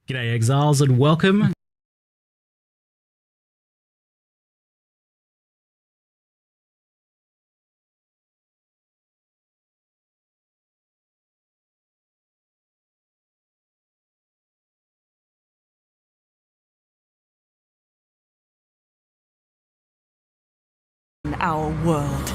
G'day Exiles and welcome. Our world.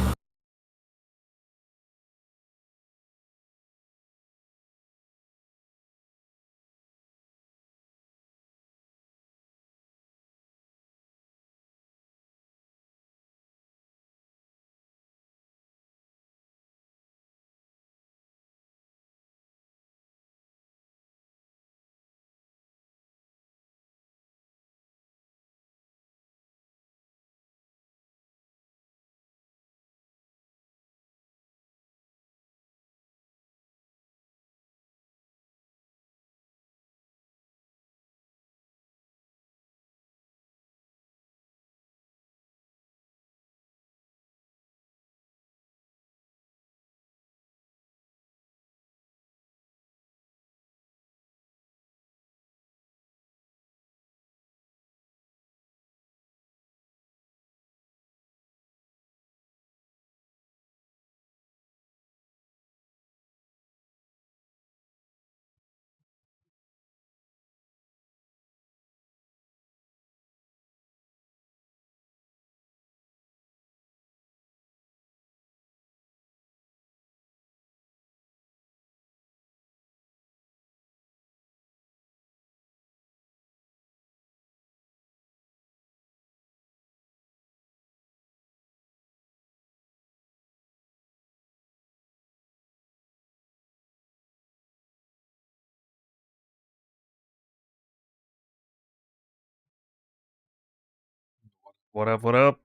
What up, what up?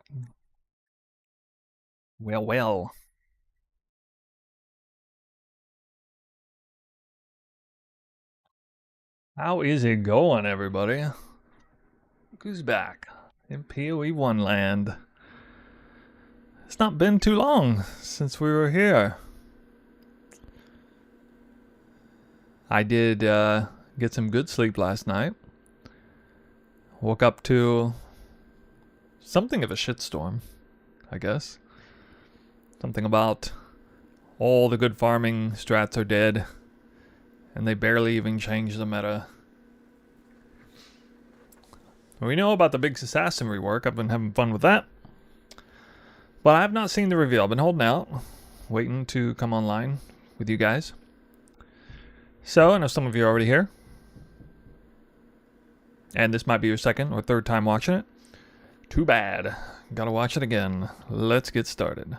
Well. How is it going, everybody? Who's back in PoE1 land? It's not been too long since we were here. I did get some good sleep last night. Woke up to something of a shitstorm, I guess. Something about all the good farming strats are dead, and they barely even changed the meta. We know about the big assassin rework. I've been having fun with that. But I have not seen the reveal. I've been holding out, waiting to come online with you guys. So, I know some of you are already here. And this might be your second or third time watching it. Too bad. Gotta watch it again. Let's get started.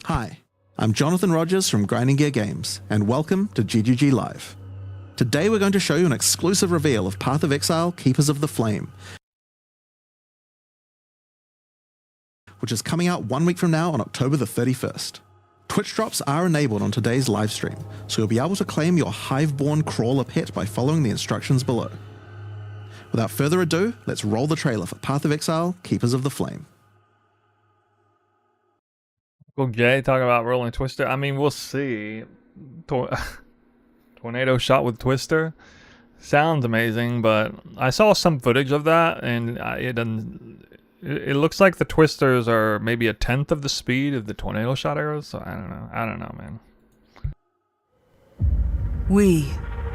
Hi, I'm Jonathan Rogers from Grinding Gear Games, and welcome to GGG Live. Today we're going to show you an exclusive reveal of Path of Exile Keepers of the Flame, which is coming out 1 week from now on October the 31st. Twitch drops are enabled on today's live stream, so you'll be able to claim your Hiveborn Crawler pet by following the instructions below. Without further ado, let's roll the trailer for Path of Exile Keepers of the Flame. Uncle Jay talking about rolling Twister. I mean, we'll see. Tornado shot with Twister. Sounds amazing, but I saw some footage of that, and it doesn't... It looks like the Twisters are maybe a tenth of the speed of the tornado shot arrows, so I don't know, man. We,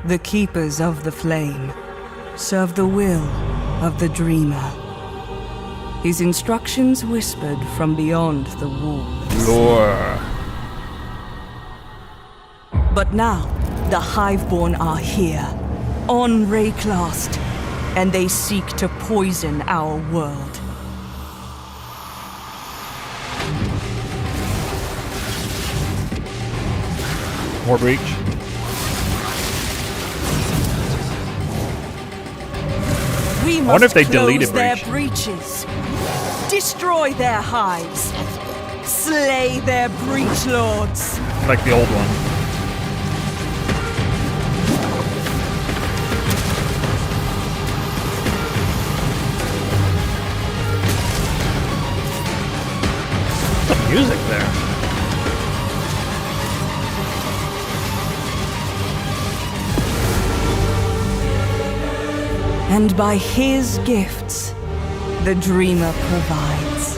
the keepers of the flame, serve the will of the dreamer. His instructions whispered from beyond the walls. Lore. But now, the Hiveborn are here, on Rayclast, and they seek to poison our world. More breach. We must wonder if they close deleted their Breach. breaches, destroy their hives, slay their breach lords. Like the old one. Some music there. And by his gifts, the Dreamer provides.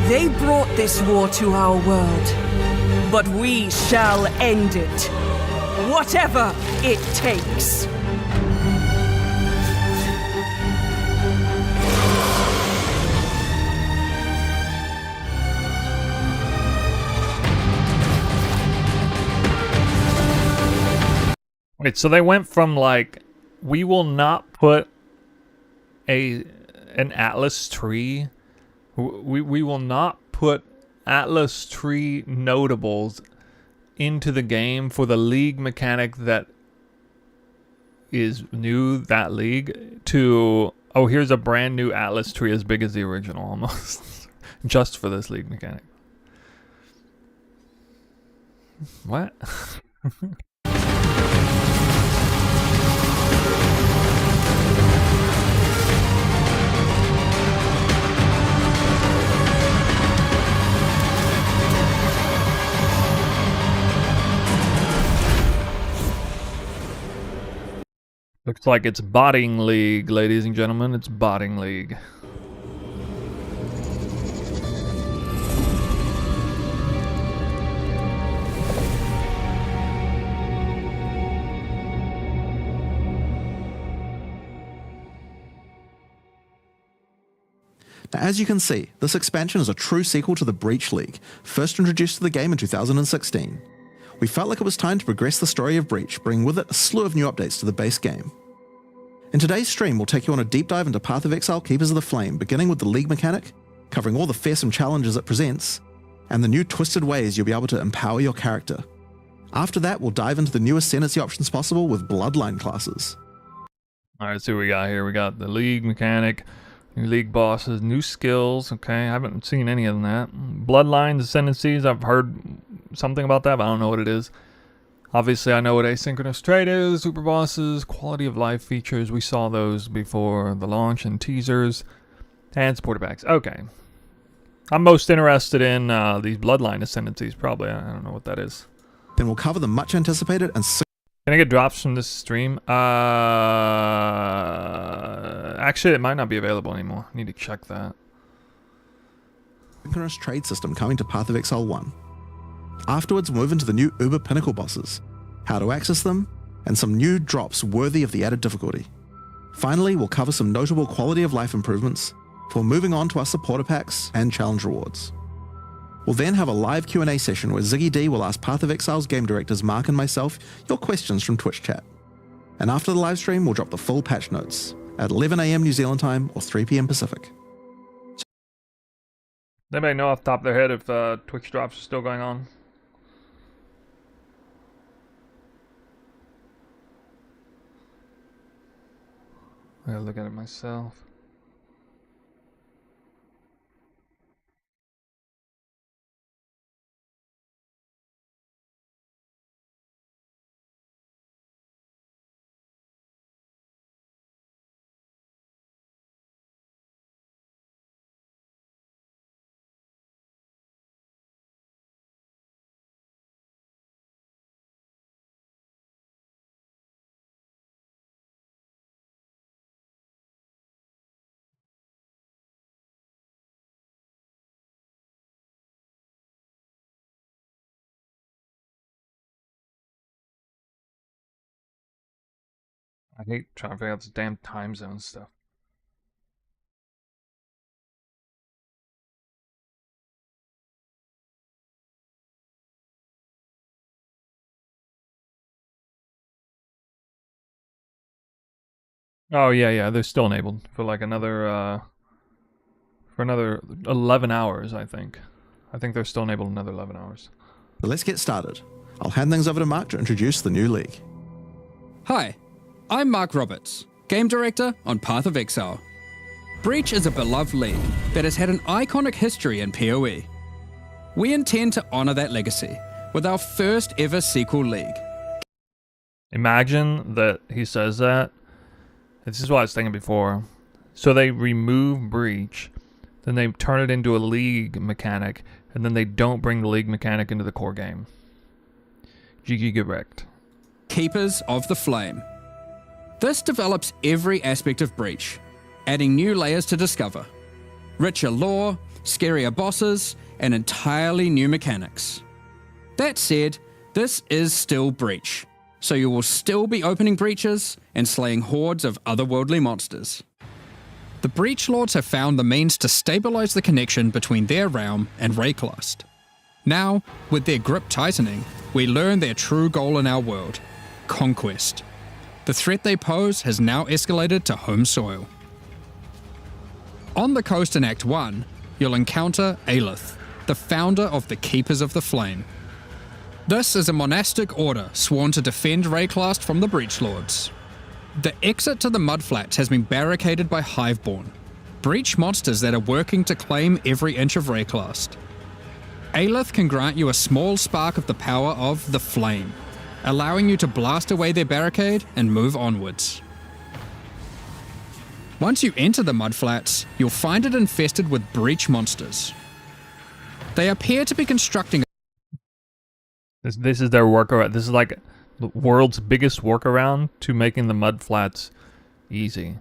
They brought this war to our world, but we shall end it, whatever it takes. Wait, so they went from like, we will not put an Atlas tree. We will not put Atlas tree notables into the game for the league mechanic that is new, that league, to, oh, here's a brand new Atlas tree as big as the original almost. Just for this league mechanic. What? Looks like it's botting league, ladies and gentlemen. It's botting league. Now, as you can see, this expansion is a true sequel to the Breach League, first introduced to the game in 2016. We felt like it was time to progress the story of Breach, bringing with it a slew of new updates to the base game. In today's stream, we'll take you on a deep dive into Path of Exile Keepers of the Flame, beginning with the League mechanic, covering all the fearsome challenges it presents, and the new twisted ways you'll be able to empower your character. After that, we'll dive into the new ascendancy options possible with Bloodline classes. Alright, see what we got here. We got the League mechanic, new League bosses, new skills. Okay, I haven't seen any of that. Bloodline, ascendancies, I've heard something about that, but I don't know what it is. Obviously, I know what asynchronous trade is, super bosses, quality of life features. We saw those before the launch and teasers, and supporter packs. Okay. I'm most interested in these Bloodline ascendancies, probably. I don't know what that is. Then we'll cover the much anticipated and Can I get drops from this stream? Actually, it might not be available anymore. I need to check that. asynchronous trade system coming to Path of Exile 1. Afterwards, move into the new Uber Pinnacle bosses, how to access them, and some new drops worthy of the added difficulty. Finally, we'll cover some notable quality of life improvements before moving on to our supporter packs and challenge rewards. We'll then have a live Q&A session where Ziggy D will ask Path of Exile's game directors Mark and myself your questions from Twitch chat. And after the live stream, we'll drop the full patch notes at 11 AM New Zealand time or 3 PM Pacific. Anybody know off the top of their head if Twitch drops are still going on? I gotta look at it myself. I hate trying to figure out this damn time zone stuff. Oh yeah, they're still enabled for like another 11 hours, I think. I think they're still enabled another 11 hours. So let's get started. I'll hand things over to Mark to introduce the new league. Hi, I'm Mark Roberts, Game Director on Path of Exile. Breach is a beloved league that has had an iconic history in PoE. We intend to honour that legacy with our first ever sequel league. Imagine that he says that. This is what I was thinking before. So they remove Breach, then they turn it into a league mechanic, and then they don't bring the league mechanic into the core game. GG get wrecked. Keepers of the Flame. This develops every aspect of Breach, adding new layers to discover. Richer lore, scarier bosses, and entirely new mechanics. That said, this is still Breach, so you will still be opening breaches and slaying hordes of otherworldly monsters. The Breach Lords have found the means to stabilize the connection between their realm and Rayclast. Now, with their grip tightening, we learn their true goal in our world: conquest. The threat they pose has now escalated to home soil. On the coast in Act 1, you'll encounter Aelith, the founder of the Keepers of the Flame. This is a monastic order sworn to defend Rayclast from the Breach Lords. The exit to the Mudflats has been barricaded by Hiveborn, Breach monsters that are working to claim every inch of Rayclast. Aelith can grant you a small spark of the power of the Flame, allowing you to blast away their barricade and move onwards. Once you enter the Mudflats, you'll find it infested with Breach monsters. They appear to be constructing. This is their workaround. This is like the world's biggest workaround to making the Mudflats easy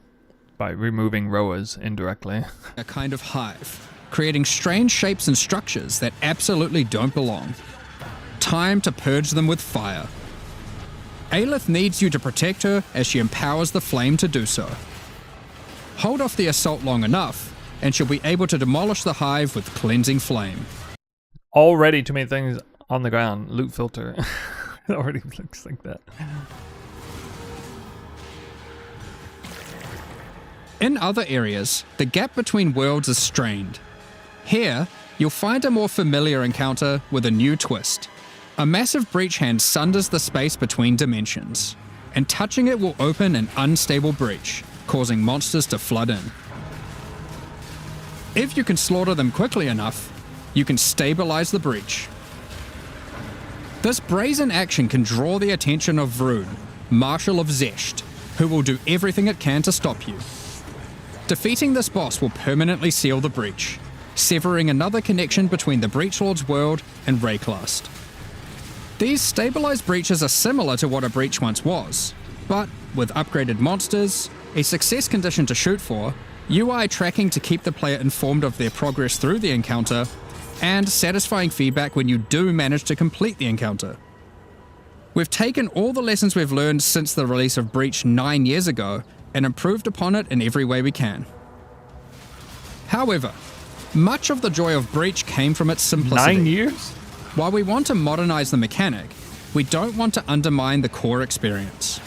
by removing Roas indirectly. A kind of hive, creating strange shapes and structures that absolutely don't belong. Time to purge them with fire. Aelith needs you to protect her as she empowers the flame to do so. Hold off the assault long enough, and she'll be able to demolish the hive with cleansing flame. Already too many things on the ground. Loot filter. It already looks like that. In other areas, the gap between worlds is strained. Here, you'll find a more familiar encounter with a new twist. A massive breach hand sunders the space between dimensions, and touching it will open an unstable breach, causing monsters to flood in. If you can slaughter them quickly enough, you can stabilize the breach. This brazen action can draw the attention of Vroon, Marshal of Zesht, who will do everything it can to stop you. Defeating this boss will permanently seal the breach, severing another connection between the Breach Lord's world and Rayclast. These stabilized breaches are similar to what a breach once was, but with upgraded monsters, a success condition to shoot for, UI tracking to keep the player informed of their progress through the encounter, and satisfying feedback when you do manage to complete the encounter. We've taken all the lessons we've learned since the release of Breach 9 years ago and improved upon it in every way we can. However, much of the joy of Breach came from its simplicity. 9 years? While we want to modernize the mechanic, we don't want to undermine the core experience.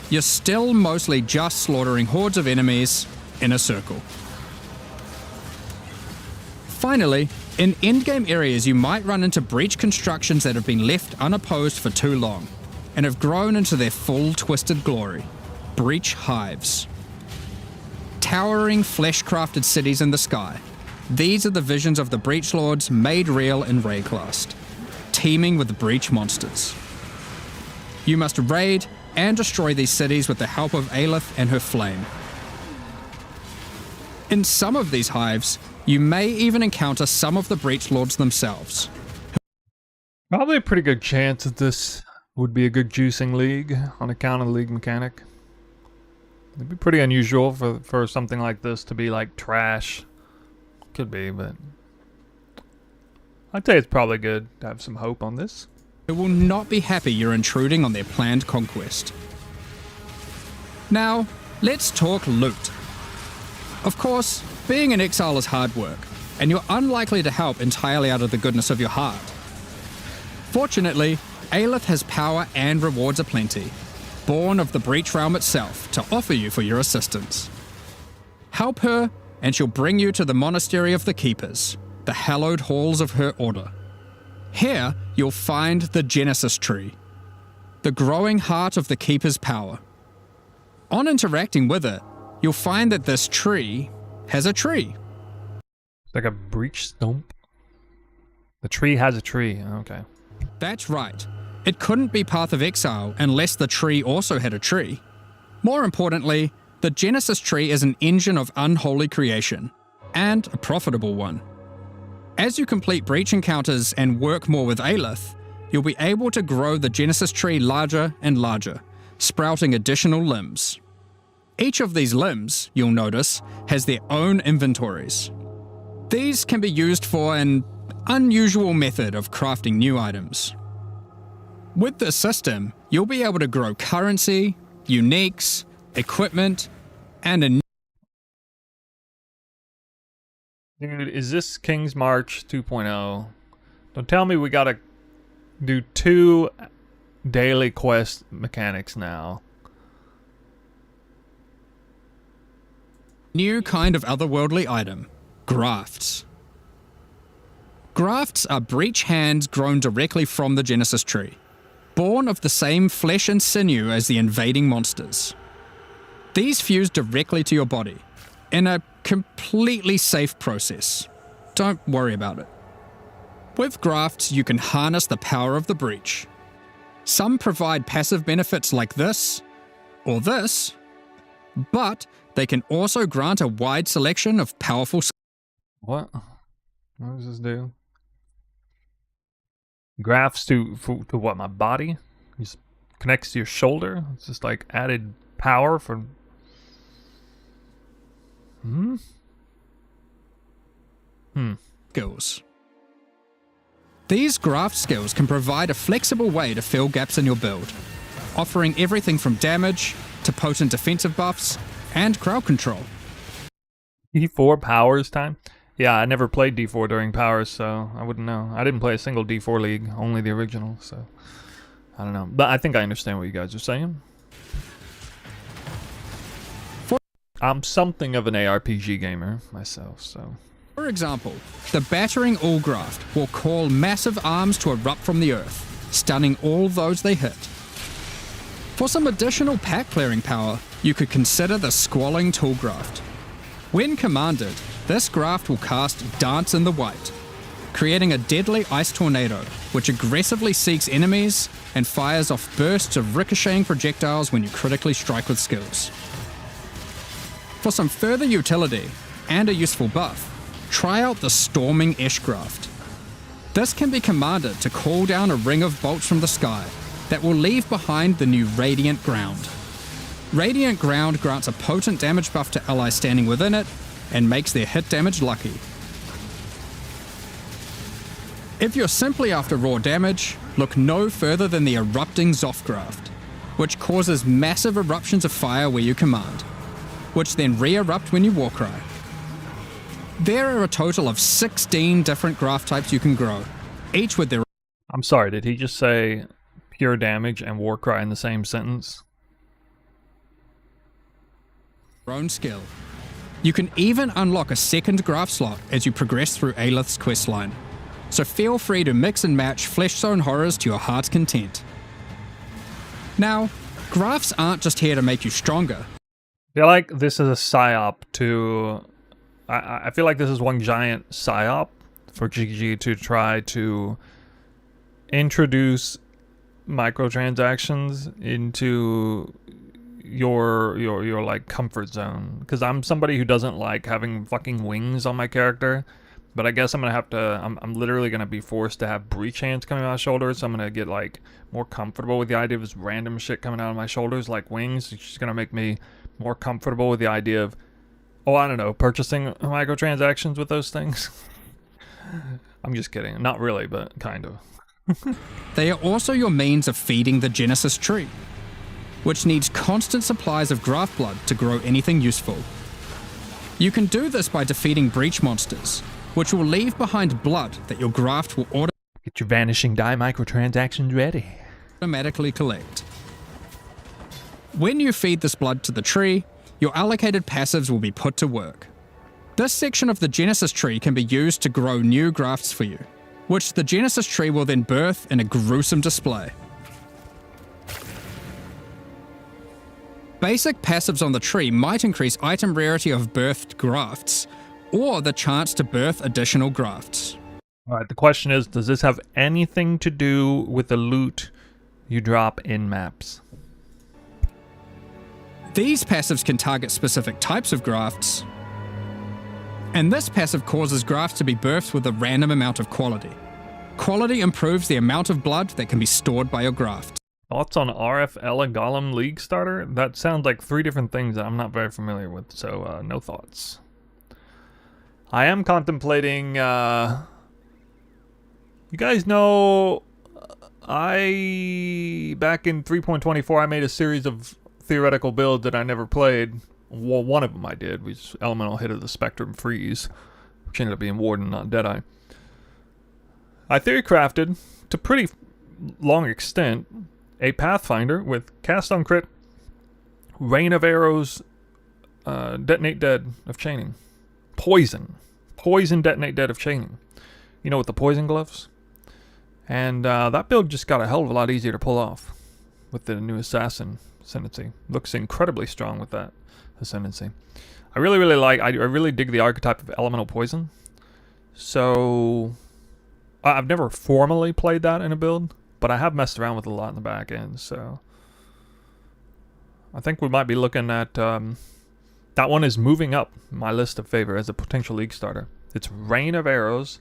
You're still mostly just slaughtering hordes of enemies in a circle. Finally, in endgame areas you might run into breach constructions that have been left unopposed for too long, and have grown into their full twisted glory. Breach hives. Towering flesh-crafted cities in the sky. These are the visions of the Breach Lords made real in Rayclast, teeming with breach monsters. You must raid and destroy these cities with the help of Aelith and her flame. In some of these hives, you may even encounter some of the Breach Lords themselves. Probably a pretty good chance that this would be a good juicing league on account of the league mechanic. It'd be pretty unusual for something like this to be like trash. Could be, but I'd say it's probably good to have some hope on this. Who will not be happy you're intruding on their planned conquest. Now, let's talk loot. Of course, being in exile is hard work, and you're unlikely to help entirely out of the goodness of your heart. Fortunately, Aelith has power and rewards aplenty, born of the Breach Realm itself, to offer you for your assistance. Help her, and she'll bring you to the Monastery of the Keepers, the hallowed halls of her order. Here, you'll find the Genesis Tree, the growing heart of the Keeper's power. On interacting with it, you'll find that this tree has a tree. It's like a breach stump. The tree has a tree. Okay. That's right. It couldn't be Path of Exile unless the tree also had a tree. More importantly, the Genesis Tree is an engine of unholy creation, and a profitable one. As you complete breach encounters and work more with Aelith, you'll be able to grow the Genesis Tree larger and larger, sprouting additional limbs. Each of these limbs, you'll notice, has their own inventories. These can be used for an unusual method of crafting new items. With this system, you'll be able to grow currency, uniques, equipment, and a Dude, is this King's March 2.0? Don't tell me we gotta do 2 daily quest mechanics now. new kind of otherworldly item, grafts. Grafts are breach hands grown directly from the Genesis tree, born of the same flesh and sinew as the invading monsters. These fuse directly to your body, in a completely safe process. Don't worry about it. With grafts, you can harness the power of the breach. Some provide passive benefits like this, or this, but they can also grant a wide selection of powerful skills. What? What does this do? Grafts to what? My body? Just connects to your shoulder? It's just like added power for... skills. These graft skills can provide a flexible way to fill gaps in your build, offering everything from damage to potent defensive buffs and crowd control. D4 powers time? Yeah, I never played D4 during powers, so I wouldn't know. I didn't play a single D4 league, only the original, so I don't know. But I think I understand what you guys are saying. I'm something of an ARPG gamer myself, so... For example, the Battering All Graft will call massive arms to erupt from the earth, stunning all those they hit. For some additional pack clearing power, you could consider the Squalling Tool Graft. When commanded, this graft will cast Dance in the White, creating a deadly ice tornado which aggressively seeks enemies and fires off bursts of ricocheting projectiles when you critically strike with skills. For some further utility and a useful buff, try out the Storming Ash Graft. This can be commanded to call down a ring of bolts from the sky that will leave behind the new Radiant Ground. Radiant Ground grants a potent damage buff to allies standing within it and makes their hit damage lucky. If you're simply after raw damage, look no further than the Erupting Zoth Graft, which causes massive eruptions of fire where you command, which then re-erupt when you warcry. There are a total of 16 different graft types you can grow, each with their... I'm sorry, did he just say pure damage and warcry in the same sentence? own skill. You can even unlock a second graft slot as you progress through Aelith's questline, so feel free to mix and match Flesh Zone horrors to your heart's content. Now, grafts aren't just here to make you stronger. I feel like this is a psyop to... I feel like this is one giant psyop for GG to try to introduce microtransactions into your like comfort zone, because I'm somebody who doesn't like having fucking wings on my character, but I guess I'm gonna have to I'm literally gonna be forced to have breach hands coming out of my shoulders, so I'm gonna get like more comfortable with the idea of this random shit coming out of my shoulders like wings. It's just gonna make me more comfortable with the idea of, oh, I don't know, purchasing microtransactions with those things. I'm just kidding, not really, but kind of. They are also your means of feeding the Genesis tree, which needs constant supplies of graft blood to grow anything useful. You can do this by defeating breach monsters, which will leave behind blood that your graft will Get your Vanishing Die microtransactions ready. automatically collect. When you feed this blood to the tree, your allocated passives will be put to work. This section of the Genesis tree can be used to grow new grafts for you, which the Genesis tree will then birth in a gruesome display. Basic passives on the tree might increase item rarity of birthed grafts, or the chance to birth additional grafts. Alright, the question is, does this have anything to do with the loot you drop in maps? These passives can target specific types of grafts, and this passive causes grafts to be birthed with a random amount of quality. Quality improves the amount of blood that can be stored by your graft. Thoughts on RF Ella Golem League starter? That sounds like 3 different things that I'm not very familiar with, so no thoughts. I am contemplating, you guys know, back in 3.24, I made a series of theoretical builds that I never played. Well, one of them I did, which was Elemental Hit of the Spectrum Freeze, which ended up being Warden, not Deadeye. I theory crafted, to pretty long extent, a Pathfinder with Cast on Crit, Rain of Arrows, Detonate Dead of Chaining. Poison, Detonate Dead of Chaining. You know, with the poison gloves? And that build just got a hell of a lot easier to pull off with the new Assassin Ascendancy. Looks incredibly strong with that Ascendancy. I really like, I really dig the archetype of Elemental Poison. So, I've never formally played that in a build, but I have messed around with it a lot in the back end, so I think we might be looking at, that one is moving up my list of favor as a potential league starter. It's Rain of Arrows,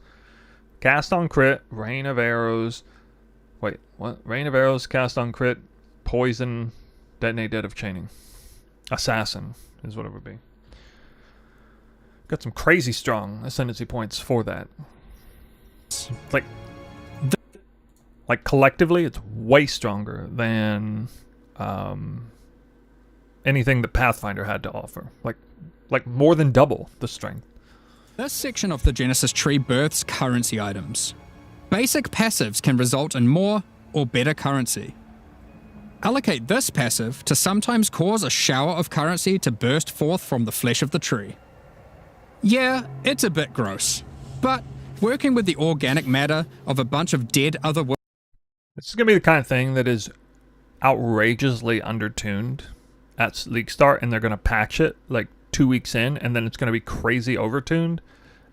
Cast on Crit, Rain of Arrows, wait, what? Rain of Arrows, Cast on Crit, Poison, Detonate Dead of Chaining. Assassin is what it would be. Got some crazy strong ascendancy points for that. Like collectively, it's way stronger than anything that Pathfinder had to offer. Like more than double the strength. This section of the Genesis tree births currency items. Basic passives can result in more or better currency. Allocate this passive to sometimes cause a shower of currency to burst forth from the flesh of the tree. Yeah, it's a bit gross, but working with the organic matter of a bunch of dead otherworldly. This is going to be the kind of thing that is outrageously undertuned at League Start, and they're going to patch it like 2 weeks in, and then it's going to be crazy overtuned,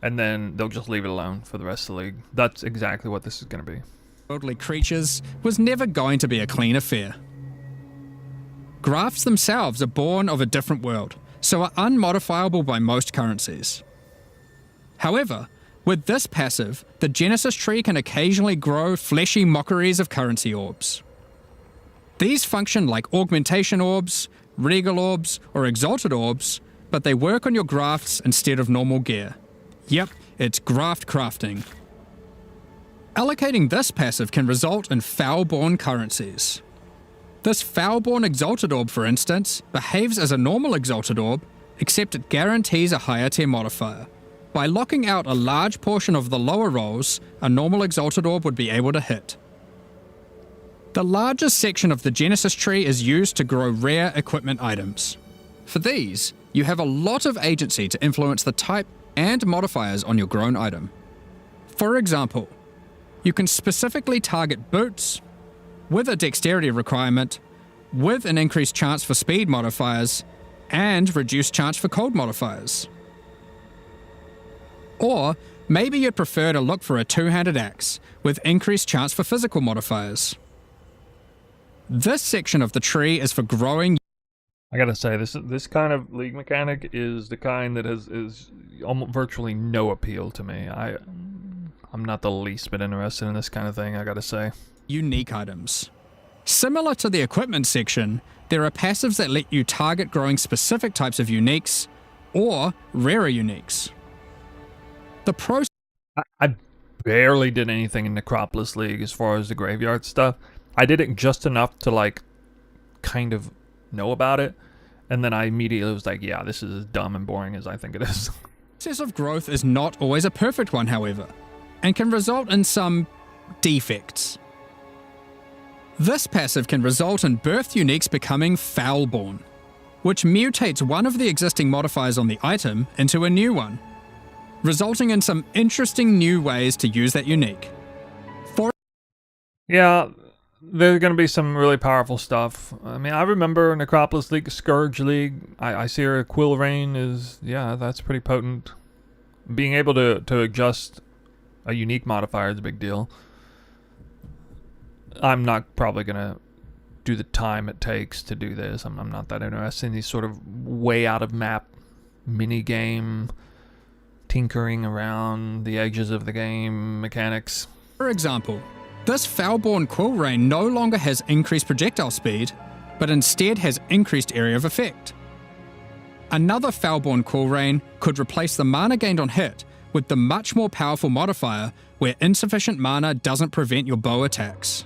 and then they'll just leave it alone for the rest of the league. That's exactly what this is going to be. Worldly creatures was never going to be a clean affair. Grafts themselves are born of a different world, so are unmodifiable by most currencies. However, with this passive, the Genesis tree can occasionally grow fleshy mockeries of currency orbs. These function like augmentation orbs, regal orbs, or exalted orbs, but they work on your grafts instead of normal gear. Yep, it's graft crafting. Allocating this passive can result in foul-born currencies. This foul-born exalted orb, for instance, behaves as a normal exalted orb, except it guarantees a higher tier modifier. By locking out a large portion of the lower rolls, a normal exalted orb would be able to hit. The largest section of the Genesis tree is used to grow rare equipment items. For these, you have a lot of agency to influence the type and modifiers on your grown item. For example, you can specifically target boots with a dexterity requirement, with an increased chance for speed modifiers, and reduced chance for cold modifiers. Or maybe you'd prefer to look for a two-handed axe with increased chance for physical modifiers. This section of the tree is for growing. I gotta say, this kind of league mechanic is the kind that is almost virtually no appeal to me. I'm not the least bit interested in this kind of thing, I gotta say. Unique items. Similar to the equipment section, there are passives that let you target growing specific types of uniques or rarer uniques. The process. I barely did anything in Necropolis League as far as the graveyard stuff. I did it just enough to like kind of know about it, and then I immediately was like, yeah, this is as dumb and boring as I think it is. Process of growth is not always a perfect one, however, and can result in some defects. This passive can result in birthed uniques becoming foul-born, which mutates one of the existing modifiers on the item into a new one, resulting in some interesting new ways to use that unique. Yeah, there's going to be some really powerful stuff. I mean, I remember Necropolis League, Scourge League. I see her Quill Rain is, yeah, that's pretty potent. Being able to adjust a unique modifier is a big deal. I'm not probably going to do the time it takes to do this. I'm not that interested in these sort of way out of map mini-game, tinkering around the edges of the game mechanics. For example, This Foulborn Quill Rain no longer has increased projectile speed, but instead has increased area of effect. Another Foulborn Quill Rain could replace the mana gained on hit with the much more powerful modifier where insufficient mana doesn't prevent your bow attacks.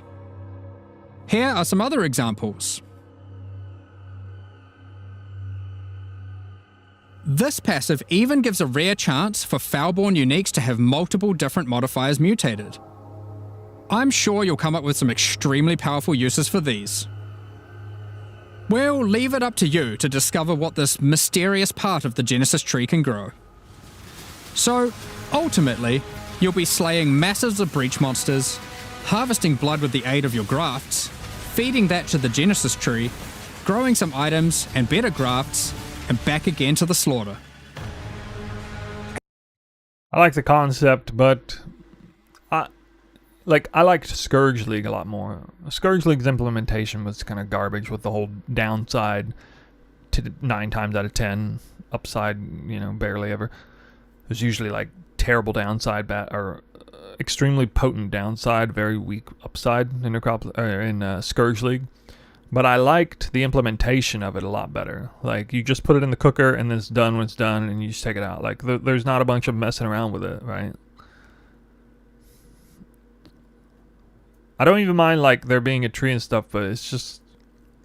Here are some other examples. This passive even gives a rare chance for Foulborn uniques to have multiple different modifiers mutated. I'm sure you'll come up with some extremely powerful uses for these. We'll leave it up to you to discover what this mysterious part of the Genesis tree can grow. So, ultimately, you'll be slaying masses of breach monsters, harvesting blood with the aid of your grafts, feeding that to the Genesis tree, growing some items and better grafts, and back again to the slaughter. I like the concept, but I liked Scourge League a lot more. Scourge League's implementation was kind of garbage with the whole downside to 9 times out of 10, upside, barely ever. There's usually like terrible downside or extremely potent downside, very weak upside in Scourge League. But I liked the implementation of it a lot better. Like, you just put it in the cooker and then it's done when it's done and you just take it out. Like, there's not a bunch of messing around with it, right? I don't even mind, like, there being a tree and stuff, but it's just,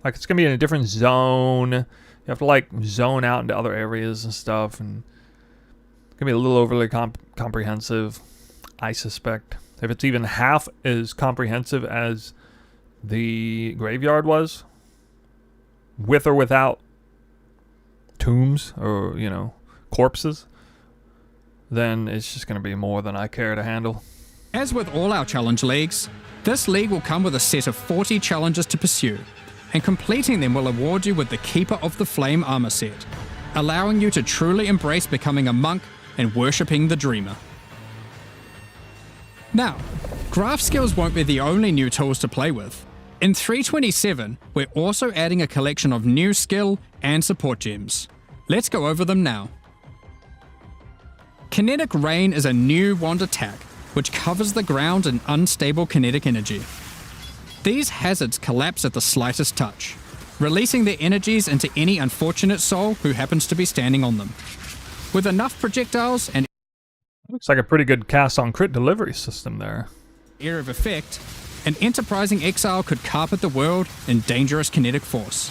like, it's going to be in a different zone. You have to, like, zone out into other areas and stuff, and it's going to be a little overly comprehensive, I suspect. If it's even half as comprehensive as the graveyard was, with or without tombs or, corpses, then it's just going to be more than I care to handle. As with all our challenge leagues, this league will come with a set of 40 challenges to pursue, and completing them will award you with the Keeper of the Flame armor set, allowing you to truly embrace becoming a monk and worshipping the Dreamer. Now, graph skills won't be the only new tools to play with. In 327, we're also adding a collection of new skill and support gems. Let's go over them now. Kinetic Rain is a new wand attack which covers the ground in unstable kinetic energy. These hazards collapse at the slightest touch, releasing their energies into any unfortunate soul who happens to be standing on them. With enough projectiles and looks like a pretty good cast on crit delivery system there. area of effect, an enterprising exile could carpet the world in dangerous kinetic force.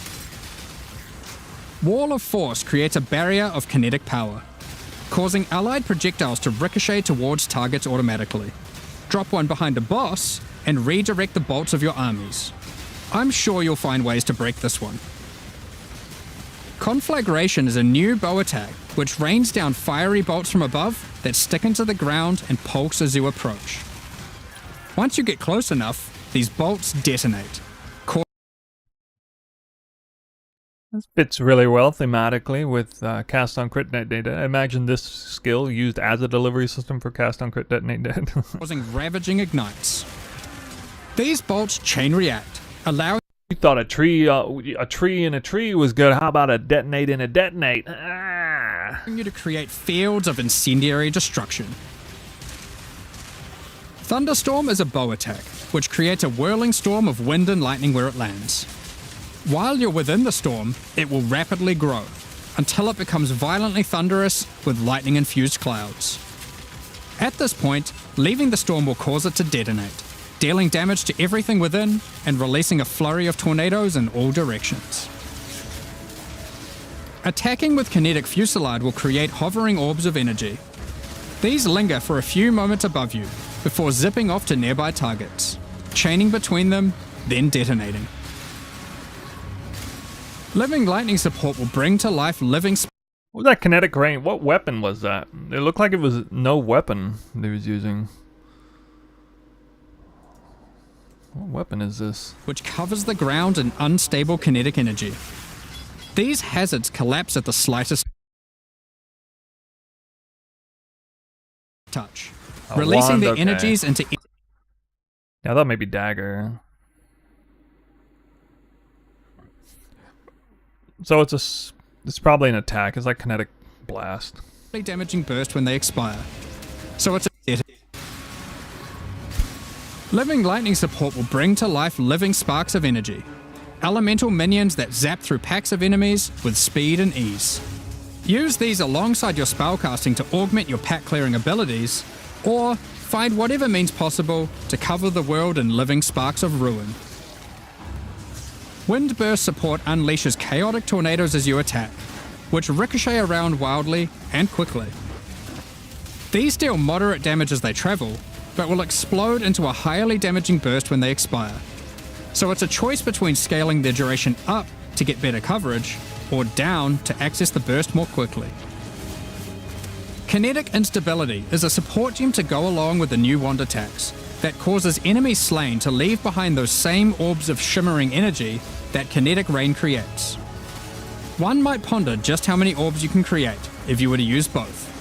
Wall of Force creates a barrier of kinetic power, causing allied projectiles to ricochet towards targets automatically. Drop one behind a boss and redirect the bolts of your armies. I'm sure you'll find ways to break this one. Conflagration is a new bow attack which rains down fiery bolts from above that stick into the ground and pulse as you approach. Once you get close enough, these bolts detonate. This fits really well thematically with cast on crit detonate. I imagine this skill used as a delivery system for cast on crit detonate. Causing ravaging ignites. These bolts chain react, allowing You thought a tree in a tree was good. How about a detonate in a detonate? you to create fields of incendiary destruction. Thunderstorm is a bow attack, which creates a whirling storm of wind and lightning where it lands. While you're within the storm, it will rapidly grow, until it becomes violently thunderous with lightning-infused clouds. At this point, leaving the storm will cause it to detonate, dealing damage to everything within and releasing a flurry of tornadoes in all directions. Attacking with Kinetic Fusillade will create hovering orbs of energy. These linger for a few moments above you, before zipping off to nearby targets, chaining between them, then detonating. Living Lightning support will bring to life living... What was that kinetic rain? What weapon was that? It looked like it was no weapon he was using. What weapon is this? Which covers the ground in unstable kinetic energy. These hazards collapse at the slightest touch, releasing their energies into... Yeah, that may be dagger. So it's probably an attack. It's like kinetic blast. Damaging burst when they expire. So it's a... Living Lightning support will bring to life living sparks of energy, elemental minions that zap through packs of enemies with speed and ease. Use these alongside your spellcasting to augment your pack clearing abilities, or find whatever means possible to cover the world in living sparks of ruin. Windburst support unleashes chaotic tornadoes as you attack, which ricochet around wildly and quickly. These deal moderate damage as they travel, but will explode into a highly damaging burst when they expire. So it's a choice between scaling their duration up to get better coverage, or down to access the burst more quickly. Kinetic Instability is a support gem to go along with the new wand attacks that causes enemies slain to leave behind those same orbs of shimmering energy that Kinetic Rain creates. One might ponder just how many orbs you can create if you were to use both.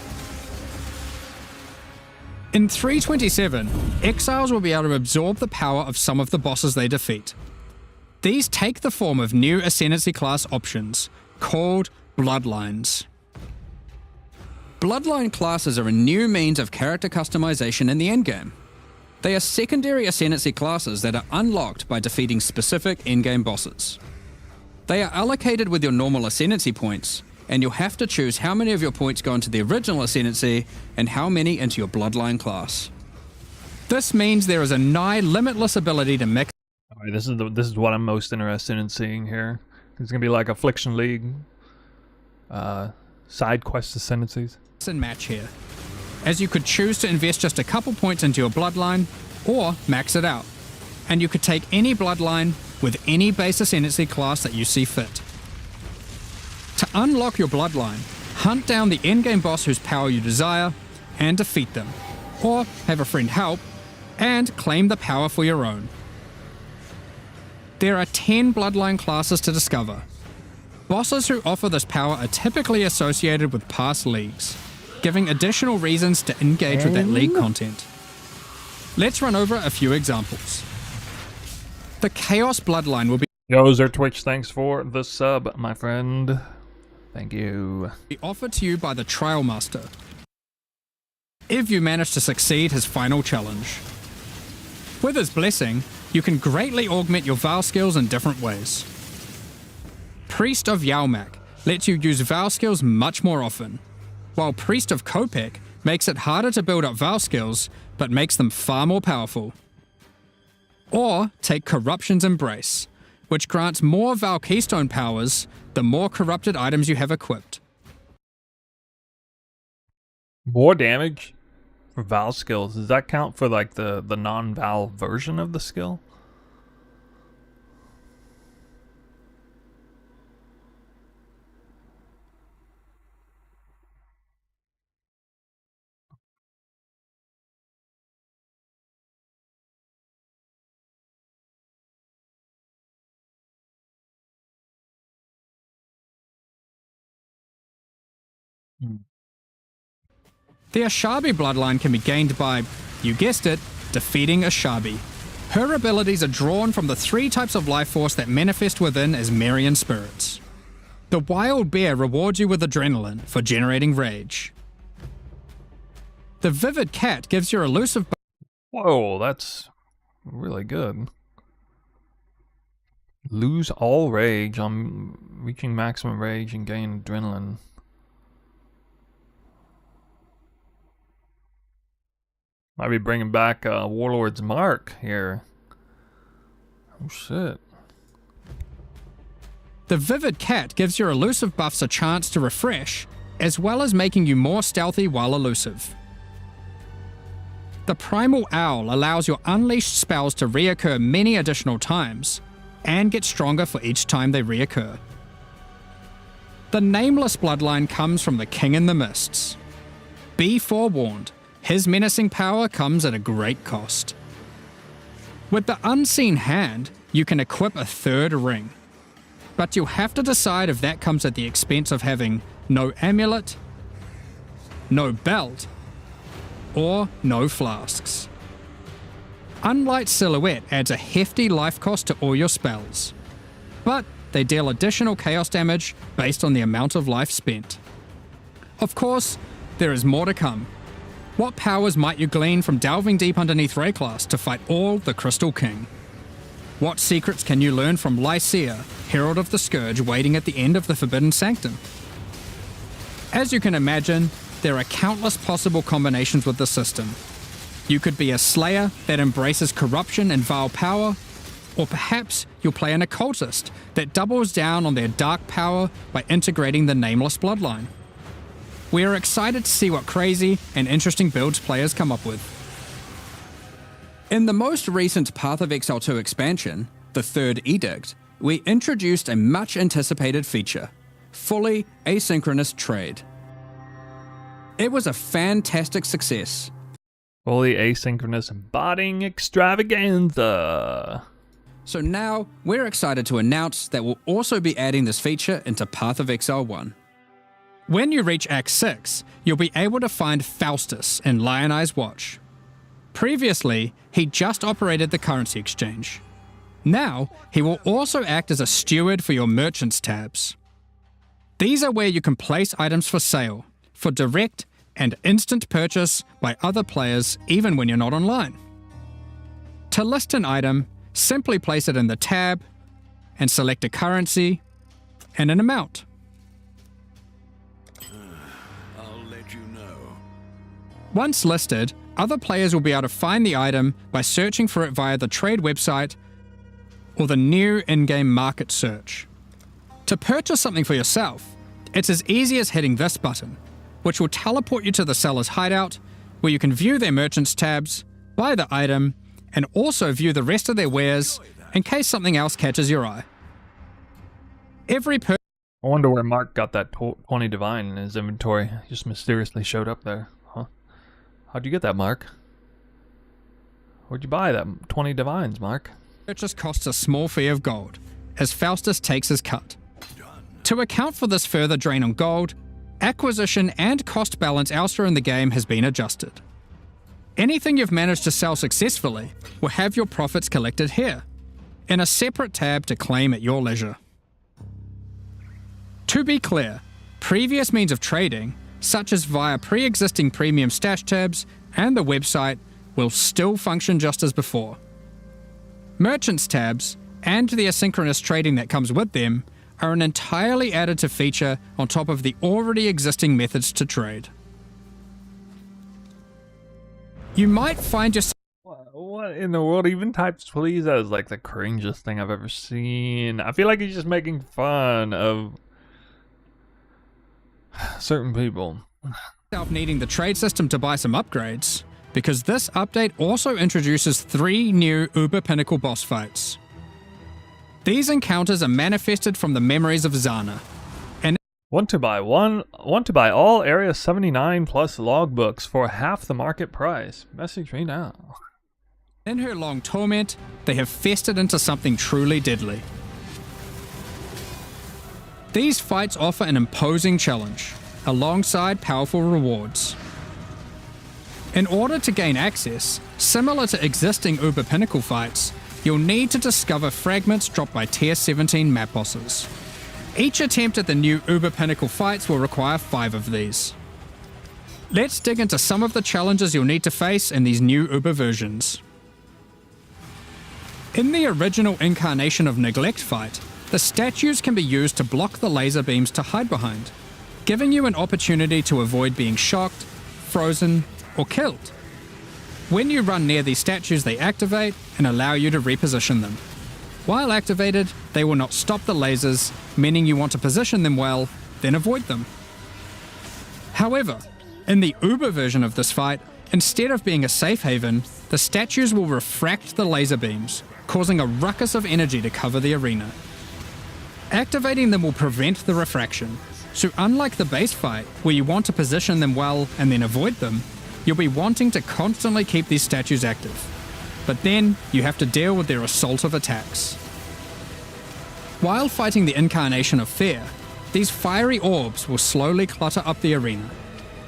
In 327, Exiles will be able to absorb the power of some of the bosses they defeat. These take the form of new Ascendancy class options, called Bloodlines. Bloodline classes are a new means of character customization in the endgame. They are secondary Ascendancy classes that are unlocked by defeating specific endgame bosses. They are allocated with your normal Ascendancy points, and you'll have to choose how many of your points go into the original Ascendancy and how many into your Bloodline class. This means there is a nigh limitless ability to mix. Alright, this is what I'm most interested in seeing here. It's gonna be like Affliction League, side quest ascendancies. And match here, as you could choose to invest just a couple points into your Bloodline, or max it out, and you could take any Bloodline with any base Ascendancy class that you see fit. To unlock your Bloodline, hunt down the endgame boss whose power you desire, and defeat them, or have a friend help, and claim the power for your own. There are 10 Bloodline classes to discover. Bosses who offer this power are typically associated with past leagues, giving additional reasons to engage with that league content. Let's run over a few examples. The Chaos Bloodline will be Yo, Zertwitch, thanks for the sub, my friend. Thank you. offered to you by the Trial Master, if you manage to succeed his final challenge. With his blessing, you can greatly augment your Vow skills in different ways. Priest of Yalmak lets you use Vow skills much more often, while Priest of Kopek makes it harder to build up Vow skills, but makes them far more powerful. Or take Corruption's Embrace, which grants more Vow Keystone powers the more corrupted items you have equipped. More damage for Val skills. Does that count for like the non-Val version of the skill? The Ashabi bloodline can be gained by, you guessed it, defeating Ashabi. Her abilities are drawn from the 3 types of life force that manifest within as Marian spirits. The Wild Bear rewards you with adrenaline for generating rage. The Vivid Cat gives your elusive Whoa, that's really good. Lose all rage on reaching maximum rage and gain adrenaline. Might be bringing back Warlord's Mark here. Oh shit. The Vivid Cat gives your elusive buffs a chance to refresh, as well as making you more stealthy while elusive. The Primal Owl allows your unleashed spells to reoccur many additional times, and get stronger for each time they reoccur. The Nameless bloodline comes from the King in the Mists. Be forewarned, his menacing power comes at a great cost. With the Unseen Hand, you can equip a 3rd ring, but you'll have to decide if that comes at the expense of having no amulet, no belt, or no flasks. Unlight Silhouette adds a hefty life cost to all your spells, but they deal additional chaos damage based on the amount of life spent. Of course, there is more to come. What powers might you glean from delving deep underneath Rayclass to fight all the Crystal King? What secrets can you learn from Lycia, Herald of the Scourge waiting at the end of the Forbidden Sanctum? As you can imagine, there are countless possible combinations with the system. You could be a Slayer that embraces corruption and vile power, or perhaps you'll play an occultist that doubles down on their dark power by integrating the nameless bloodline. We are excited to see what crazy and interesting builds players come up with. In the most recent Path of Exile 2 expansion, the Third Edict, we introduced a much anticipated feature, fully asynchronous trade. It was a fantastic success. Fully asynchronous botting extravaganza. So now, we're excited to announce that we'll also be adding this feature into Path of Exile 1. When you reach Act 6, you'll be able to find Faustus in Lion Eye's Watch. Previously, he just operated the currency exchange. Now, he will also act as a steward for your merchants tabs. These are where you can place items for sale, for direct and instant purchase by other players even when you're not online. To list an item, simply place it in the tab and select a currency and an amount. I'll let you know. Once listed, other players will be able to find the item by searching for it via the trade website or the new in-game market search. To purchase something for yourself, it's as easy as hitting this button, which will teleport you to the seller's hideout, where you can view their merchants tabs, buy the item, and also view the rest of their wares in case something else catches your eye. I wonder where Mark got that 20 divine in his inventory. Just mysteriously showed up there, huh? How'd you get that, Mark? Where'd you buy that 20 divines, Mark? Purchase costs a small fee of gold, as Faustus takes his cut. To account for this further drain on gold, acquisition and cost balance elsewhere in the game has been adjusted. Anything you've managed to sell successfully will have your profits collected here, in a separate tab to claim at your leisure. To be clear, previous means of trading, such as via pre-existing premium stash tabs and the website, will still function just as before. Merchants tabs, and the asynchronous trading that comes with them, are an entirely additive feature on top of the already existing methods to trade. You might find yourself... What in the world? Even types please? That is like the cringiest thing I've ever seen. I feel like he's just making fun of certain people. Needing the trade system to buy some upgrades, because this update also introduces 3 new Uber Pinnacle boss fights. These encounters are manifested from the memories of Zana. And Want to buy all Area 79 plus logbooks for half the market price. Message me now. in her long torment, they have festered into something truly deadly. These fights offer an imposing challenge, alongside powerful rewards. In order to gain access, similar to existing Uber Pinnacle fights, you'll need to discover fragments dropped by Tier 17 map bosses. Each attempt at the new Uber Pinnacle fights will require 5 of these. Let's dig into some of the challenges you'll need to face in these new Uber versions. In the original incarnation of Neglect fight, the statues can be used to block the laser beams to hide behind, giving you an opportunity to avoid being shocked, frozen, or killed. When you run near these statues, they activate and allow you to reposition them. While activated, they will not stop the lasers, meaning you want to position them well, then avoid them. However, in the Uber version of this fight, instead of being a safe haven, the statues will refract the laser beams, causing a ruckus of energy to cover the arena. Activating them will prevent the refraction, so unlike the base fight, where you want to position them well and then avoid them, you'll be wanting to constantly keep these statues active. But then, you have to deal with their assaultive attacks. While fighting the incarnation of Fear, these fiery orbs will slowly clutter up the arena,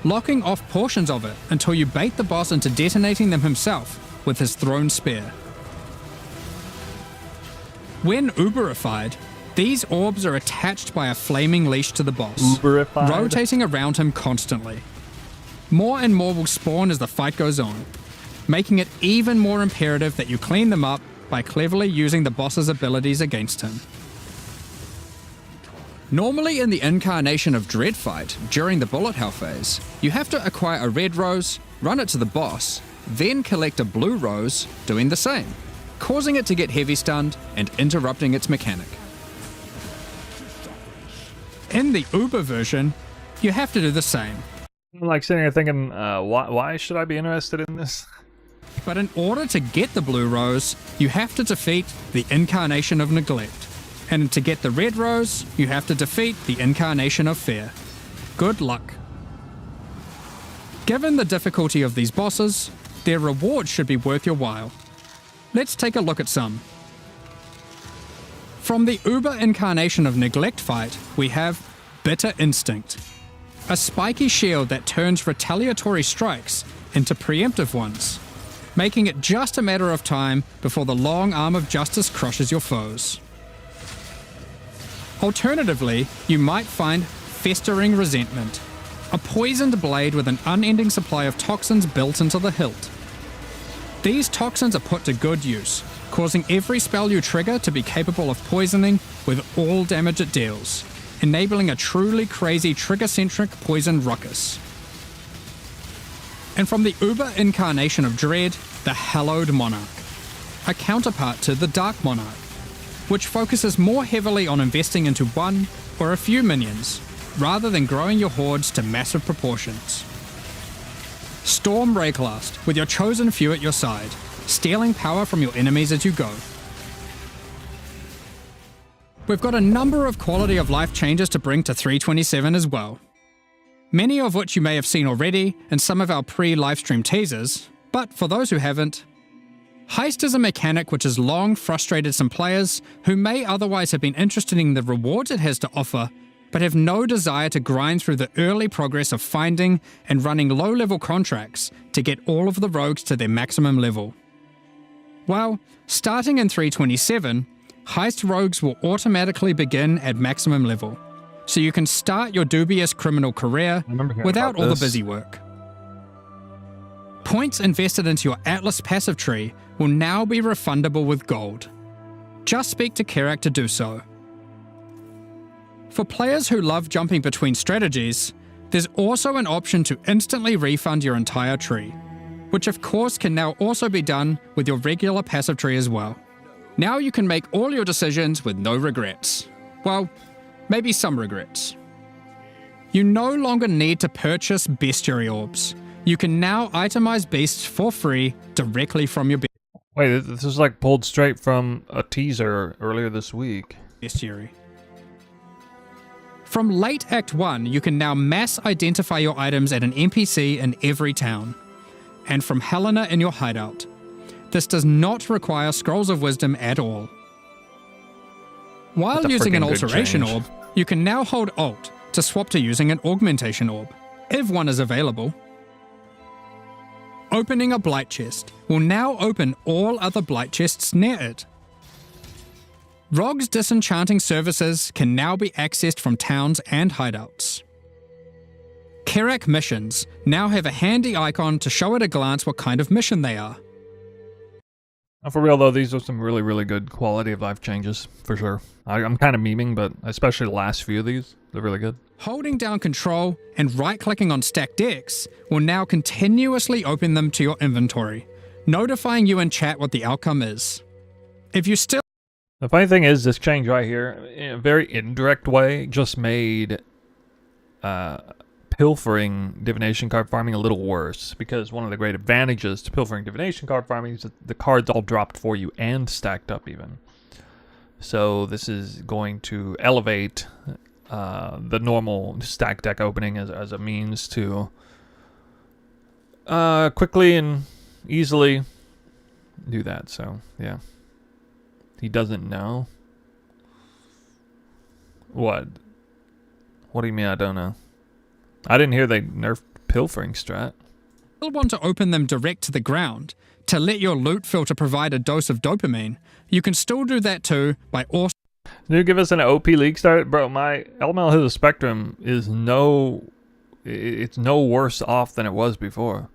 locking off portions of it until you bait the boss into detonating them himself with his thrown spear. When Uberified, these orbs are attached by a flaming leash to the boss, Uberified? rotating around him constantly. more and more will spawn as the fight goes on, making it even more imperative that you clean them up by cleverly using the boss's abilities against him. Normally in the Incarnation of Dread fight, during the bullet hell phase, you have to acquire a red rose, run it to the boss, then collect a blue rose, doing the same, causing it to get heavy stunned and interrupting its mechanic. In the Uber version, you have to do the same. I'm like sitting here thinking, why should I be interested in this? But in order to get the blue rose, you have to defeat the Incarnation of Neglect. And to get the red rose, you have to defeat the Incarnation of Fear. Good luck. Given the difficulty of these bosses, their rewards should be worth your while. Let's take a look at some. From the Uber Incarnation of Neglect fight, we have Bitter Instinct, a spiky shield that turns retaliatory strikes into preemptive ones, making it just a matter of time before the long arm of justice crushes your foes. Alternatively, you might find Festering Resentment, a poisoned blade with an unending supply of toxins built into the hilt. These toxins are put to good use, causing every spell you trigger to be capable of poisoning with all damage it deals, enabling a truly crazy trigger-centric poison ruckus. And from the Uber Incarnation of Dread, the Hallowed Monarch, a counterpart to the Dark Monarch, which focuses more heavily on investing into one or a few minions, rather than growing your hordes to massive proportions. Storm Rayclast, with your chosen few at your side, stealing power from your enemies as you go. We've got a number of quality of life changes to bring to 327 as well. Many of which you may have seen already in some of our pre-livestream teasers, but for those who haven't, Heist is a mechanic which has long frustrated some players who may otherwise have been interested in the rewards it has to offer, but have no desire to grind through the early progress of finding and running low-level contracts to get all of the rogues to their maximum level. Well, starting in 327, Heist rogues will automatically begin at maximum level, so you can start your dubious criminal career without all the busy work. Points invested into your Atlas passive tree will now be refundable with gold. Just speak to Kerak to do so. For players who love jumping between strategies, there's also an option to instantly refund your entire tree, which of course can now also be done with your regular passive tree as well. Now you can make all your decisions with no regrets. Well, maybe some regrets. You no longer need to purchase bestiary orbs. You can now itemize beasts for free directly from your Wait, this is like pulled straight from a teaser earlier this week. bestiary. From late Act 1, you can now mass identify your items at an NPC in every town, and from Helena in your hideout. This does not require Scrolls of Wisdom at all. While using an Alteration Orb, you can now hold Alt to swap to using an Augmentation Orb, if one is available. Opening a Blight Chest will now open all other Blight Chests near it. Rogue's disenchanting services can now be accessed from towns and hideouts. Kerak missions now have a handy icon to show at a glance what kind of mission they are. For real though, these are some really, really good quality of life changes, for sure. I'm kind of memeing, but especially the last few of these, they're really good. Holding down Control and right-clicking on stacked decks will now continuously open them to your inventory, notifying you in chat what the outcome is. If you still... The funny thing is, this change right here, in a very indirect way, just made pilfering divination card farming a little worse, because one of the great advantages to pilfering divination card farming is that the cards all dropped for you and stacked up even. So this is going to elevate the normal stack deck opening as a means to quickly and easily do that. So yeah, he doesn't know. What do you mean I don't know? I didn't hear they nerfed pilfering strat. You'll want to open them direct to the ground to let your loot filter provide a dose of dopamine. You can still do that too by also... Can you give us an OP league start? Bro, my Elemental Hill Spectrum is no it's no worse off than it was before.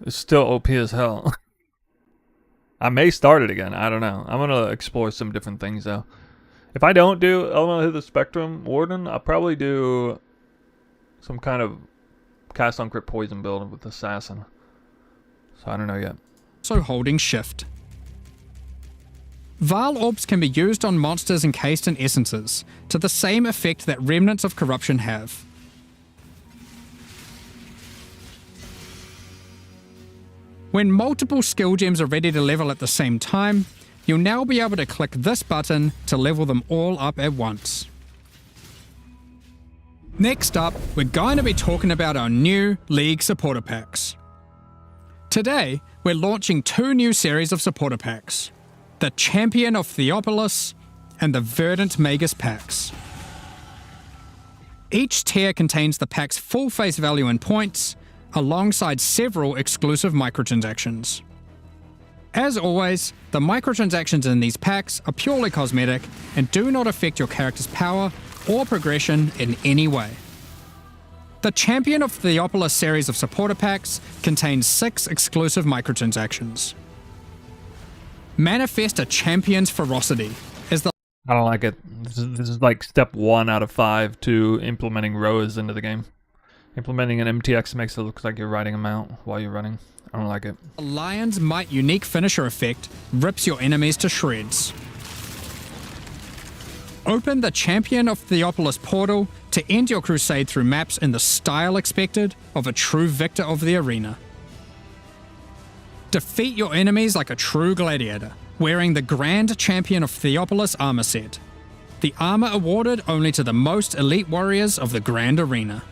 It's still OP as hell. I may start it again. I don't know. I'm gonna explore some different things though. If I don't do Elemental Hit the Spectrum Warden, I'll probably do some kind of cast on crit poison build with Assassin. So I don't know yet. So holding shift. Vaal Orbs can be used on monsters encased in essences, to the same effect that Remnants of Corruption have. When multiple skill gems are ready to level at the same time, you'll now be able to click this button to level them all up at once. Next up, we're going to be talking about our new League supporter packs. Today, we're launching 2 new series of supporter packs, the Champion of Theopolis and the Verdant Magus packs. Each tier contains the pack's full face value in points, alongside several exclusive microtransactions. As always, the microtransactions in these packs are purely cosmetic and do not affect your character's power or progression in any way. The Champion of Theopolis series of supporter packs contains 6 exclusive microtransactions. Manifest a champion's ferocity as the I don't like it. This is like step 1 out of 5 to implementing rows into the game. Implementing an MTX makes it look like you're riding a mount while you're running. I don't like it. Lion's Might unique finisher effect rips your enemies to shreds. Open the Champion of Theopolis portal to end your crusade through maps in the style expected of a true victor of the arena. Defeat your enemies like a true gladiator, wearing the Grand Champion of Theopolis armor set. The armor awarded only to the most elite warriors of the Grand Arena.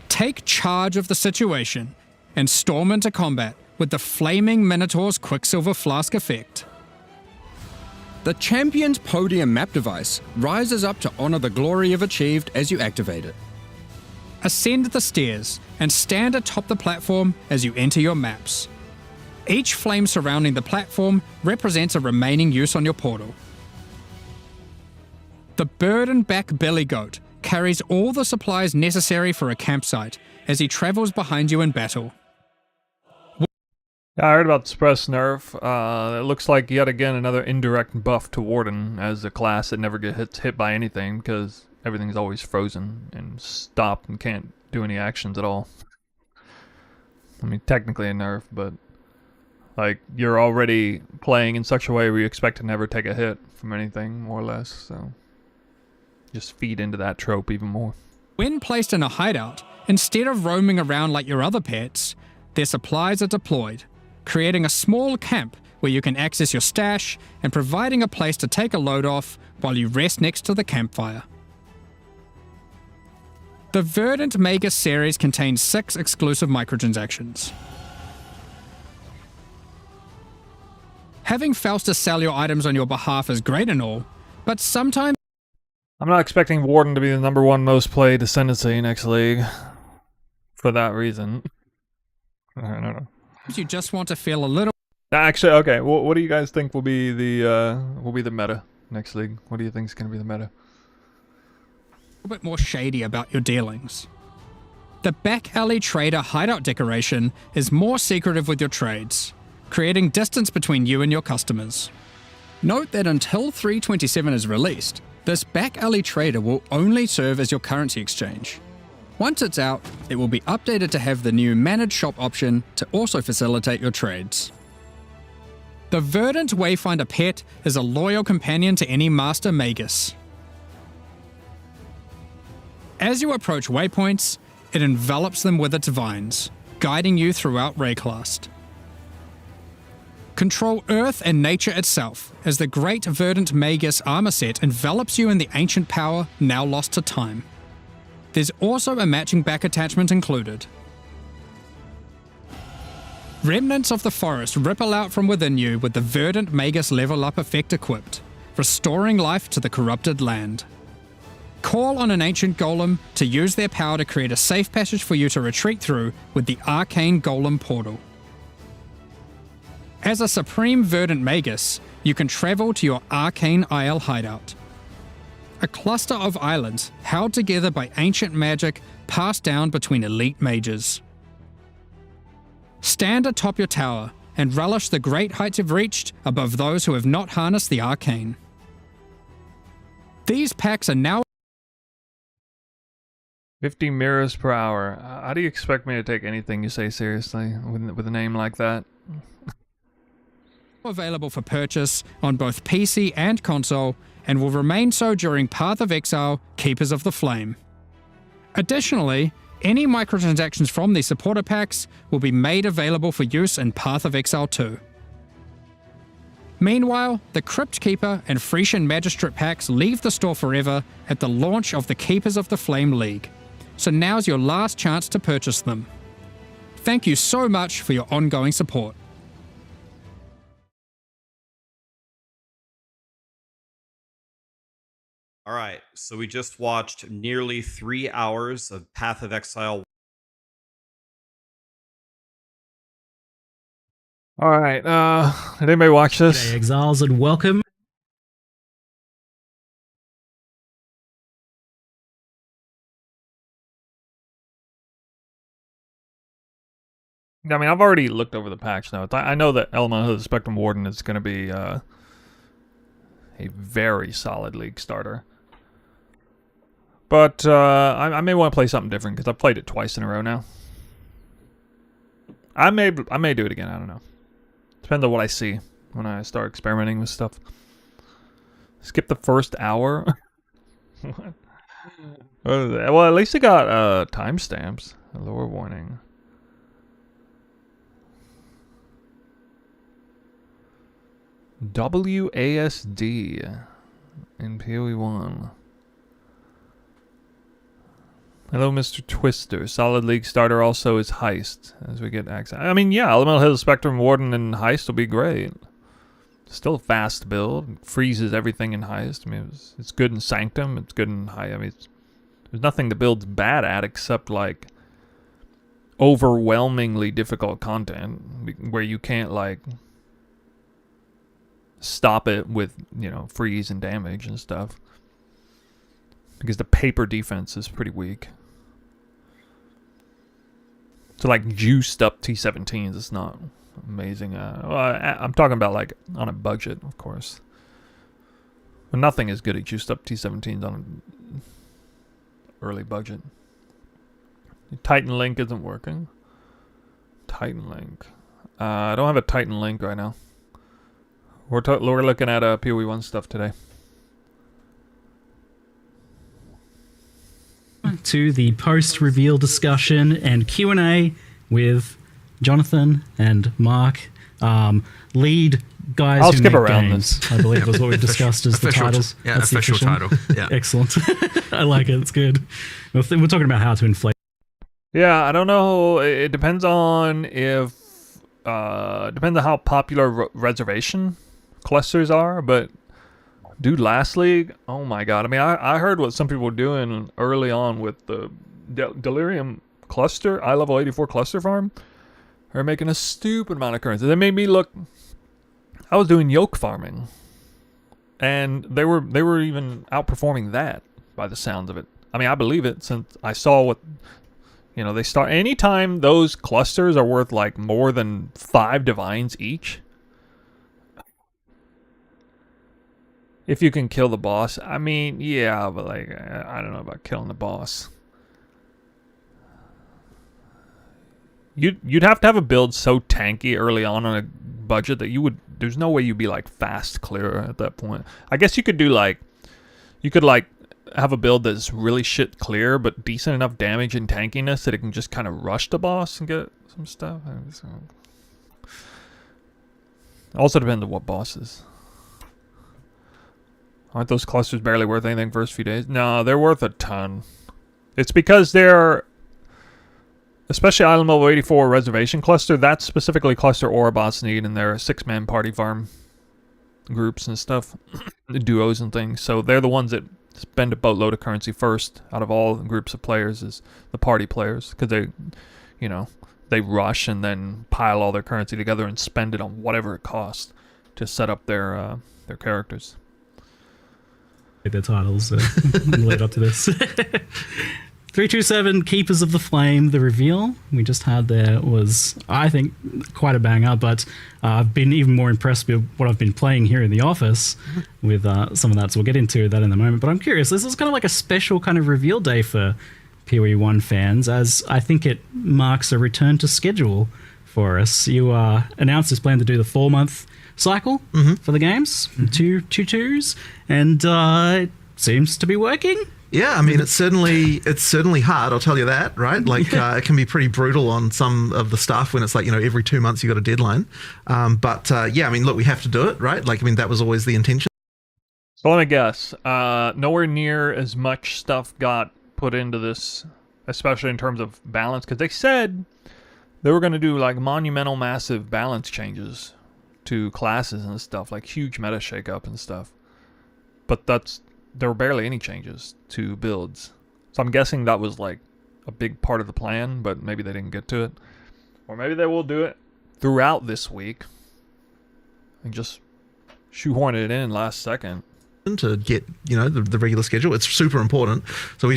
Take charge of the situation and storm into combat with the Flaming Minotaur's Quicksilver Flask effect. The Champion's Podium map device rises up to honor the glory you've achieved as you activate it. Ascend the stairs and stand atop the platform as you enter your maps. Each flame surrounding the platform represents a remaining use on your portal. The burden-back Billy Goat carries all the supplies necessary for a campsite as he travels behind you in battle. Yeah, I heard about Suppress nerf. It looks like yet again another indirect buff to Warden as a class that never gets hit by anything because everything's always frozen and stopped and can't do any actions at all. I mean, technically a nerf, but like you're already playing in such a way where you expect to never take a hit from anything, more or less. So just feed into that trope even more. When placed in a hideout, instead of roaming around like your other pets, their supplies are deployed, creating a small camp where you can access your stash and providing a place to take a load off while you rest next to the campfire. The Verdant Magus series contains 6 exclusive microtransactions. Having Faustus sell your items on your behalf is great and all, but sometimes I'm not expecting Warden to be the #1 most played ascendancy next league for that reason. I don't know. you just want to feel a little Actually, okay. What do you guys think will be the meta next league? What do you think is going to be the meta? bit more shady about your dealings. The back alley trader hideout decoration is more secretive with your trades, creating distance between you and your customers. Note that until 327 is released, this back alley trader will only serve as your currency exchange. Once it's out, it will be updated to have the new managed shop option to also facilitate your trades. The Verdant Wayfinder pet is a loyal companion to any Master Magus. As you approach waypoints, it envelops them with its vines, guiding you throughout Rayclast. Control Earth and nature itself, as the Great Verdant Magus armor set envelops you in the ancient power now lost to time. There's also a matching back attachment included. Remnants of the forest ripple out from within you with the Verdant Magus level up effect equipped, restoring life to the corrupted land. Call on an ancient golem to use their power to create a safe passage for you to retreat through with the Arcane Golem portal. As a Supreme Verdant Magus, you can travel to your Arcane Isle hideout. a cluster of islands held together by ancient magic passed down between elite mages. Stand atop your tower and relish the great heights you've reached above those who have not harnessed the arcane. These packs are now 50 mirrors per hour. How do you expect me to take anything you say seriously with a name like that? available for purchase on both PC and console, and will remain so during Path of Exile: Keepers of the Flame. Additionally, any microtransactions from these supporter packs will be made available for use in Path of Exile 2. Meanwhile, the Crypt Keeper and Frisian Magistrate packs leave the store forever at the launch of the Keepers of the Flame League, so now's your last chance to purchase them. Thank you so much for your ongoing support. All right, so we just watched nearly 3 hours of Path of Exile. All right, did anybody watch this? G'day, Exiles, and welcome. I mean, I've already looked over the patch notes. I know that Elemental of the Spectrum Warden is going to be a very solid League starter. But I may want to play something different because I've played it twice in a row now. I may do it again. I don't know. Depends on what I see when I start experimenting with stuff. Skip the first hour. What? Well, at least it got timestamps. A lower warning. WASD in PoE 1. Hello, Mr. Twister. Solid League starter also is Heist, as we get access. I mean, yeah, Elemental Hill Spectrum Warden and Heist will be great. Still a fast build. It freezes everything in Heist. I mean, it's good in Sanctum. It's good in High. I mean, there's nothing the build's bad at except, like, overwhelmingly difficult content where you can't, like, stop it with, you know, freeze and damage and stuff. Because the paper defense is pretty weak. So, like, juiced up T-17s, it's not amazing. Well, I'm talking about, like, on a budget, of course. But nothing is good at juiced up T-17s on an early budget. Titan Link isn't working. Titan Link. I don't have a Titan Link right now. We're looking at PoE 1 stuff today. To the post-reveal discussion and Q&A with Jonathan and Mark, lead guys I'll who skip make around games, this. I believe was what we discussed as the titles. Yeah, That's the official title. Yeah. Excellent. I like it. It's good. We're talking about how to inflate. Yeah, I don't know. It depends on if... depends on how popular reservation clusters are, but... Dude, last league, oh my god. I mean, I heard what some people were doing early on with the Delirium cluster, I-level 84 cluster farm. They're making a stupid amount of currency. They made me look... I was doing yoke farming. And they were even outperforming that by the sounds of it. I mean, I believe it since I saw what... You know, they start... Anytime those clusters are worth, like, more than 5 divines each... If you can kill the boss, I mean, yeah, but like, I don't know about killing the boss. You'd have to have a build so tanky early on a budget that you would, there's no way you'd be like fast clear at that point. I guess you could do like, you could like have a build that's really shit clear, but decent enough damage and tankiness that it can just kind of rush the boss and get some stuff. Also depends on what bosses. Aren't those clusters barely worth anything first few days? No, they're worth a ton. It's because they're... Especially Island Level 84 Reservation Cluster, that's specifically cluster Ouroboros need in their 6-man party farm groups and stuff. The duos and things. So they're the ones that spend a boatload of currency first out of all groups of players is the party players. Because they, you know, they rush and then pile all their currency together and spend it on whatever it costs to set up their characters. their titles in the lead up to this. 327 Keepers of the Flame, the reveal we just had there was, I think, quite a banger, but I've been even more impressed with what I've been playing here in the office with some of that, so we'll get into that in a moment. But I'm curious, this is kind of like a special kind of reveal day for PoE 1 fans, as I think it marks a return to schedule for us. You announced this plan to do the 4-month cycle for the games, two twos, and it seems to be working. Yeah, I mean, it's certainly hard, I'll tell you that, right? Like, it can be pretty brutal on some of the stuff when it's like, every 2 months you got a deadline. But yeah, I mean, look, we have to do it, right? Like, I mean, that was always the intention. So let me guess. Nowhere near as much stuff got put into this, especially in terms of balance, because they said they were going to do like monumental, massive balance changes to classes and stuff, like huge meta shakeup and stuff. But there were barely any changes to builds. So I'm guessing that was like a big part of the plan, but maybe they didn't get to it. Or maybe they will do it throughout this week and just shoehorn it in last second. To get the regular schedule, it's super important. So we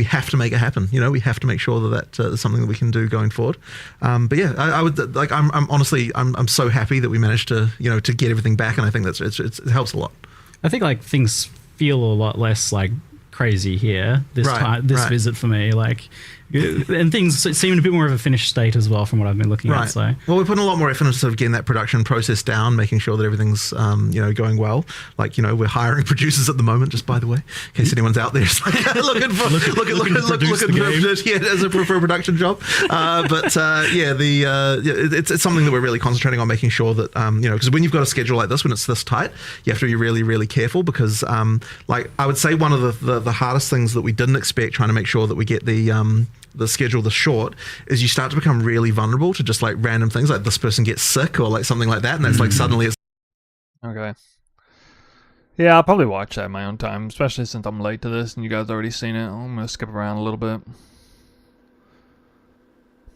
have to make it happen. We have to make sure that is something that we can do going forward. But yeah, I would like. I'm honestly I'm so happy that we managed to to get everything back, and I think it helps a lot. I think like things feel a lot less like crazy here this visit for me, like, and things seem a bit more of a finished state as well from what I've been looking at. So well, we're putting a lot more effort into sort of getting that production process down, making sure that everything's going well. Like, we're hiring producers at the moment, just by the way, in case anyone's out there just like looking as a for a production job. It's something that we're really concentrating on, making sure that because when you've got a schedule like this, when it's this tight, you have to be really, really careful, because like I would say one of the hardest things that we didn't expect, trying to make sure that we get the schedule this short, is you start to become really vulnerable to just like random things, like this person gets sick or like something like that, and that's like suddenly it's okay. Yeah, I'll probably watch that in my own time, especially since I'm late to this and you guys already seen it. I'm gonna skip around a little bit.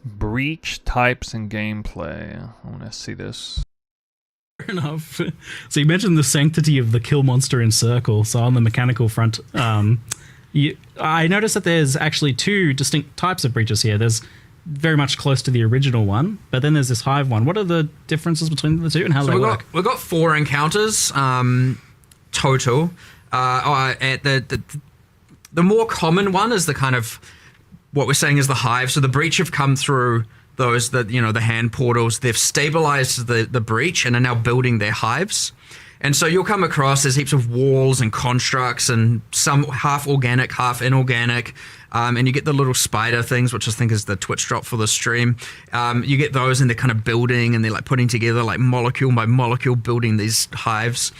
Breach types and gameplay. I want to see this. Fair enough. So you mentioned the sanctity of the kill monster in circle. So on the mechanical front, I noticed that there's actually 2 distinct types of breaches here. There's very much close to the original one, but then there's this hive one. What are the differences between the two, and how do they work? We've got 4 encounters total. The more common one is the kind of what we're saying is the hive. So the breach have come through those, the hand portals. They've stabilized the breach and are now building their hives. And so you'll come across, there's heaps of walls and constructs, and some half organic, half inorganic. And you get the little spider things, which I think is the Twitch drop for the stream. You get those, and they're kind of building, and they're like putting together like molecule by molecule, building these hives.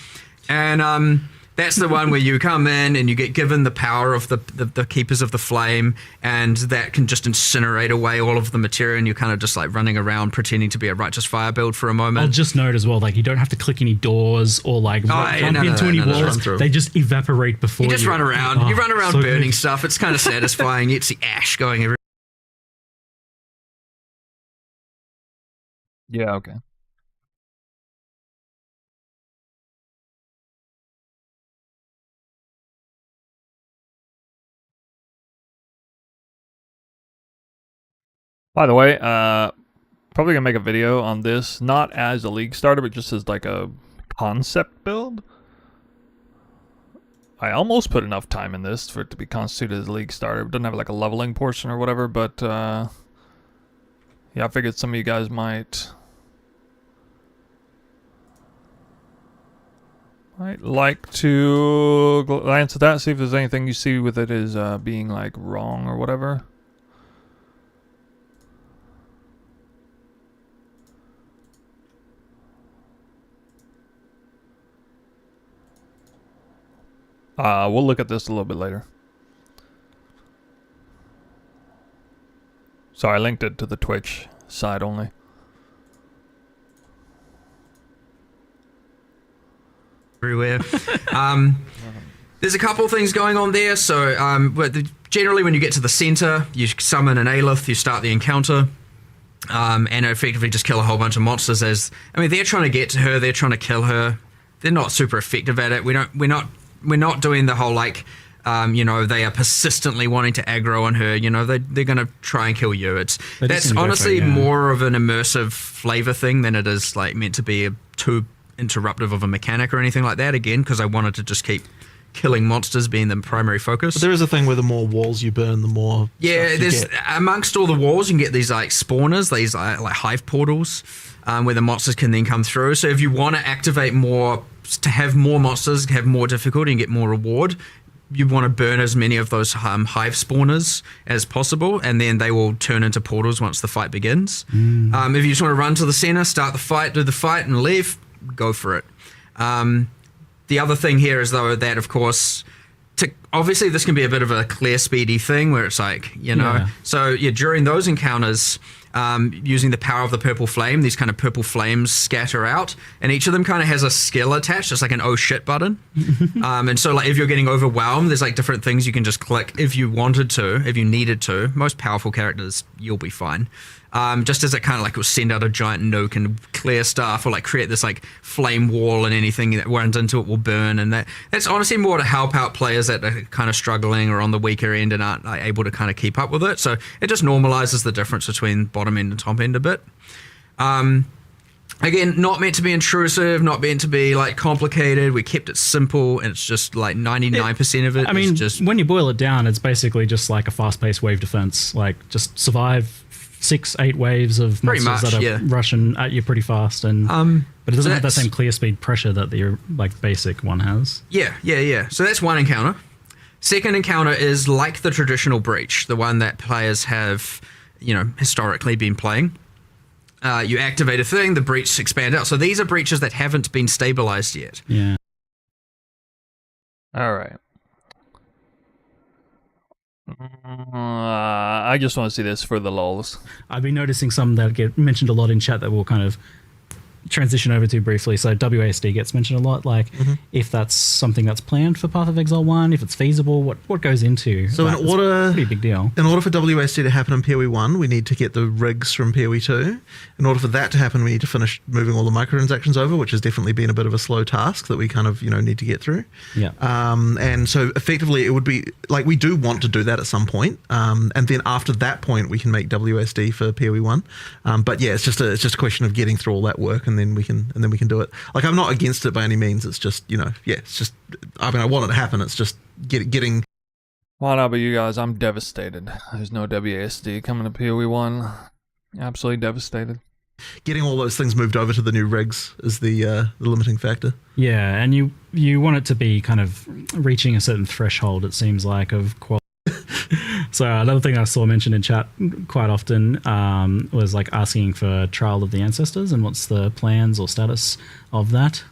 And that's the one where you come in and you get given the power of the Keepers of the Flame, and that can just incinerate away all of the material, and you're kind of just like running around pretending to be a Righteous Fire build for a moment. I'll just note as well, like, you don't have to click any doors or like bump into any walls. They just evaporate before you. You just run around. You run around so burning stuff. It's kind of satisfying. It's the ash going everywhere. Yeah, okay. By the way, probably gonna make a video on this, not as a league starter, but just as like a concept build. I almost put enough time in this for it to be constituted as a league starter. It doesn't have like a leveling portion or whatever, but yeah, I figured some of you guys might like to glance at that, see if there's anything you see with it as being like wrong or whatever. We'll look at this a little bit later. Sorry, I linked it to the Twitch side only. Everywhere. There's a couple things going on there. So generally when you get to the center, you summon an Aelith, you start the encounter, and effectively just kill a whole bunch of monsters. They're trying to get to her, they're trying to kill her. They're not super effective at it. We're not not doing the whole like, they are persistently wanting to aggro on her. They're going to try and kill you. That's honestly more of an immersive flavor thing than it is like meant to be too interruptive of a mechanic or anything like that. Again, because I wanted to just keep killing monsters being the primary focus. But there is a thing where the more walls you burn, the more there's amongst all the walls you can get these like spawners, these like hive portals, where the monsters can then come through. So if you want to activate more, to have more monsters, have more difficulty and get more reward, you want to burn as many of those hive spawners as possible, and then they will turn into portals once the fight begins. If you just want to run to the center, start the fight, do the fight and leave, go for it. The other thing here is, though, that, of course, obviously this can be a bit of a clear, speedy thing where it's like, So, during those encounters, using the power of the purple flame, these kind of purple flames scatter out, and each of them kind of has a skill attached, just like an oh shit button. And so, like, if you're getting overwhelmed, there's like different things you can just click if you wanted to, if you needed to. Most powerful characters, you'll be fine. Just as it kind of like will send out a giant nuke and clear stuff, or like create this like flame wall, and anything that runs into it will burn. And that's honestly more to help out players that are kind of struggling or on the weaker end and aren't like, able to kind of keep up with it. So it just normalizes the difference between bottom end and top end a bit. Again, not meant to be intrusive, not meant to be like complicated. We kept it simple, and it's just like 99% of it. I mean, just when you boil it down, it's basically just like a fast-paced wave defense. Like, just survive 6-8 waves of monsters that are rushing at you pretty fast, and but it doesn't have that same clear speed pressure that your like basic one has. Yeah. So that's one encounter. Second encounter is like the traditional breach, the one that players have, historically been playing. You activate a thing, the breach expands out. So these are breaches that haven't been stabilized yet. Yeah. All right. I just want to see this for the lulz. I've been noticing some that get mentioned a lot in chat that we'll kind of transition over to briefly. So WASD gets mentioned a lot, like if that's something that's planned for Path of Exile 1, if it's feasible, what goes into so that? in order, it's a pretty big deal. In order for WASD to happen in PoE 1, we need to get the rigs from PoE 2. In order for that to happen, we need to finish moving all the microtransactions over, which has definitely been a bit of a slow task that we kind of need to get through. Yeah. And so effectively it would be like, we do want to do that at some point, and then after that point we can make WASD for PoE 1. But yeah, it's just a question of getting through all that work, and then we can do it. Like, I'm not against it by any means. It's just, it's just, I mean, I want it to happen. It's just getting. Well, no, but you guys, I'm devastated. There's no WASD coming to PoE 1. Absolutely devastated. Getting all those things moved over to the new rigs is the limiting factor. Yeah, and you want it to be kind of reaching a certain threshold, it seems like, of quality. So another thing I saw mentioned in chat quite often was like asking for Trial of the Ancestors, and what's the plans or status of that?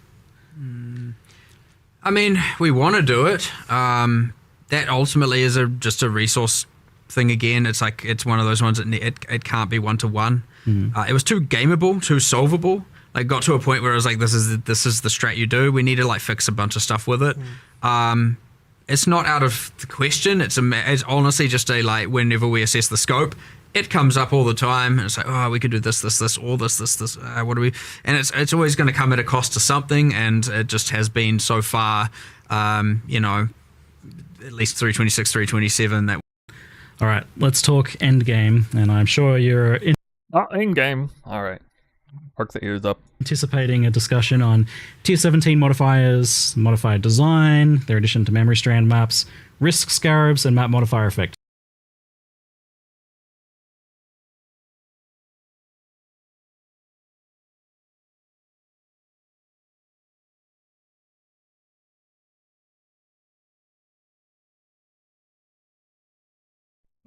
I mean, we want to do it. That ultimately is just a resource thing again. It's like, it's one of those ones that it can't be one-to-one. It was too gameable, too solvable. Like, got to a point where it was like, this is the strat you do. We need to like fix a bunch of stuff with it. It's not out of the question. It's honestly just a like, whenever we assess the scope, it comes up all the time. And it's like, oh, we could do this, or this. What do we? And it's always going to come at a cost to something, and it just has been so far. At least 326, 327. That. All right, let's talk endgame, and I'm sure you're in-game. All right. Perk the ears up. Anticipating a discussion on Tier 17 modifiers, modifier design, their addition to memory strand maps, risk scarabs, and map modifier effect.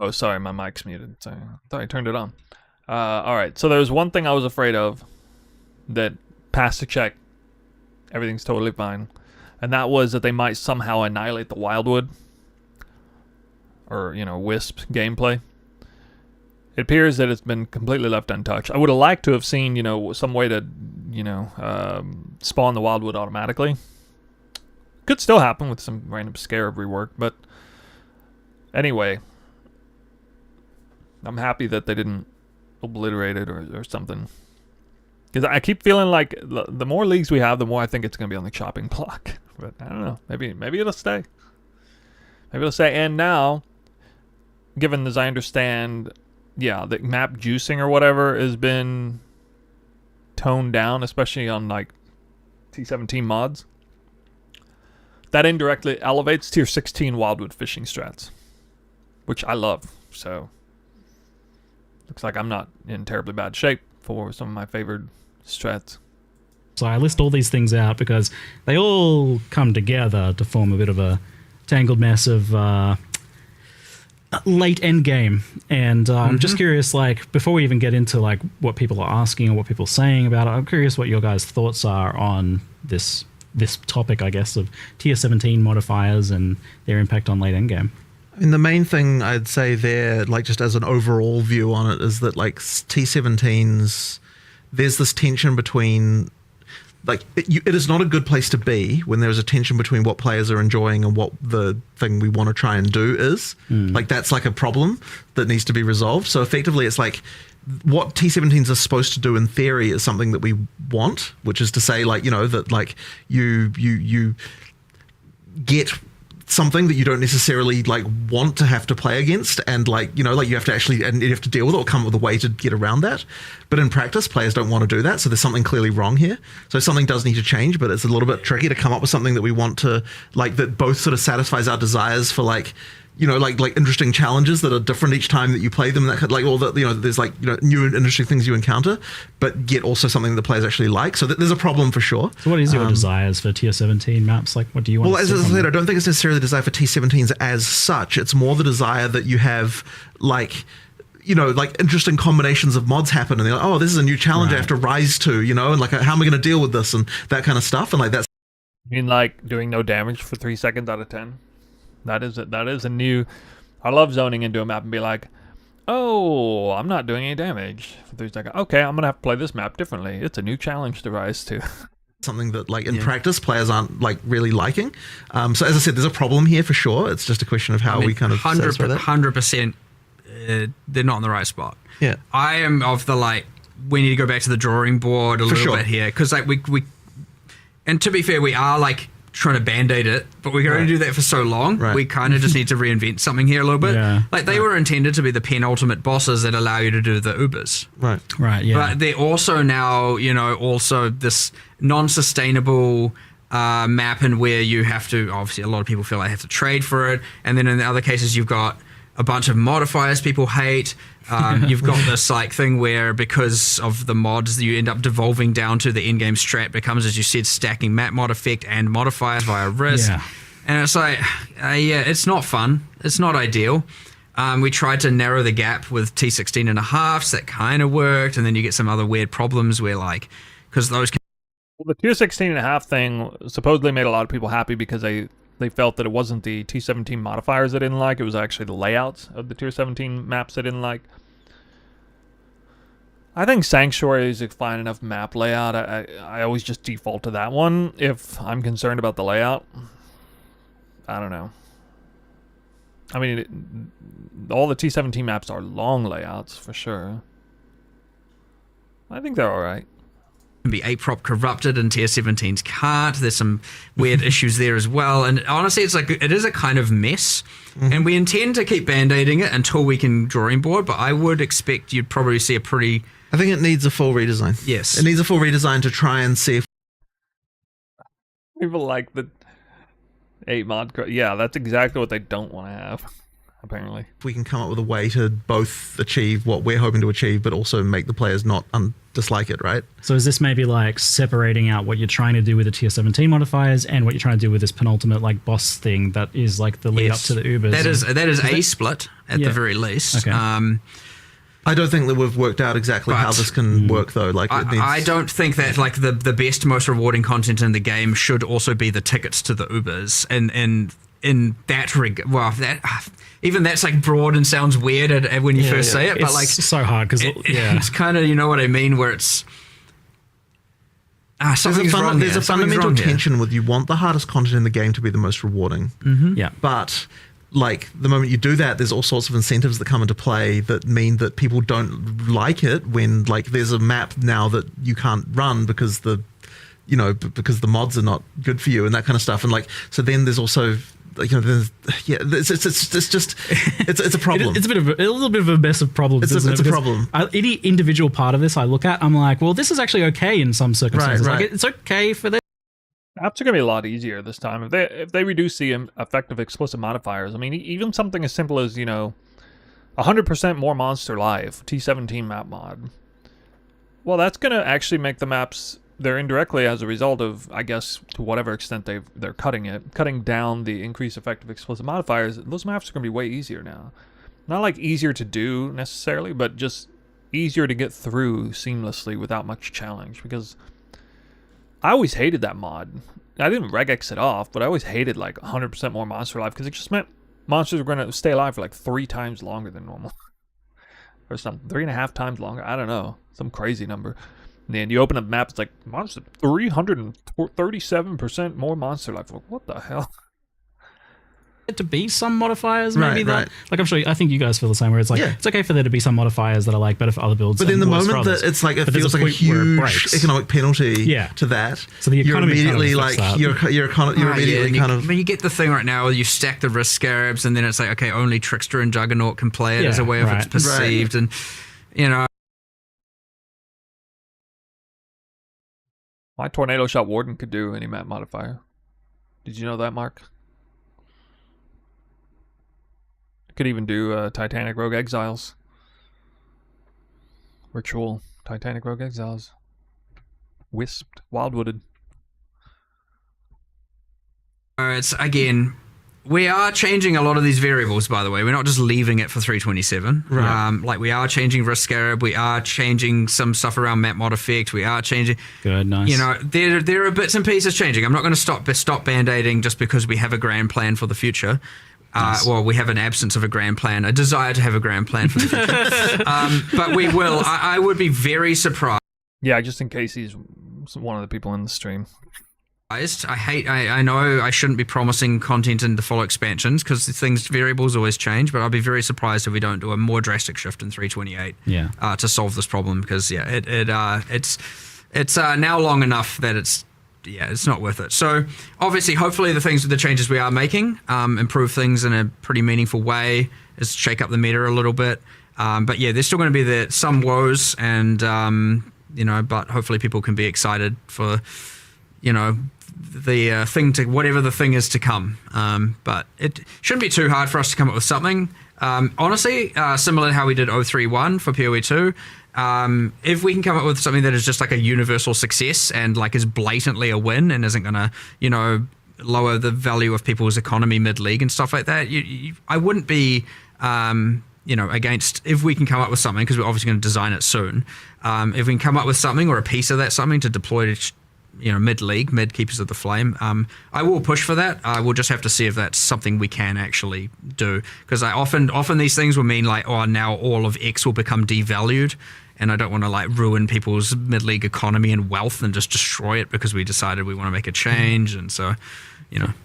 Oh, sorry, my mic's muted. Sorry, I thought I turned it on. All right, so there was one thing I was afraid of that passed the check. Everything's totally fine. And that was that they might somehow annihilate the Wildwood. Or, Wisp gameplay. It appears that it's been completely left untouched. I would have liked to have seen, some way to, spawn the Wildwood automatically. Could still happen with some random scarab rework, but anyway. I'm happy that they didn't obliterate it or something. Because I keep feeling like the more leagues we have, the more I think it's going to be on the chopping block But I don't know. Maybe it'll stay. Maybe it'll stay. And now, given as I understand, the map juicing or whatever has been toned down, especially on like T17 mods, that indirectly elevates tier 16 wildwood fishing strats, which I love. So looks like I'm not in terribly bad shape for some of my favored strats. So I list all these things out because they all come together to form a bit of a tangled mess of late end game. And I'm just curious, like, before we even get into like what people are asking or what people are saying about it, I'm curious what your guys' thoughts are on this topic, I guess, of tier 17 modifiers and their impact on late end game. I mean, the main thing I'd say there, like just as an overall view on it, is that like T17s, there's this tension between, like, it is not a good place to be when there's a tension between what players are enjoying and what the thing we want to try and do is. Like, that's like a problem that needs to be resolved. So effectively, it's like what T17s are supposed to do in theory is something that we want, which is to say, like, you know, that like you get something that you don't necessarily like want to have to play against, and like, you know, like you have to actually, and you have to deal with it or come up with a way to get around that. But in practice, players don't want to do that, so there's something clearly wrong here. So something does need to change, but it's a little bit tricky to come up with something that we want to, like, that both sort of satisfies our desires for, like, you know, like interesting challenges that are different each time that you play them, that like all the, you know, there's like, you know, new and interesting things you encounter, but yet also something the players actually like. So there's a problem for sure. So what is your desires for tier 17 maps? Like, what do you want? Well, as I said, I don't think it's necessarily the desire for T17s as such. It's more the desire that you have, like, you know, like interesting combinations of mods happen, and they're like, oh, this is a new challenge I have to rise to, you know, and like, how am I going to deal with this, and that kind of stuff. And like, that's, You mean like doing no damage for 3 seconds out of 10? That is a new. I love zoning into a map and be like, oh, I'm not doing any damage for 3 seconds. Okay, I'm gonna have to play this map differently. It's a new challenge to rise to. something that, like, in practice players aren't like really liking. So as I said, there's a problem here for sure. It's just a question of how we kind of satisfy that. 100%, they're not in the right spot. Yeah, I am of the, like, we need to go back to the drawing board a little bit here, because like we, and to be fair, we are like trying to band-aid it, but we can only do that for so long. We kind of just need to reinvent something here a little bit. Like, they were intended to be the penultimate bosses that allow you to do the Ubers. But they're also now, you know, also this non-sustainable map, and where you have to, obviously a lot of people feel they have to trade for it, and then in the other cases you've got a bunch of modifiers people hate. You've got this like thing where, because of the mods, you end up devolving down to the in-game strat becomes, as you said, stacking map mod effect and modifiers via risk. And it's like, it's not fun. It's not ideal. We tried to narrow the gap with T16 and a halves. That kind of worked. And then you get some other weird problems where, like, because those... Well, the tier 16 and a half thing supposedly made a lot of people happy because they felt that it wasn't the T17 modifiers they didn't like, it was actually the layouts of the tier 17 maps they didn't like. I think Sanctuary is a fine enough map layout. I always just default to that one if I'm concerned about the layout. I don't know. I mean, all the T17 maps are long layouts, for sure. I think they're alright. Can be 8-prop corrupted and tier 17s can't. There's some weird issues there as well. And honestly, it's like, it is a kind of mess. And we intend to keep band-aiding it until we can drawing board, but I would expect you'd probably see a pretty... I think it needs a full redesign. Yes. It needs a full redesign to try and see if... People like the 8 mod... Yeah, that's exactly what they don't want to have, apparently. If we can come up with a way to both achieve what we're hoping to achieve, but also make the players not dislike it, right? So is this maybe like separating out what you're trying to do with the tier 17 modifiers and what you're trying to do with this penultimate like boss thing that is like the lead up to the Ubers? That is a split at the very least. Okay. I don't think that we've worked out exactly how this can work, though. Like, I don't think that like the best, most rewarding content in the game should also be the tickets to the Ubers, and in that well, that even that's like broad and sounds weird when you first say it, but like it's so hard because it's kind of, you know what I mean, where it's something's wrong. There's a fundamental tension with, you want the hardest content in the game to be the most rewarding. But like, the moment you do that, there's all sorts of incentives that come into play that mean that people don't like it when, like, there's a map now that you can't run because the because the mods are not good for you and that kind of stuff. And like, so then there's also, it's a problem. It's a little bit of a mess of problems. It's a problem. Any individual part of this I look at, I'm like, well, this is actually okay in some circumstances. Right. Like, it's okay for this. Apps are going to be a lot easier this time. If they reduce the effective explicit modifiers, I mean, even something as simple as, 100% more monster life, T17 map mod. Well, that's going to actually make the maps, they're indirectly as a result of, I guess, to whatever extent they're cutting down the increased effective explicit modifiers. Those maps are going to be way easier now. Not like easier to do necessarily, but just easier to get through seamlessly without much challenge, because I always hated that mod. I didn't regex it off, but I always hated like 100% more monster life, because it just meant monsters were going to stay alive for like 3 times longer than normal. Or something, 3.5 times longer. I don't know. Some crazy number. And then you open up the map, it's like, monster, 337% more monster life. Like, what the hell? To be some modifiers, maybe right. Like, I think you guys feel the same, where it's like, it's okay for there to be some modifiers that are like better for other builds. But in the moment that it's like, it feels like a huge economic penalty to that. So the economy you're immediately When you get the thing right now, you stack the risk scarabs, and then it's like, okay, only Trickster and Juggernaut can play it as a way of it's perceived, and My Tornado Shot Warden could do any map modifier. Did you know that, Mark? Could even do Titanic Rogue Exiles. Ritual Titanic Rogue Exiles. Wisped, Wildwooded. It's again, we are changing a lot of these variables, by the way. We're not just leaving it for 327. Right. Like, we are changing Risk Scarab. We are changing some stuff around map mod effect. We are changing. Good, nice. There are bits and pieces changing. I'm not going to stop band-aiding just because we have a grand plan for the future. Nice. Well, we have an absence of a grand plan, a desire to have a grand plan for the future. But we will. I would be very surprised. Yeah, just in case he's one of the people in the stream. I know I shouldn't be promising content in the follow expansions, because variables always change, but I'll be very surprised if we don't do a more drastic shift in 328 to solve this problem, because it's now long enough that it's not worth it. So obviously, hopefully the changes we are making improve things in a pretty meaningful way, is shake up the meta a little bit. But yeah, there's still going to be some woes, and but hopefully people can be excited for the whatever the thing is to come. But it shouldn't be too hard for us to come up with something. Honestly, similar to how we did 031 for PoE 2. If we can come up with something that is just like a universal success and like is blatantly a win and isn't gonna, lower the value of people's economy mid-league and stuff like that, I wouldn't be, against if we can come up with something, because we're obviously going to design it soon. If we can come up with something or a piece of that something to deploy to, mid-league, mid-Keepers of the Flame, I will push for that. I will just have to see if that's something we can actually do, because often these things will mean like, oh, now all of X will become devalued, and I don't want to like ruin people's mid-league economy and wealth and just destroy it because we decided we want to make a change. And so,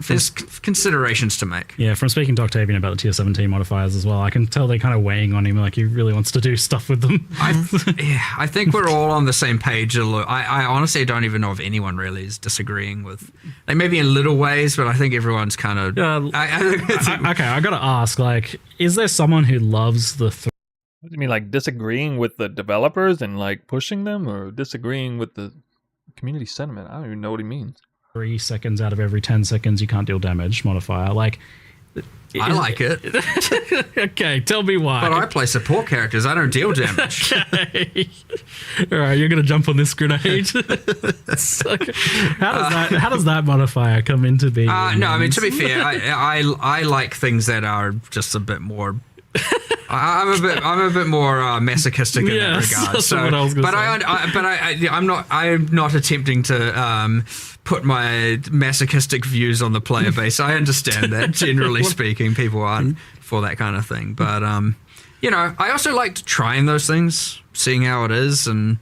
there's considerations to make. Yeah, from speaking to Octavian about the tier 17 modifiers as well, I can tell they're kind of weighing on him, like he really wants to do stuff with them. I think we're all on the same page. I honestly don't even know if anyone really is disagreeing with, like, maybe in little ways, but I think everyone's kind of... okay, I got to ask, like, is there someone who loves the... What do you mean, like disagreeing with the developers and like pushing them, or disagreeing with the community sentiment? I don't even know what he means. 3 seconds out of every 10 seconds you can't deal damage modifier. Like, I like it. Okay, tell me why. But I play support characters. I don't deal damage. Okay. All right, you're gonna jump on this grenade. How does that modifier come into being? No, I mean, to be fair, I like things that are just a bit more. I'm a bit more masochistic in that regard. So, what I was gonna say. I'm not attempting to put my masochistic views on the player base. I understand that, generally speaking, people aren't for that kind of thing. But I also liked trying those things, seeing how it is, and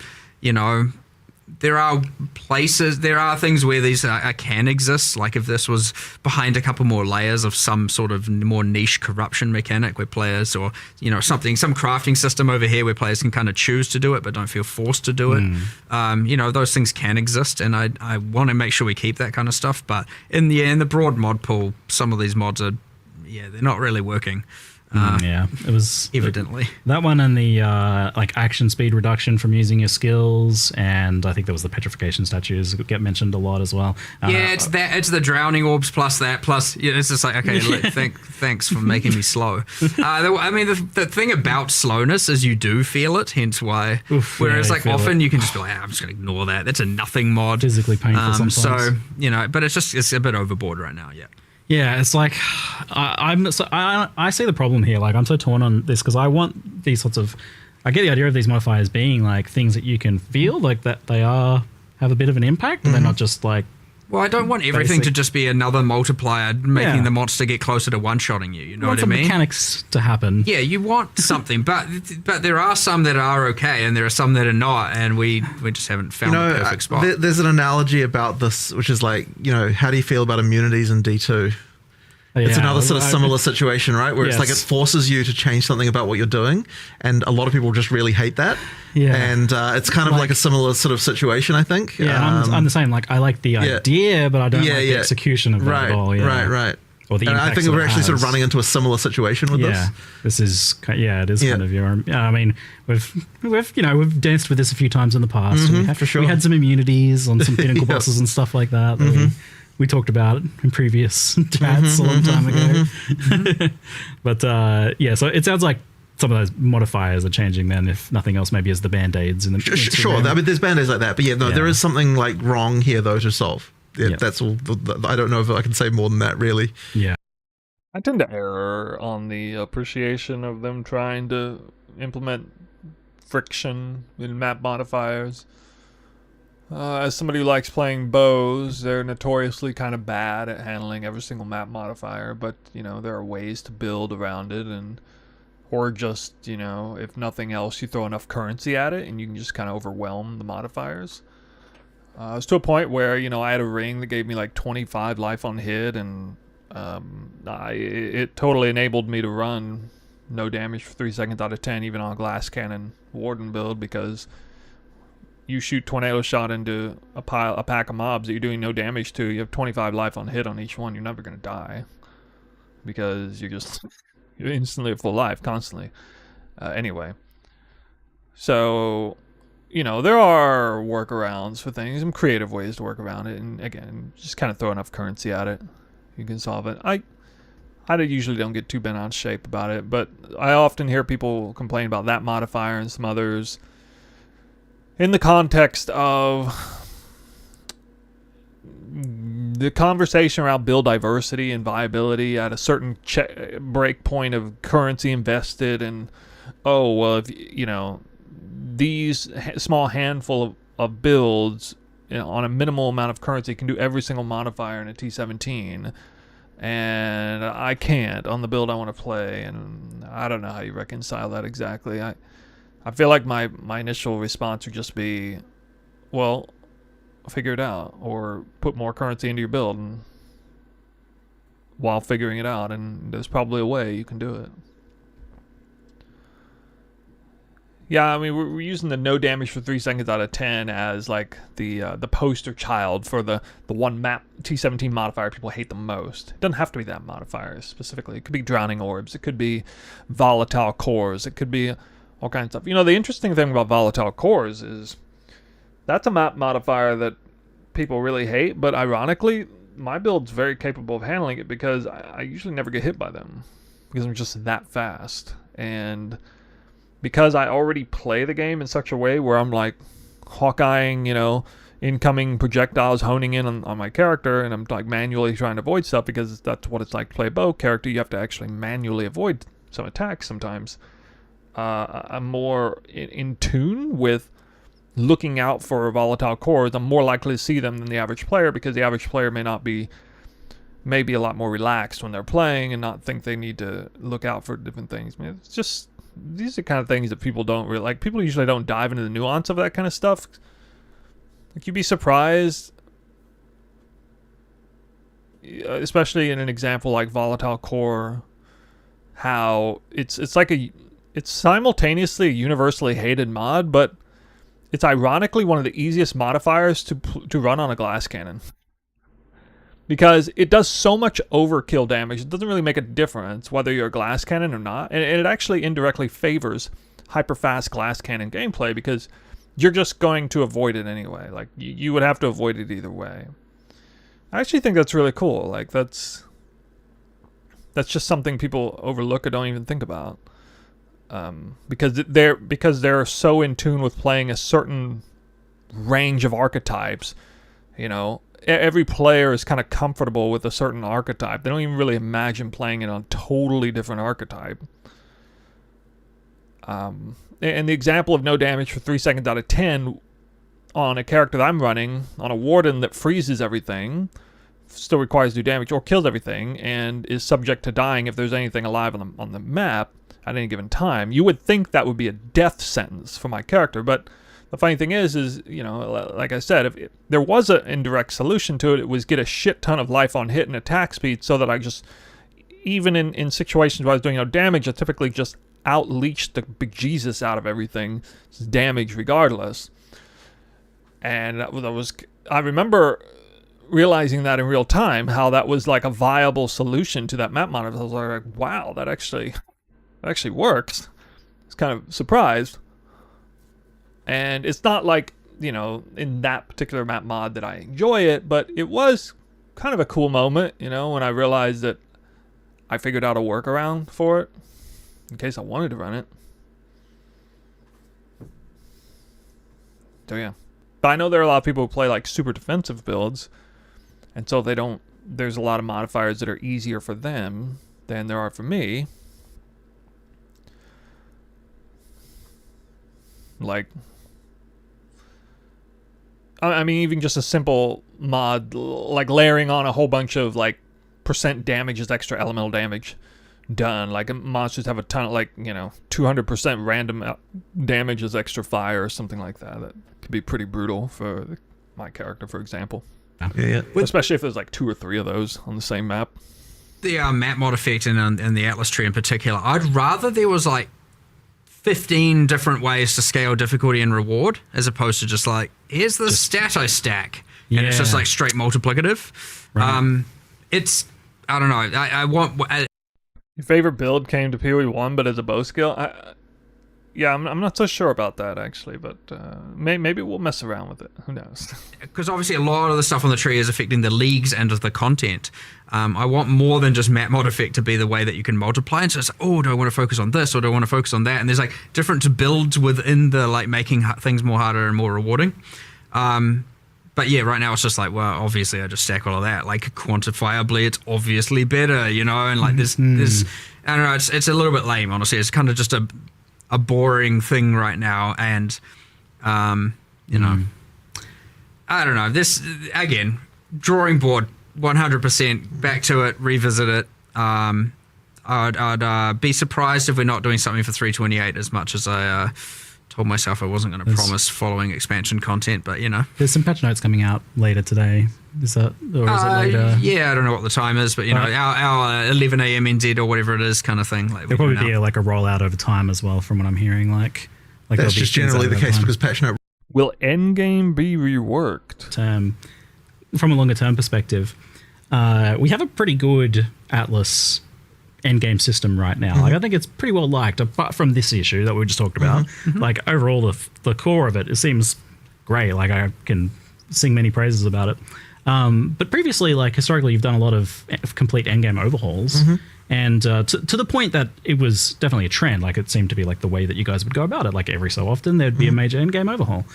there are places, there are things where these can exist. Like if this was behind a couple more layers of some sort of more niche corruption mechanic where players, or some crafting system over here where players can kind of choose to do it but don't feel forced to do it. Those things can exist, and I want to make sure we keep that kind of stuff. But in the broad mod pool, some of these mods are, they're not really working. It was evidently that one, and the like action speed reduction from using your skills, and I think there was the petrification statues get mentioned a lot as well. It's the drowning orbs plus that plus it's just like, okay, thanks for making me slow. I mean the thing about slowness is you do feel it, hence why. Whereas often you can just be like, I'm just gonna ignore that. That's a nothing mod. Physically painful sometimes. So but it's a bit overboard right now. Yeah, it's like I see the problem here. Like I'm so torn on this because I want these sorts of. I get the idea of these modifiers being like things that you can feel like that they have a bit of an impact, and they're not just like. Well, I don't want everything to just be another multiplier making the monster get closer to one-shotting you. You know what I mean? Mechanics to happen. Yeah, you want something, but there are some that are okay, and there are some that are not, and we just haven't found the perfect spot. There's an analogy about this, which is like, how do you feel about immunities in D2? It's another sort of similar situation, right? Where it's like it forces you to change something about what you're doing, and a lot of people just really hate that. Yeah, and it's kind of like a similar sort of situation, I think. Yeah, I'm the same. Like I like the idea, but I don't like the execution of that at all. Yeah. Right. Or the I think we're actually sort of running into a similar situation with this. Yeah, this is it is kind of your. I mean, we've danced with this a few times in the past. We had some immunities on some pinnacle bosses and stuff like that. We talked about it in previous chats a long time ago. But so it sounds like some of those modifiers are changing then, if nothing else, maybe as the band-aids. Sure, I mean, there's band-aids like that. But there is something like wrong here, though, to solve. That's all. I don't know if I can say more than that, really. Yeah. I tend to err on the appreciation of them trying to implement friction in map modifiers. As somebody who likes playing bows, they're notoriously kind of bad at handling every single map modifier, but, there are ways to build around it, or just, if nothing else, you throw enough currency at it, and you can just kind of overwhelm the modifiers. I was to a point where, I had a ring that gave me like 25 life on hit, and it totally enabled me to run no damage for 3 seconds out of 10, even on a glass cannon warden build, because you shoot tornado shot into a pack of mobs that you're doing no damage to. You have 25 life on hit on each one. You're never going to die because you're instantly at full life constantly. Anyway, so there are workarounds for things, some creative ways to work around it, and again, just kind of throw enough currency at it, you can solve it. I usually don't get too bent out of shape about it, but I often hear people complain about that modifier and some others in the context of the conversation around build diversity and viability at a certain break point of currency invested, and if these small handful of builds on a minimal amount of currency can do every single modifier in a T17, and I can't on the build I want to play, and I don't know how you reconcile that exactly. I feel like my initial response would just be, well, figure it out, or put more currency into your build while figuring it out, and there's probably a way you can do it. Yeah, I mean, we're using the no damage for 3 seconds out of 10 as like the poster child for the one map T17 modifier people hate the most. It doesn't have to be that modifier specifically. It could be drowning orbs. It could be volatile cores. It could be all kinds of stuff. The interesting thing about volatile cores is that's a map modifier that people really hate, but ironically, my build's very capable of handling it because I usually never get hit by them because I'm just that fast. And because I already play the game in such a way where I'm like Hawkeyeing, incoming projectiles honing in on my character, and I'm like manually trying to avoid stuff because that's what it's like to play a bow character. You have to actually manually avoid some attacks sometimes. I'm more in tune with looking out for volatile cores. I'm more likely to see them than the average player because the average player may be a lot more relaxed when they're playing and not think they need to look out for different things. I mean, it's just, these are kind of things that people don't really like. People usually don't dive into the nuance of that kind of stuff Like, you'd be surprised, especially in an example like Volatile Core, how it's simultaneously a universally hated mod, but it's ironically one of the easiest modifiers to run on a glass cannon. Because it does so much overkill damage, it doesn't really make a difference whether you're a glass cannon or not. And it actually indirectly favors hyper-fast glass cannon gameplay because you're just going to avoid it anyway. Like, you would have to avoid it either way. I actually think that's really cool. Like, that's just something people overlook or don't even think about. Because they're so in tune with playing a certain range of archetypes, you know. Every player is kind of comfortable with a certain archetype. They don't even really imagine playing it on a totally different archetype. And the example of no damage for 3 seconds out of 10 on a character that I'm running, on a warden that freezes everything, still requires no damage, or kills everything, and is subject to dying if there's anything alive on the map at any given time. You would think that would be a death sentence for my character, but the funny thing is, you know, like I said, if there was an indirect solution to it, it was get a shit ton of life on hit and attack speed so that I just, even in situations where I was doing no damage, I typically just out-leached the bejesus out of everything, damage regardless. And I remember realizing that in real time, how that was like a viable solution to that map monitor. I was like, wow, that actually works. I was kind of surprised. And it's not like, you know, in that particular map mod that I enjoy it, but it was kind of a cool moment, you know, when I realized that I figured out a workaround for it in case I wanted to run it. So yeah. But I know there are a lot of people who play like super defensive builds, and so there's a lot of modifiers that are easier for them than there are for me. Like, I mean, even just a simple mod, like layering on a whole bunch of, like, % damage as extra elemental damage done. Like, monsters have a ton of, like, you know, 200% random damage as extra fire or something like that. That could be pretty brutal for my character, for example. Yeah. Especially if there's, like, 2 or 3 of those on the same map. The map mod effect and the Atlas tree in particular, I'd rather there was, like, 15 different ways to scale difficulty and reward, as opposed to just like, here's the stato stack, and it's just like straight multiplicative. Right. It's, I don't know, I want... Your favorite build came to PoE 1, but as a bow skill? I'm not so sure about that, actually, but maybe we'll mess around with it. Who knows? Because obviously a lot of the stuff on the tree is affecting the leagues and the content. I want more than just map mod effect to be the way that you can multiply. And so it's like, oh, do I want to focus on this or do I want to focus on that? And there's like different builds within the like making things more harder and more rewarding. But yeah, right now it's just like, well, obviously I just stack all of that. Like quantifiably, it's obviously better, you know? And like there's I don't know, it's a little bit lame, honestly. It's kind of just a boring thing right now. And, you know, I don't know. This, again, drawing board, 100% back to it, revisit it. I'd be surprised if we're not doing something for 328 as much as I told myself I wasn't going to promise following expansion content, but you know. There's some patch notes coming out later today. Is that, or is it later? Yeah, I don't know what the time is, but you know, our 11 a.m. NZ or whatever it is kind of thing. Like there'll probably be like a rollout over time as well, from what I'm hearing. Like that's just generally the case because patch note. Will endgame be reworked? From a longer term perspective, we have a pretty good Atlas endgame system right now. Like I think it's pretty well liked, apart from this issue that we just talked about. Like overall, the core of it seems great. Like I can sing many praises about it. But previously, like historically, you've done a lot of complete endgame overhauls, and to the point that it was definitely a trend. Like it seemed to be like the way that you guys would go about it. Like every so often, there'd be a major endgame overhaul.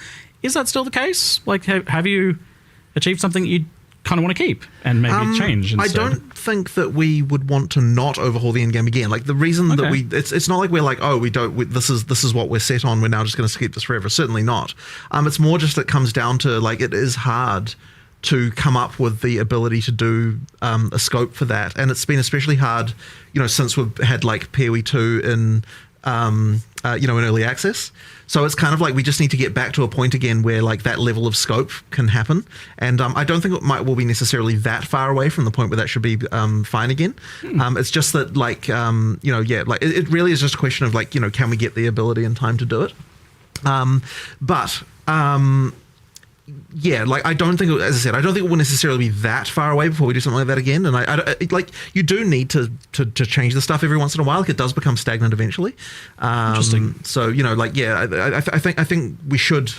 Is that still the case? Like have you achieved something that you kind of want to keep and maybe change instead? I don't think that we would want to not overhaul the endgame again. Like the reason that it's not like we're like, oh, this is what we're set on, we're now just going to keep this forever. Certainly not. It's more just it comes down to like it is hard to come up with the ability to do a scope for that, and it's been especially hard, you know, since we've had like PoE 2 in in early access. So it's kind of like we just need to get back to a point again where like that level of scope can happen. And I don't think will be necessarily that far away from the point where that should be fine again. It's just that like, it really is just a question of like, can we get the ability and time to do it? Yeah, like I don't think, as I said, I don't think it will necessarily be that far away before we do something like that again. And I like you do need to change the stuff every once in a while. Like it does become stagnant eventually. Interesting. So I think we should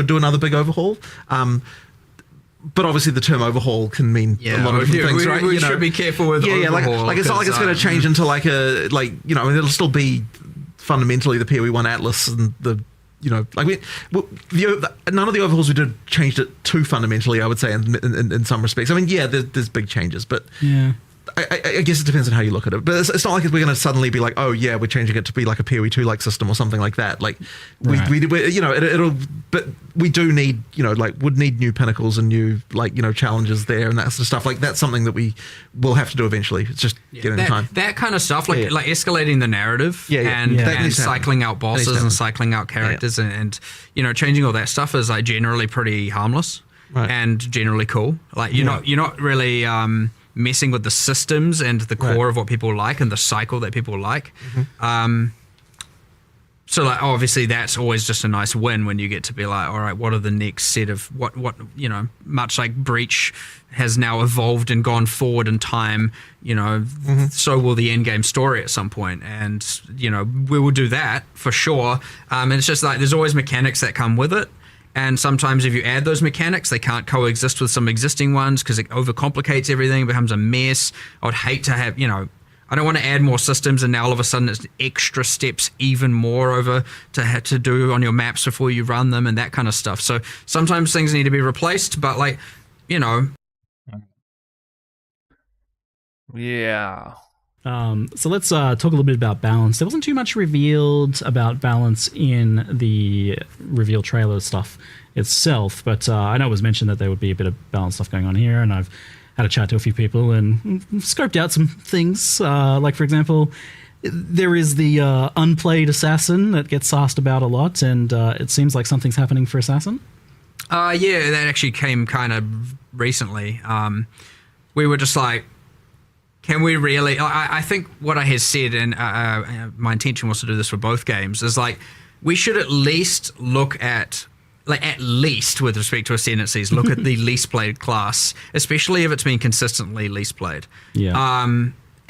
do another big overhaul. But obviously the term overhaul can mean a lot of different things, right? We should be careful with overhaul. Like it's not like it's going to change into like a it'll still be fundamentally the PoE1 Atlas and the. None of the overhauls we did changed it too fundamentally, I would say, in some respects. I mean, yeah, there's big changes, but yeah. I guess it depends on how you look at it. But it's not like we're going to suddenly be like, oh yeah, we're changing it to be like a PoE2 like system or something like that. Like but we do need would need new pinnacles and new challenges there and that sort of stuff. Like that's something that we will have to do eventually. It's just getting time. That kind of stuff, like escalating the narrative and cycling out bosses and cycling out characters and changing all that stuff is like generally pretty harmless and generally cool. Like you're not really messing with the systems and the core of what people like and the cycle that people like. So like obviously that's always just a nice win when you get to be like, all right, what are the next set of what much like Breach has now evolved and gone forward in time, so will the end game story at some point. And we will do that for sure. And it's just like there's always mechanics that come with it. And sometimes if you add those mechanics, they can't coexist with some existing ones because it overcomplicates everything, it becomes a mess. I would hate to have, I don't want to add more systems and now all of a sudden it's extra steps even more over to have to do on your maps before you run them and that kind of stuff. So sometimes things need to be replaced, but Yeah. So let's talk a little bit about balance. There wasn't too much revealed about balance in the reveal trailer stuff itself, but I know it was mentioned that there would be a bit of balance stuff going on here, and I've had a chat to a few people and scoped out some things. Like, for example, there is the unplayed assassin that gets asked about a lot, and it seems like something's happening for assassin. Yeah, that actually came kind of recently. We were just like, can we really... I think what I had said, and my intention was to do this for both games, is like, we should at least look at, at least with respect to ascendancies, look at the least played class, especially if it's been consistently least played. Yeah.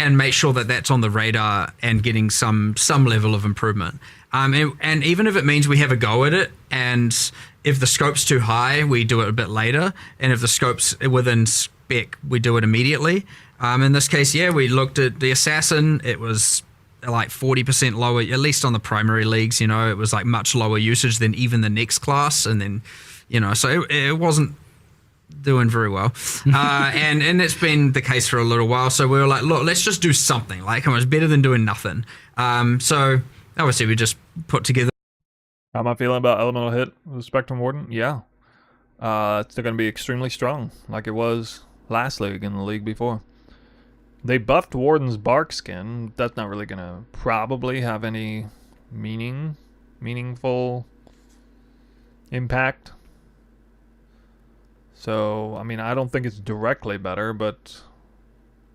And make sure that that's on the radar and getting some level of improvement. And even if it means we have a go at it, and if the scope's too high, we do it a bit later, and if the scope's within spec, we do it immediately. In this case, we looked at the assassin. It was like 40% lower, at least on the primary leagues. It was like much lower usage than even the next class, and then so it wasn't doing very well. And it's been the case for a little while. So we were like, look, let's just do something. Like, it's better than doing nothing. So obviously we just put together. How am I feeling about Elemental Hit with Spectrum Warden? Yeah. It's going to be extremely strong, like it was last league and the league before. They buffed Warden's bark skin. That's not really going to probably have any meaningful impact. So, I mean, I don't think it's directly better, but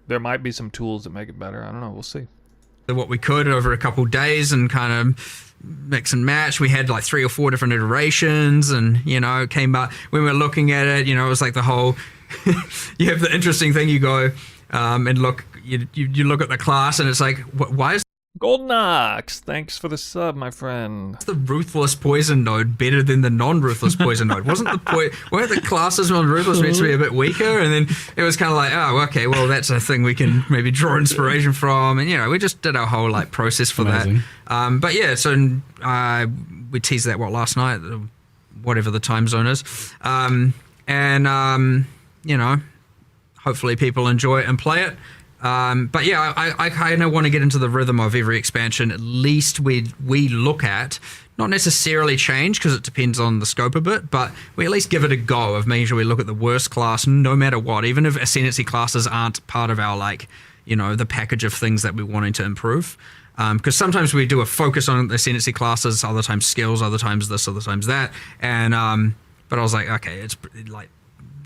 there might be some tools that make it better. I don't know. We'll see. What we could over a couple of days and kind of mix and match. We had like 3 or 4 different iterations, and it came back when we were looking at it. It was like the whole. You have the interesting thing. You go and look. You look at the class, and it's like, why is Golden Ox? Thanks for the sub, my friend. The ruthless poison node better than the non-ruthless poison node? Weren't the classes on ruthless meant to be a bit weaker? And then it was kind of like, oh, okay, well, that's a thing we can maybe draw inspiration from. And we just did our whole like process for that. But yeah, so we teased that last night, whatever the time zone is, hopefully people enjoy it and play it. But yeah, I kind of want to get into the rhythm of every expansion. At least we look at, not necessarily change because it depends on the scope a bit, but we at least give it a go of making sure we look at the worst class no matter what, even if ascendancy classes aren't part of our the package of things that we're wanting to improve. Because sometimes we do a focus on ascendancy classes, other times skills, other times this, other times that. And but I was like, okay, it's like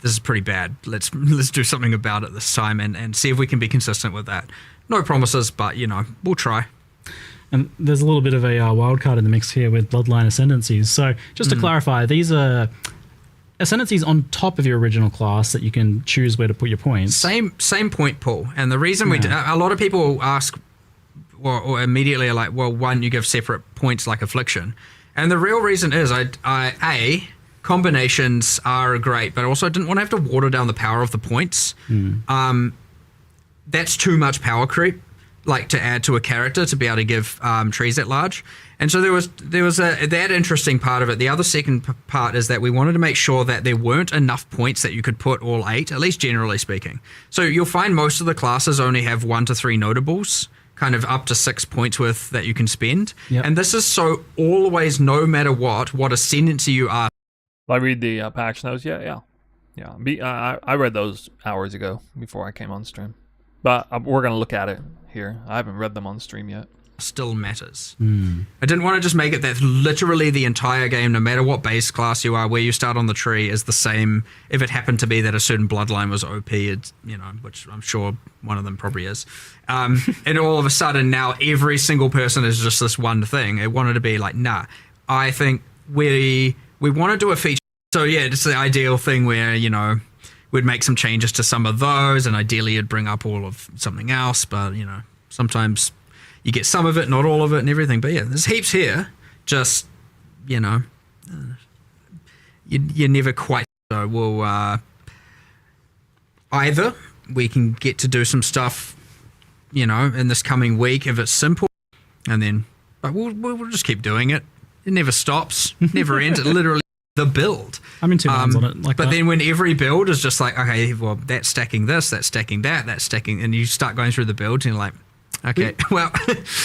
this is pretty bad. Let's do something about it this time and see if we can be consistent with that. No promises, but we'll try. And there's a little bit of a wild card in the mix here with Bloodline ascendancies. So just to clarify, these are ascendancies on top of your original class that you can choose where to put your points. Same point pool. And the reason a lot of people ask, or immediately are like, well, why don't you give separate points like affliction? And the real reason is combinations are great, but also I didn't want to have to water down the power of the points. That's too much power creep, like to add to a character to be able to give trees at large. And so there was that interesting part of it. The other second part is that we wanted to make sure that there weren't enough points that you could put all 8, at least generally speaking. So you'll find most of the classes only have 1 to 3 notables, kind of up to 6 points worth that you can spend. Yep. And this is so always, no matter what ascendancy you are. I read the patch notes. Yeah. I read those hours ago before I came on stream. But we're going to look at it here. I haven't read them on stream yet. Still matters. I didn't want to just make it that literally the entire game, no matter what base class you are, where you start on the tree, is the same. If it happened to be that a certain bloodline was OP, it's, which I'm sure one of them probably is. And all of a sudden now every single person is just this one thing. It wanted to be like, nah, I think we want to do a feature. So yeah, it's the ideal thing where, we'd make some changes to some of those, and ideally it'd bring up all of something else, but sometimes you get some of it, not all of it, and everything. But yeah, there's heaps here. Just you never quite. So we'll either we can get to do some stuff, in this coming week if it's simple, and then but we'll just keep doing it. It never stops, never ends. It literally the build. I'm in 2 minds on it. But then when every build is just like, okay, well, that's stacking this, that's stacking that, that's stacking, and you start going through the build, and you're like, okay,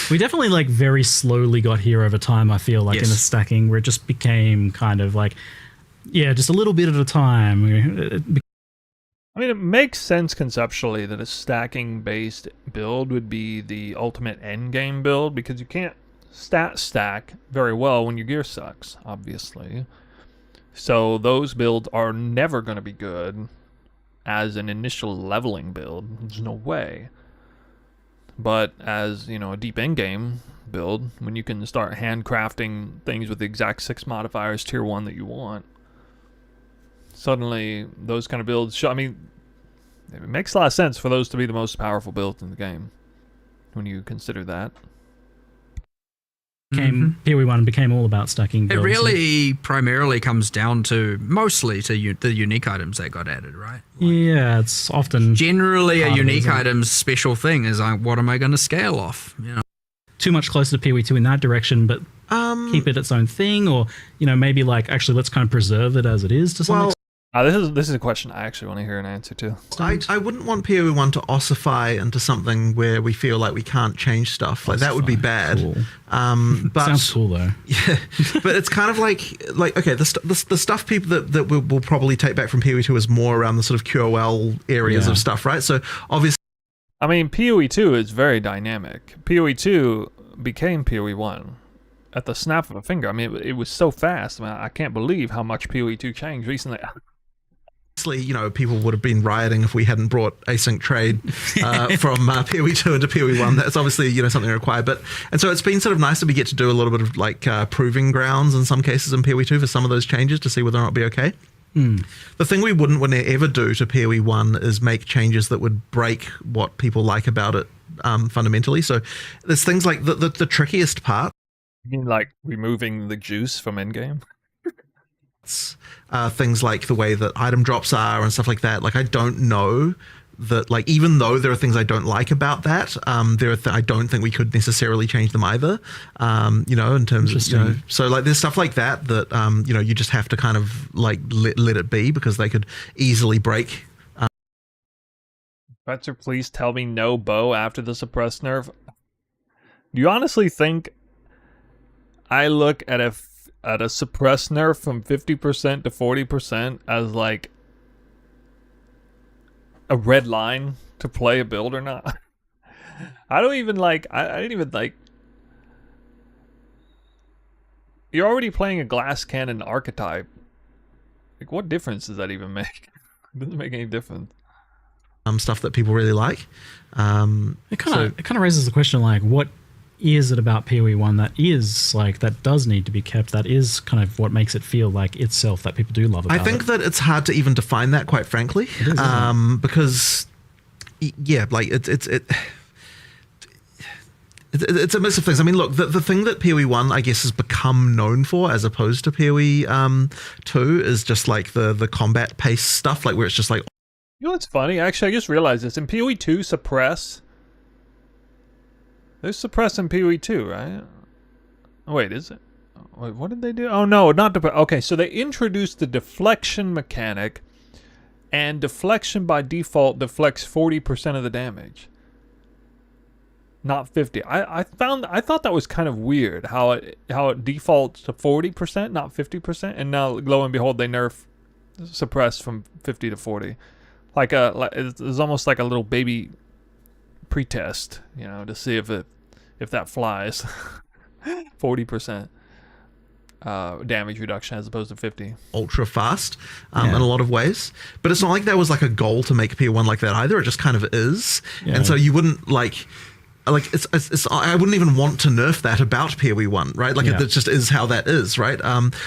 we definitely very slowly got here over time. I feel like Yes. in the stacking where it just became kind of just a little bit at a time. I mean, it makes sense conceptually that a stacking-based build would be the ultimate endgame build, because you can't stack very well when your gear sucks, obviously. So those builds are never going to be good as an initial leveling build. There's no way. But as, a deep endgame build, when you can start handcrafting things with the exact 6 modifiers tier 1 that you want, suddenly those kind of builds, it makes a lot of sense for those to be the most powerful builds in the game when you consider that. PoE 1 became all about stacking it builds. really primarily comes down to mostly to the unique items that got added, right? Yeah, it's often Generally, a part of it, unique isn't it? item's special thing is like, what am I going to scale off? Too much closer to PoE 2 in that direction, but keep it its own thing, or maybe actually let's kind of preserve it as it is to some extent. This is a question I actually want to hear an answer to. I wouldn't want PoE 1 to ossify into something where we feel like we can't change stuff. That would be bad. Cool. But Sounds cool though. Yeah, but it's kind of like okay, the stuff people that we'll probably take back from PoE 2 is more around the sort of QOL areas of stuff, right? So obviously, PoE 2 is very dynamic. PoE 2 became PoE 1 at the snap of a finger. It was so fast. I can't believe how much PoE 2 changed recently. people would have been rioting if we hadn't brought async trade from PoE 2 into PoE 1. That's obviously something required. And so it's been sort of nice that we get to do a little bit of proving grounds in some cases in PoE 2 for some of those changes to see whether or not it'll be okay. The thing we wouldn't ever do to PoE 1 is make changes that would break what people like about it fundamentally. So there's things like the trickiest part. You mean removing the juice from endgame? Things like the way that item drops are and stuff like that. I don't know that, even though there are things I don't like about that, I don't think we could necessarily change them either. In terms of, so there's stuff like that you just have to kind of let it be, because they could easily break. Fetzer, please tell me no bow after the suppressed nerf. Do you honestly think I look at a suppressed nerf from 50% to 40% as a red line to play a build or not? I don't even I didn't even you're already playing a glass cannon archetype. Like, what difference does that even make? It doesn't make any difference. Stuff that people really like. It kind of raises the question, like, what is it about PoE 1 that is like that does need to be kept? That is kind of what makes it feel like itself that people do love about it. I think that it's hard to even define that, quite frankly, because like it's a mix of things. I mean, look, the thing that PoE 1, I guess, has become known for, as opposed to PoE 2, is just like the combat pace stuff, like where it's just like. You know what's funny? Actually, I just realized this. In PoE 2, suppress. There's suppress in PoE 2, right? Oh, wait, is it? Wait, what did they do? Oh, no, not the... Okay, so they introduced the deflection mechanic, and deflection by default deflects 40% of the damage. Not 50. I thought that was kind of weird, how it defaults to 40%, not 50%, and now, lo and behold, they nerf suppress from 50 to 40. It's almost like a little baby pretest, you know, to see if that flies. 40% damage reduction as opposed to 50. Ultra fast in a lot of ways, but it's not like there was like a goal to make PoE 1 like that either. It just kind of is, and so you wouldn't like it's I wouldn't even want to nerf that about PoE 1, right? Like it just is how that is, right?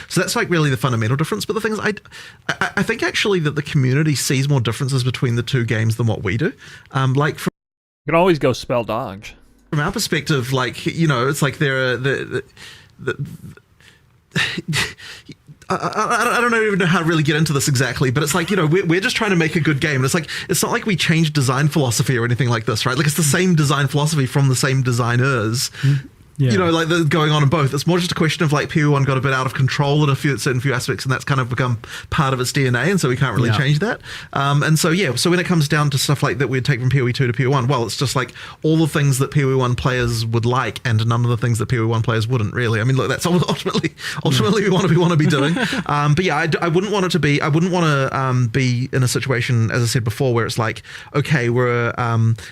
So that's like really the fundamental difference. But the thing is, I think actually that the community sees more differences between the two games than what we do. Like from you can always go spell dodge. From our perspective, like, you know, it's like there are I don't even know how to really get into this exactly, but it's like, you know, we're just trying to make a good game. And it's like, it's not like we changed design philosophy or anything like this, right? Like, it's the same design philosophy from the same designers. You know, like going on in both. It's more just a question of like PoE 1 got a bit out of control in certain few aspects, and that's kind of become part of its DNA, and so we can't really change that. And so so when it comes down to stuff like that we'd take from PoE 2 to PoE 1, well, it's just like all the things that PoE 1 players would like, and none of the things that PoE 1 players wouldn't really. I mean, look, that's ultimately we want to be doing. But yeah, I wouldn't want it to be. I wouldn't want to be in a situation, as I said before, where it's like, okay, we're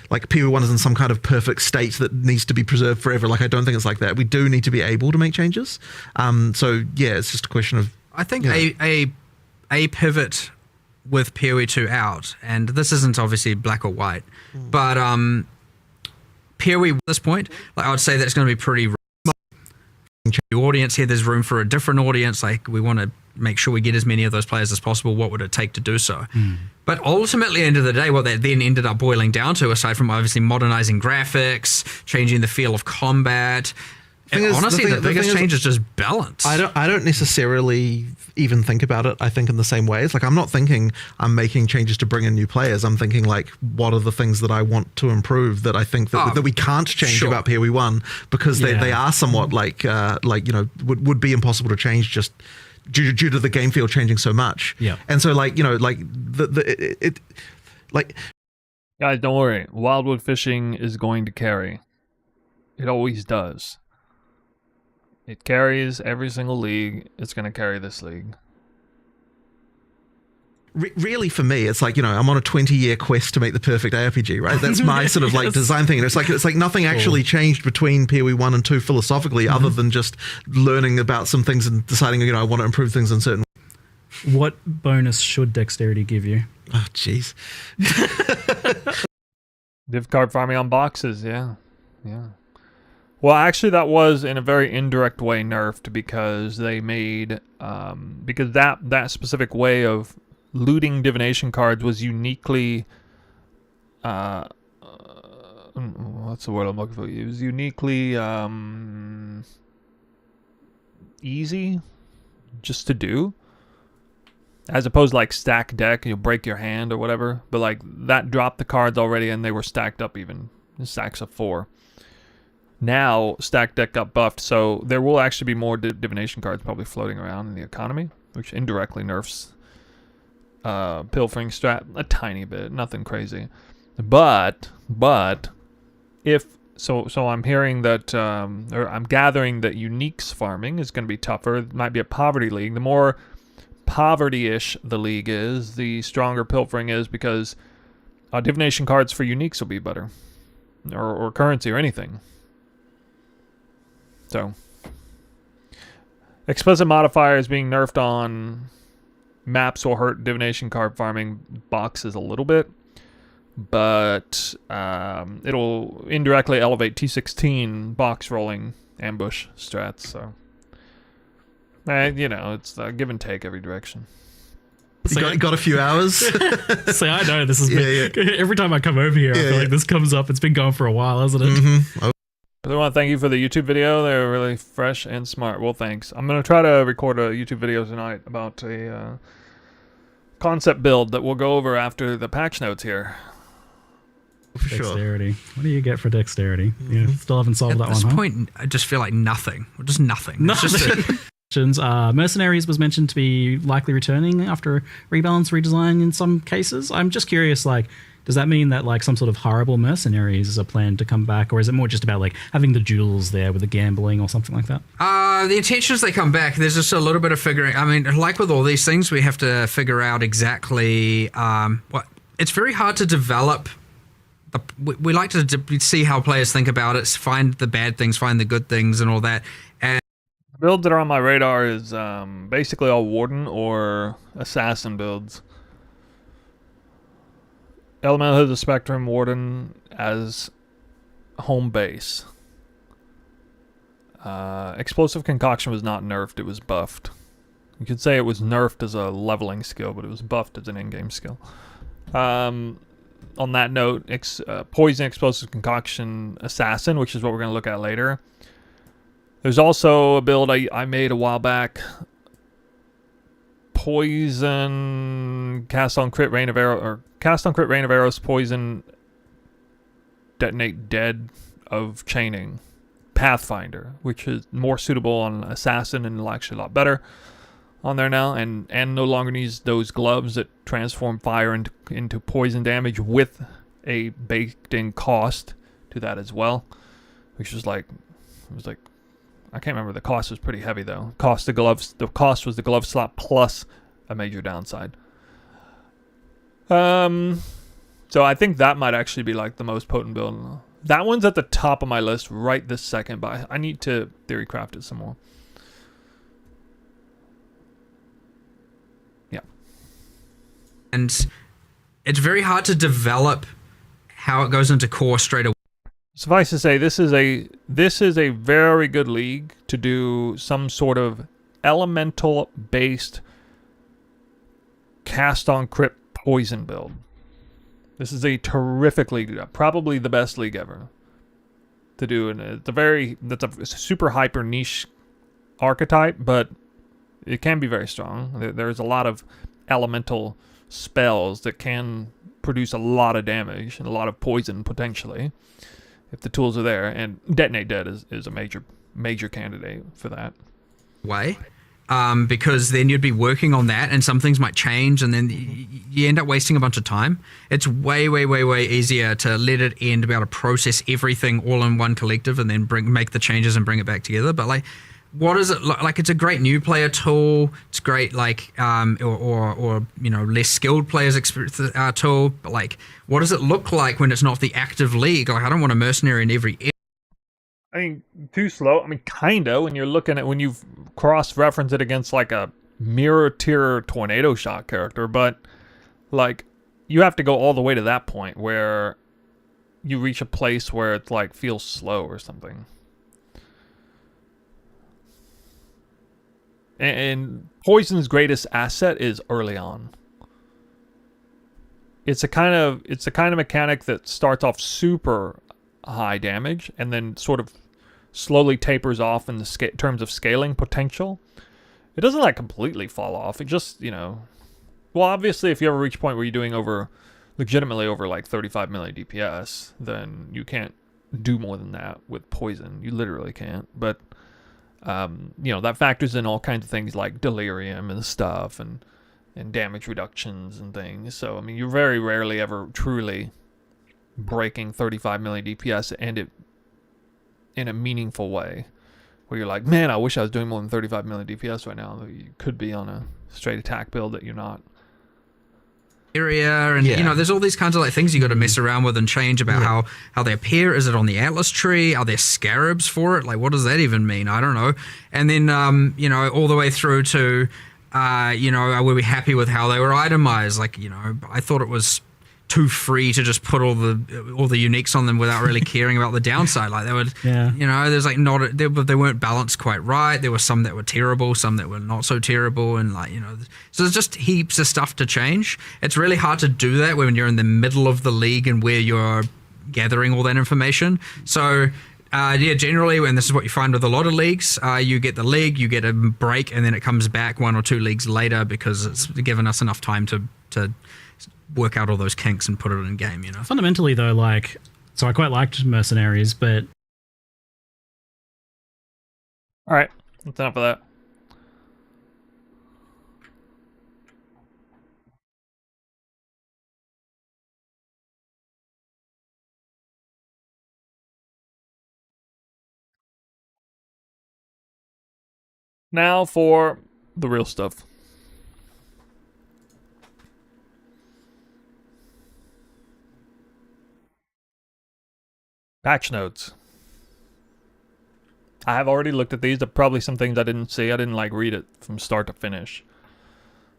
like PoE 1 is in some kind of perfect state that needs to be preserved forever. Like, I don't think it's like that. We do need to be able to make changes. So yeah, it's just a question of. I think a pivot with PoE 2 out, and this isn't obviously black or white, but PoE at this point, like I would say that's going to be pretty. The audience here, there's room for a different audience. Like, we want to make sure we get as many of those players as possible. What would it take to do so? But ultimately, end of the day, what that then ended up boiling down to, aside from obviously modernizing graphics, changing the feel of combat, honestly, the biggest change is just balance. I don't necessarily even think about it, I think, in the same ways. Like, I'm not thinking I'm making changes to bring in new players. I'm thinking, like, what are the things that I want to improve that I think that we can't change about PoE 1, because they are somewhat like you know, would be impossible to change just due to the game field changing so much. And so, like, you know, like guys, don't worry. Wildwood fishing is going to carry. It always does. It carries every single league. It's going to carry this league. Really, for me, it's like, you know, I'm on a 20-year quest to make the perfect ARPG, right? That's my sort of like design thing. And it's like nothing actually changed between PoE 1 and 2 philosophically, other than just learning about some things and deciding, you know, I want to improve things in certain ways. What bonus should dexterity give you? Oh, jeez. Div card farming on boxes, yeah. Well, actually, that was in a very indirect way nerfed, because they made because that specific way of looting divination cards was uniquely what's the word I'm looking for? It was uniquely easy just to do, as opposed to like stack deck, you'll break your hand or whatever. But like that dropped the cards already, and they were stacked up, even stacks of 4. Now, stack deck got buffed, so there will actually be more divination cards probably floating around in the economy, which indirectly nerfs pilfering strat a tiny bit, nothing crazy. But if so I'm hearing that, or I'm gathering that uniques farming is going to be tougher. It might be a poverty league. The more poverty-ish the league is, the stronger pilfering is, because divination cards for uniques will be better, or currency or anything. So, Explicit modifier is being nerfed on maps will hurt divination card farming boxes a little bit, but it'll indirectly elevate T16 box rolling ambush strats. So, you know, it's a give and take every direction. You got a few hours. See, I know this has been every time I come over here. I feel like this comes up. It's been going for a while, hasn't it? Mm-hmm. I want to thank you for the YouTube video. They're really fresh and smart. Well, thanks. I'm going to try to record a YouTube video tonight about a concept build that we'll go over after the patch notes here. For sure. Dexterity. What do you get for dexterity? You still haven't solved that one, At this point, I just feel like nothing. Just nothing. It's just Mercenaries was mentioned to be likely returning after rebalance redesign in some cases. I'm just curious, like, does that mean that like some sort of horrible mercenaries is a plan to come back, or is it more just about like having the duels there with the gambling or something like that? The intention is they come back. There's just a little bit of figuring. I mean, like with all these things, we have to figure out exactly what. It's very hard to develop. We like to see how players think about it, find the bad things, find the good things, and all that. And The builds that are on my radar is basically all Warden or Assassin builds. Elemental of the Spectrum, Warden as home base. Explosive Concoction was not nerfed, it was buffed. You could say it was nerfed as a leveling skill, but it was buffed as an in-game skill. On that note, Poison, Explosive Concoction, Assassin, which is what we're going to look at later. There's also a build I made a while back. Poison, cast on crit rain of arrows, poison, detonate dead of chaining. Pathfinder, which is more suitable on Assassin and actually a lot better on there now, and no longer needs those gloves that transform fire into poison damage with a baked-in cost to that as well, which was like, I can't remember. The cost was pretty heavy though. The cost was the glove slot plus a major downside. So I think that might actually be like the most potent build. That one's at the top of my list right this second, but I need to theory craft it some more. Yeah. And it's very hard to develop how it goes into core straight away. Suffice to say, this is a very good league to do some sort of elemental based cast on crit poison build. This is a terrific league, probably the best league ever to do, and that's a super hyper niche archetype, but it can be very strong. There's a lot of elemental spells that can produce a lot of damage and a lot of poison potentially if the tools are there, and Detonate Dead is a major candidate for that. Because then you'd be working on that and some things might change and then you end up wasting a bunch of time. It's way easier to let it end, to be able to process everything all in one collective and then make the changes and bring it back together. But like, what does it look like? It's a great new player tool. It's great, like, or you know, less skilled players experience tool. But like, what does it look like when it's not the active league? Like, I don't want a mercenary in every. I mean, too slow. I mean, kinda when you're looking at, when you cross-reference it against like a mirror tier tornado shot character, but like you have to go all the way to that point where you reach a place where it's like feels slow or something. And Poison's greatest asset is early on. It's a kind of mechanic that starts off super high damage and then sort of slowly tapers off in the terms of scaling potential. It doesn't like completely fall off. It just, you know, well, obviously if you ever reach a point where you're doing legitimately over like 35 milli DPS, then you can't do more than that with Poison. You literally can't. But you know, that factors in all kinds of things like delirium and stuff and damage reductions and things. So I mean, you're very rarely ever truly breaking 35 milli DPS and it in a meaningful way where you're like, man, I wish I was doing more than 35 milli DPS right now. You could be on a straight attack build that you're not. area, and Yeah. there's all these kinds of like things you got to mess around with and change about how they appear. Is it on the Atlas tree? Are there scarabs for it? Like, what does that even mean? I don't know. And then all the way through to were we happy with how they were itemized? Like, I thought it was too free to just put all the uniques on them without really caring about the downside. Like they would, there's like they weren't balanced quite right. There were some that were terrible, some that were not so terrible, and so there's just heaps of stuff to change. It's really hard to do that when you're in the middle of the league and where you're gathering all that information. So. Generally, when this is what you find with a lot of leagues, you get the league, you get a break, and then it comes back 1 or 2 leagues later because it's given us enough time to work out all those kinks and put it in game, Fundamentally, though, so I quite liked Mercenaries, but... All right, that's enough of that. Now for the real stuff. Patch notes. I have already looked at these. There are probably some things I didn't see. I didn't read it from start to finish.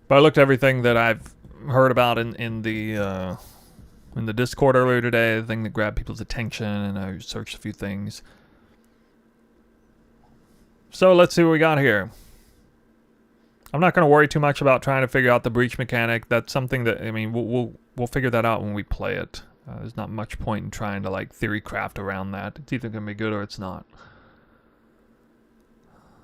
But I looked at everything that I've heard about in the Discord earlier today, the thing that grabbed people's attention, and I searched a few things. So let's see what we got here. I'm not going to worry too much about trying to figure out the breach mechanic. That's something that, we'll figure that out when we play it. There's not much point in trying to theory craft around that. It's either going to be good or it's not.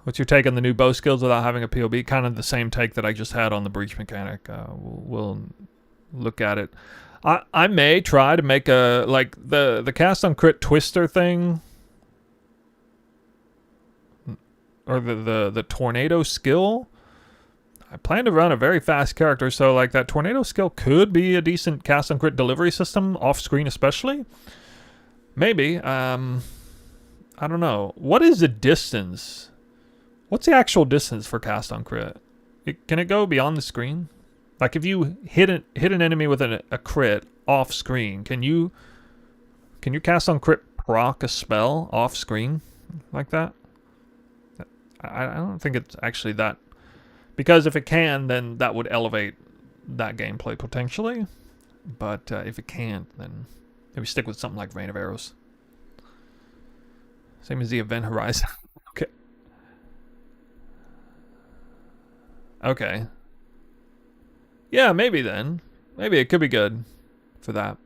What's your take on the new bow skills without having a POB? Kind of the same take that I just had on the breach mechanic. We'll look at it. I may try to make the cast on crit twister thing, or the tornado skill. I plan to run a very fast character, so that tornado skill could be a decent cast on crit delivery system, off screen especially. Maybe. I don't know. What is the distance? What's the actual distance for cast on crit? Can it go beyond the screen? If you hit an enemy with a crit off screen, can you cast on crit proc a spell off screen like that? I don't think it's actually that. Because if it can, then that would elevate that gameplay potentially. But if it can't, then maybe stick with something like Rain of Arrows. Same as the Event Horizon. Okay. Okay. Yeah, maybe then. Maybe it could be good for that.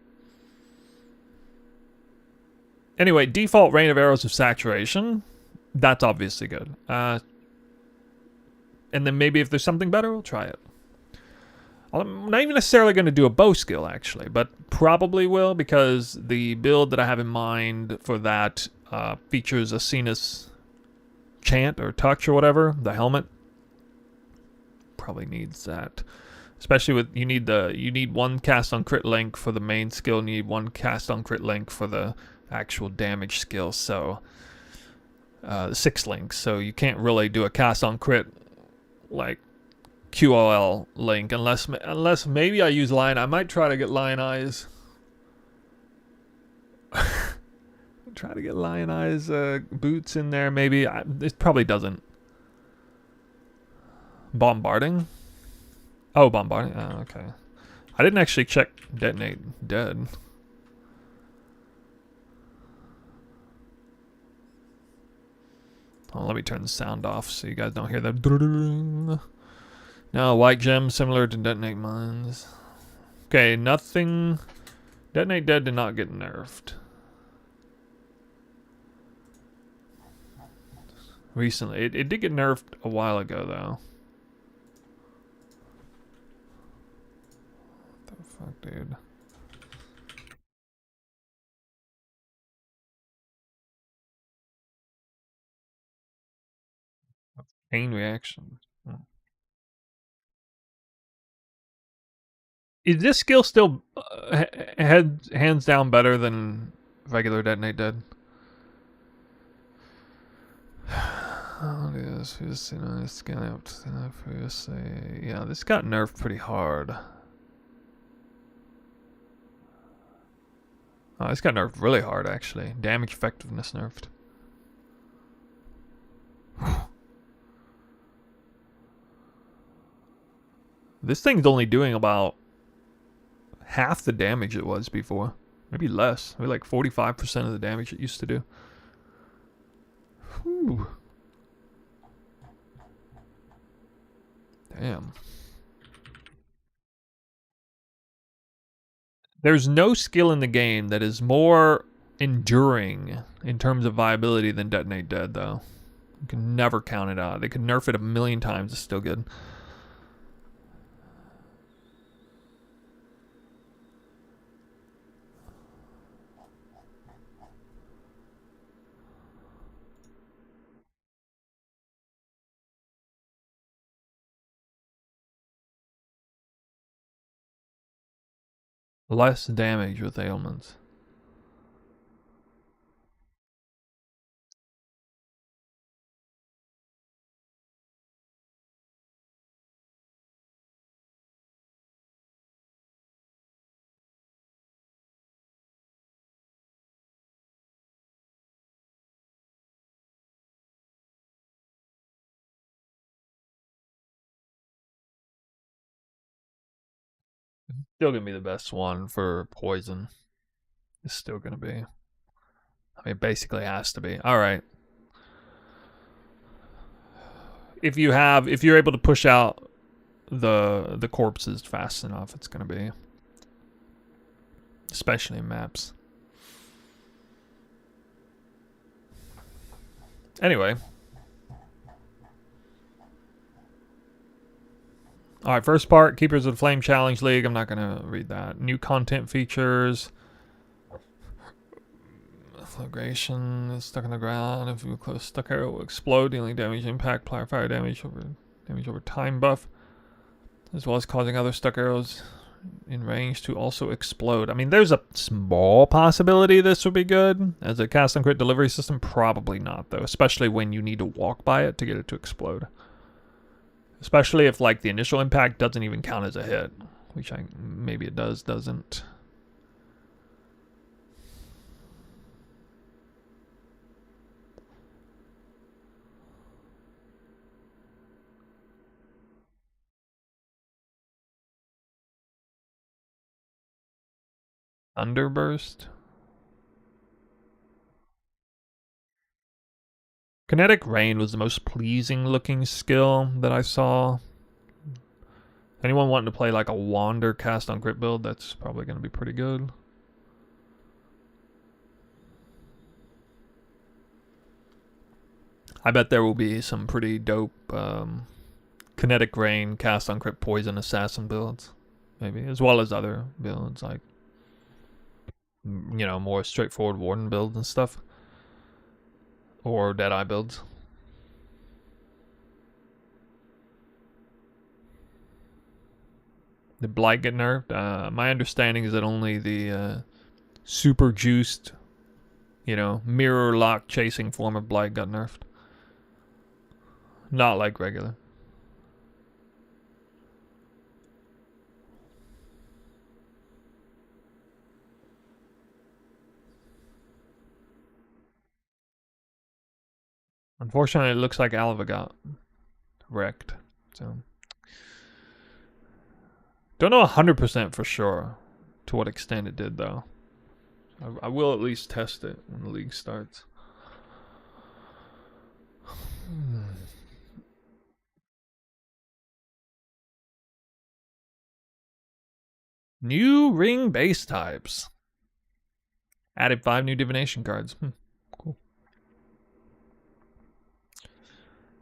Anyway, default Rain of Arrows of Saturation. That's obviously good. And then maybe if there's something better, we'll try it. I'm not even necessarily going to do a bow skill, actually, but probably will, because the build that I have in mind for that features Asynchronous chant or touch or whatever, the helmet. Probably needs that. Especially with, you need one cast on crit link for the main skill, and you need one cast on crit link for the actual damage skill, so... 6 links, so you can't really do a cast on crit QOL link unless maybe I use Lion. I might try to get Lion Eyes. Try to get Lion Eyes boots in there. Maybe it probably doesn't. Bombarding. Oh, bombarding. Oh, okay. I didn't actually check detonate dead. Oh, let me turn the sound off so you guys don't hear that. No, white gem similar to detonate mines. Okay, nothing. Detonate dead did not get nerfed. Recently. It did get nerfed a while ago, though. What the fuck, dude? Chain reaction. Is this skill still hands down better than regular detonate dead? Oh, yes, scan out. Yeah, this got nerfed pretty hard. Oh, this got nerfed really hard, actually. Damage effectiveness nerfed. This thing's only doing about half the damage it was before. Maybe less. Maybe like 45% of the damage it used to do. Whew. Damn. There's no skill in the game that is more enduring in terms of viability than Detonate Dead, though. You can never count it out. They could nerf it 1,000,000 times. It's still good. Less damage with ailments. Still gonna be the best one for poison. It's still gonna be. I mean, basically has to be. All right. If you're able to push out the corpses fast enough, it's gonna be. Especially in maps. Anyway. Alright, first part, Keepers of the Flame Challenge League. I'm not going to read that. New content features. Flagration is stuck in the ground. If you close stuck arrow will explode, dealing damage, impact, fire damage over time buff. As well as causing other stuck arrows in range to also explode. I mean, there's a small possibility this would be good. As a cast on crit delivery system, probably not, though. Especially when you need to walk by it to get it to explode. Especially if, like, the initial impact doesn't even count as a hit. Which maybe it does, doesn't. Thunderburst. Kinetic Rain was the most pleasing looking skill that I saw. Anyone wanting to play like a Wander cast on crit build, that's probably going to be pretty good. I bet there will be some pretty dope Kinetic Rain cast on crit poison assassin builds. Maybe, as well as other builds like, you know, more straightforward Warden builds and stuff. Or Deadeye builds. Did Blight get nerfed? My understanding is that only the super juiced, you know, mirror lock chasing form of Blight got nerfed. Not like regular. Unfortunately, it looks like Alva got wrecked. So, don't know 100% for sure to what extent it did, though. I will at least test it when the league starts. New ring base types. Added 5 new divination cards. Cool.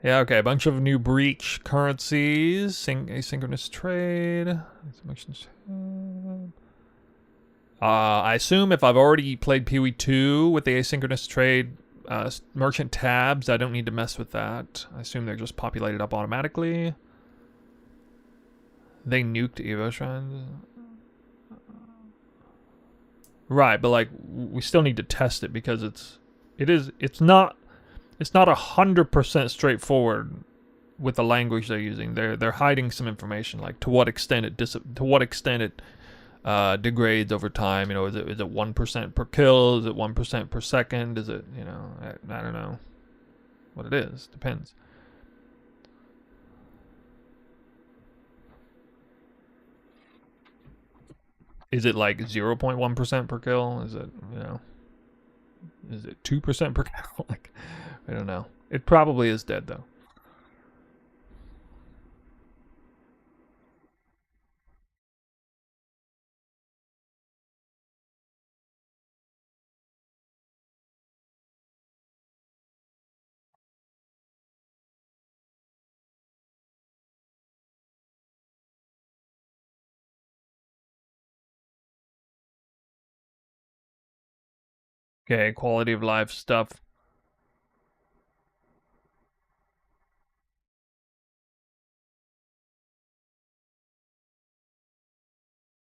Yeah, okay, a bunch of new breach currencies, asynchronous trade. I assume if I've already played PoE 2 with the asynchronous trade merchant tabs, I don't need to mess with that. I assume they're just populated up automatically. They nuked Evo Shrines. Right, but like we still need to test it because it's not 100% straightforward with the language they're using. They're hiding some information, like to what extent it degrades over time. You know, is it 1% per kill? Is it 1% per second? Is it, you know, I don't know what it is. Depends. Is it like 0.1% per kill? Is it, you know, is it 2% per kill? Like, I don't know. It probably is dead though. Okay, quality of life stuff.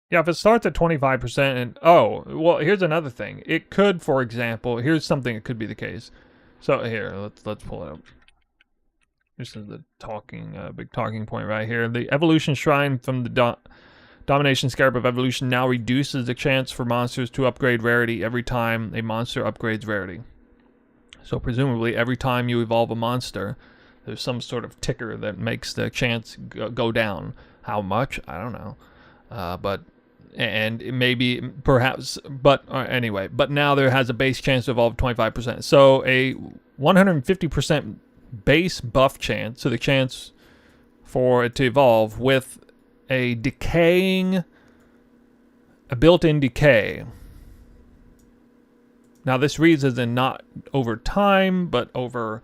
Yeah, if it starts at 25% and oh, well, here's another thing. It could, for example, here's something that could be the case. So here, let's pull it up. This is the big talking point right here. The evolution shrine from the domination scarab of evolution now reduces the chance for monsters to upgrade rarity every time a monster upgrades rarity. So presumably every time you evolve a monster, there's some sort of ticker that makes the chance go down. How much? I don't know. But maybe perhaps, but anyway, but now there has a base chance to evolve 25%. So a 150% base buff chance, so the chance for it to evolve with a built-in decay. Now this reads as in not over time, but over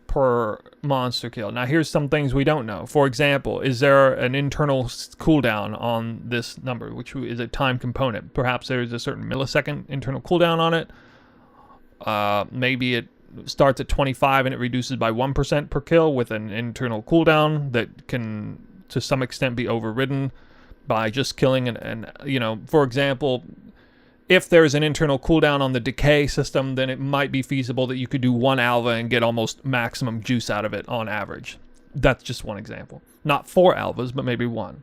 per monster kill. Now here's some things we don't know. For example, is there an internal cooldown on this number, which is a time component? Perhaps there's a certain millisecond internal cooldown on it. Maybe it starts at 25 and it reduces by 1% per kill with an internal cooldown that can to some extent be overridden by just killing and you know, for example, if there's an internal cooldown on the decay system, then it might be feasible that you could do one alpha and get almost maximum juice out of it on average. That's just one example. Not 4 alphas, but maybe 1.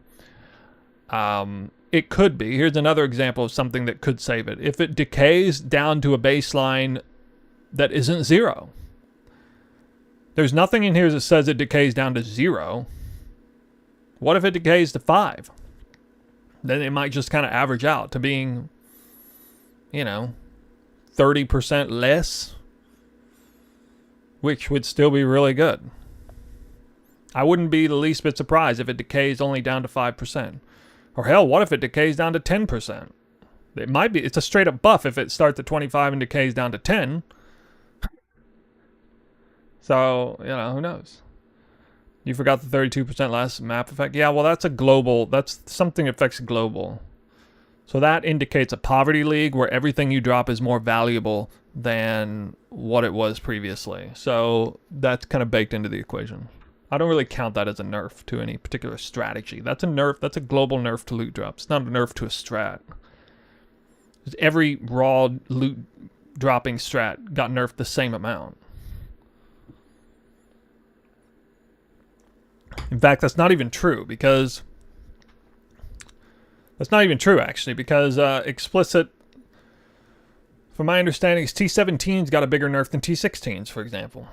It could be. Here's another example of something that could save it. If it decays down to a baseline that isn't 0. There's nothing in here that says it decays down to 0. What if it decays to 5? Then it might just kind of average out to being, you know, 30% less, which would still be really good. I wouldn't be the least bit surprised if it decays only down to 5%. Or hell, what if it decays down to 10%? It might be, it's a straight up buff if it starts at 25 and decays down to 10. So, you know, who knows? You forgot the 32% less map effect? Yeah, well, that's a global, that's something that affects global. So that indicates a poverty league where everything you drop is more valuable than what it was previously. So that's kind of baked into the equation. I don't really count that as a nerf to any particular strategy. That's a nerf, that's a global nerf to loot drops. It's not a nerf to a strat. Every raw loot dropping strat got nerfed the same amount. In fact, that's not even true because... That's not even true, actually, because explicit, from my understanding, T17's got a bigger nerf than T16's, for example.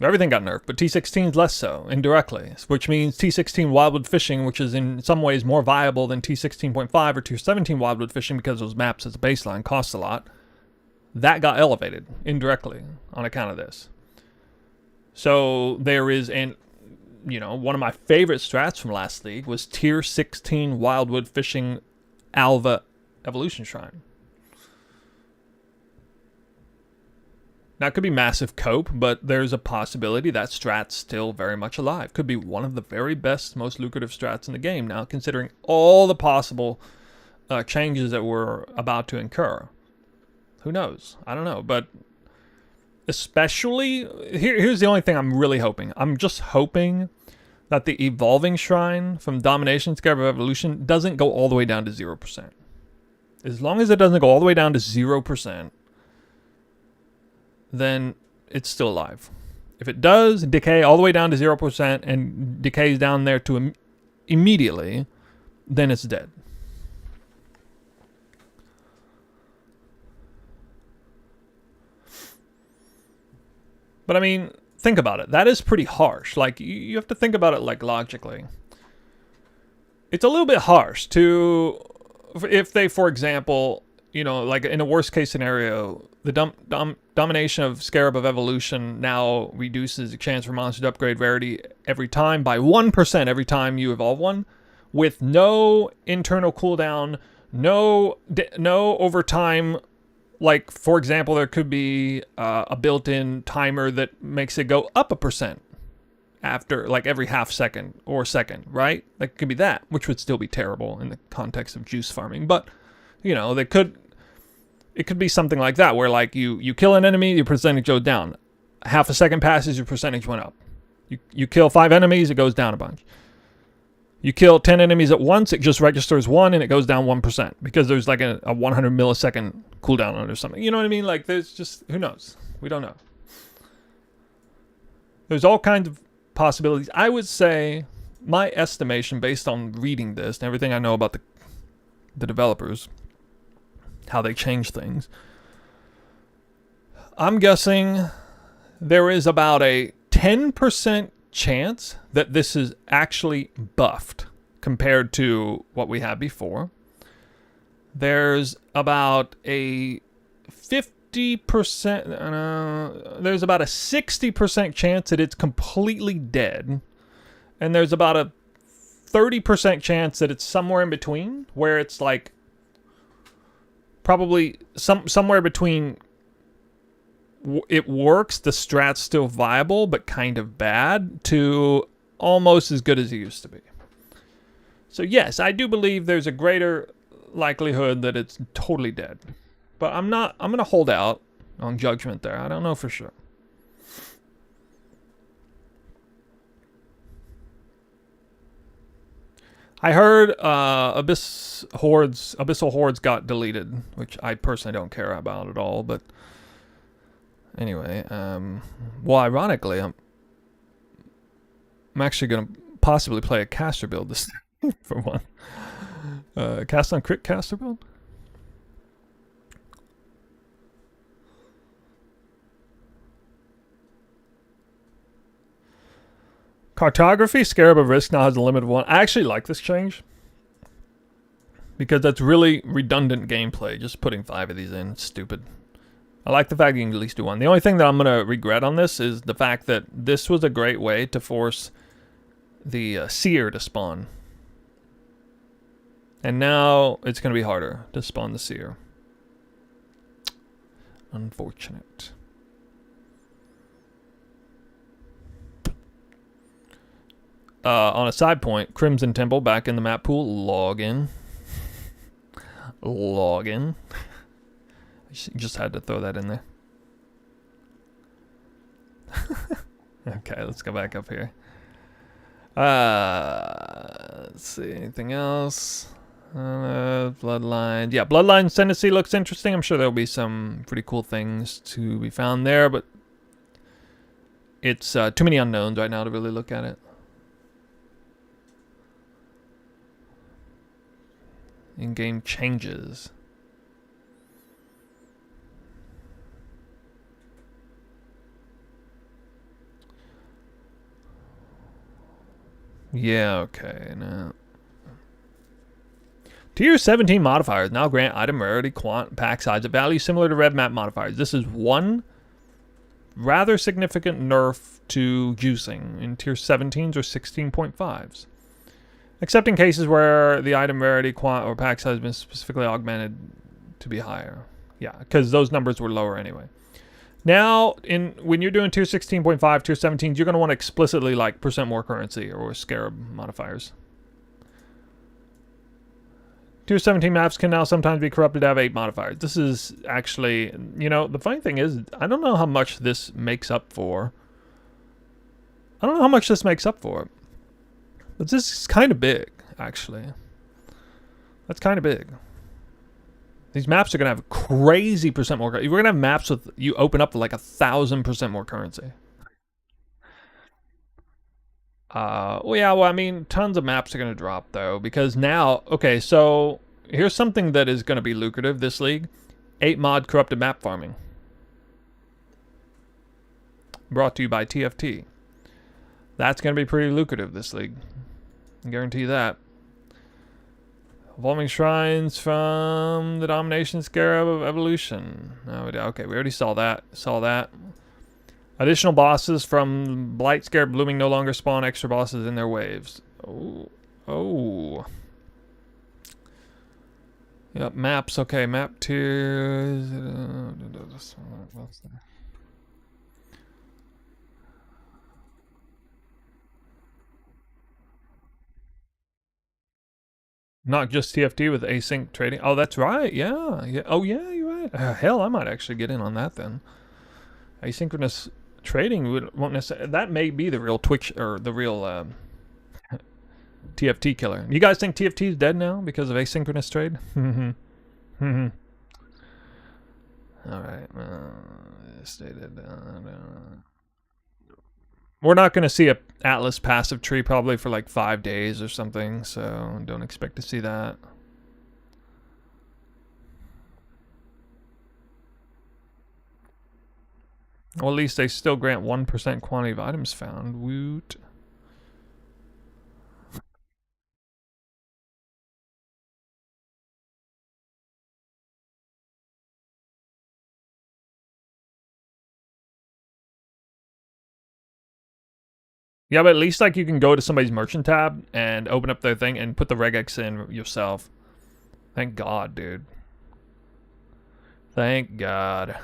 Everything got nerfed, but T16's less so, indirectly, which means T16 wildwood fishing, which is in some ways more viable than T16.5 or T17 wildwood fishing because those maps as a baseline cost a lot, that got elevated indirectly on account of this. So there is an... You know, one of my favorite strats from last league was tier 16 wildwood fishing alva evolution shrine. Now it could be massive cope, but there's a possibility that strat's still very much alive. Could be one of the very best, most lucrative strats in the game now, considering all the possible changes that we're about to incur. Who knows? I don't know, but especially, here's the only thing I'm really hoping. I'm just hoping that the evolving shrine from Domination Scarab of Evolution doesn't go all the way down to 0%. As long as it doesn't go all the way down to 0%, then it's still alive. If it does decay all the way down to 0% and decays down there to immediately, then it's dead. But I mean, think about it. That is pretty harsh. Like, you have to think about it like logically. It's a little bit harsh to, if they, for example, you know, like in a worst case scenario, the domination of Scarab of Evolution now reduces the chance for monsters to upgrade rarity every time by 1% every time you evolve one, with no internal cooldown, no overtime. Like, for example, there could be a built-in timer that makes it go up 1% after, like, every half second or second, right? That could be that, which would still be terrible in the context of juice farming. But, you know, it could be something like that, where, like, you kill an enemy, your percentage goes down. Half a second passes, your percentage went up. You kill 5 enemies, it goes down a bunch. You kill 10 enemies at once, it just registers 1 and it goes down 1% because there's like a 100 millisecond cooldown on it or something. You know what I mean? Like, there's just, who knows? We don't know. There's all kinds of possibilities. I would say, my estimation based on reading this and everything I know about the developers, how they change things, I'm guessing there is about a 10% chance that this is actually buffed compared to what we had before. There's about a 50%, there's about a 60% chance that it's completely dead. And there's about a 30% chance that it's somewhere in between, where it's like probably somewhere between it works, the strat's still viable, but kind of bad, to almost as good as it used to be. So yes, I do believe there's a greater likelihood that it's totally dead. But I'm going to hold out on judgment there. I don't know for sure. I heard Abyssal Hordes got deleted, which I personally don't care about at all, but anyway, well, ironically, I'm actually going to possibly play a caster build this for one. Cast on crit caster build? Cartography, Scarab of Risk now has a limit of 1. I actually like this change, because that's really redundant gameplay, just putting 5 of these in. It's stupid. I like the fact you can at least do 1. The only thing that I'm going to regret on this is the fact that this was a great way to force the seer to spawn. And now it's going to be harder to spawn the seer. Unfortunate. On a side point, Crimson Temple back in the map pool. Login. Login. Just had to throw that in there. Okay, let's go back up here. Let's see, anything else? Bloodline. Yeah, Bloodline Ascendancy looks interesting. I'm sure there'll be some pretty cool things to be found there, but it's too many unknowns right now to really look at it. In-game changes. Yeah, okay, now. Tier 17 modifiers now grant item rarity, quant, pack size, a value similar to red map modifiers. This is one rather significant nerf to juicing in tier 17s or 16.5s. Except in cases where the item rarity, quant, or pack size has been specifically augmented to be higher. Yeah, because those numbers were lower anyway. Now, when you're doing tier 16.5, tier 17s, you're going to want to explicitly like % more currency or scarab modifiers. Tier 17 maps can now sometimes be corrupted to have 8 modifiers. This is actually, you know, the funny thing is, I don't know how much this makes up for. But this is kind of big, actually. That's kind of big. These maps are going to have crazy % more currency. We're going to have maps with, you open up to like 1,000% more currency. Well, yeah, well, I mean, tons of maps are going to drop, though, because now, okay, so here's something that is going to be lucrative this league. 8 mod corrupted map farming. brought to you by TFT. That's going to be pretty lucrative this league. I guarantee that. Evolving shrines from the Domination Scarab of Evolution. No, okay, we already saw that. Additional bosses from Blight Scarab Blooming no longer spawn extra bosses in their waves. Oh. Yep, maps. Okay, map tiers. Not just TFT with async trading. Oh, that's right. Yeah. Oh, yeah, you're right. Hell, I might actually get in on that then. Asynchronous trading won't necessarily. That may be the real Twitch or the real TFT killer. You guys think TFT is dead now because of asynchronous trade? All right. Stated. We're not going to see a Atlas passive tree probably for like 5 days or something, so don't expect to see that. Well, at least they still grant 1% quantity of items found. Woot. Yeah, but at least like you can go to somebody's merchant tab and open up their thing and put the regex in yourself. Thank God, dude. Thank God.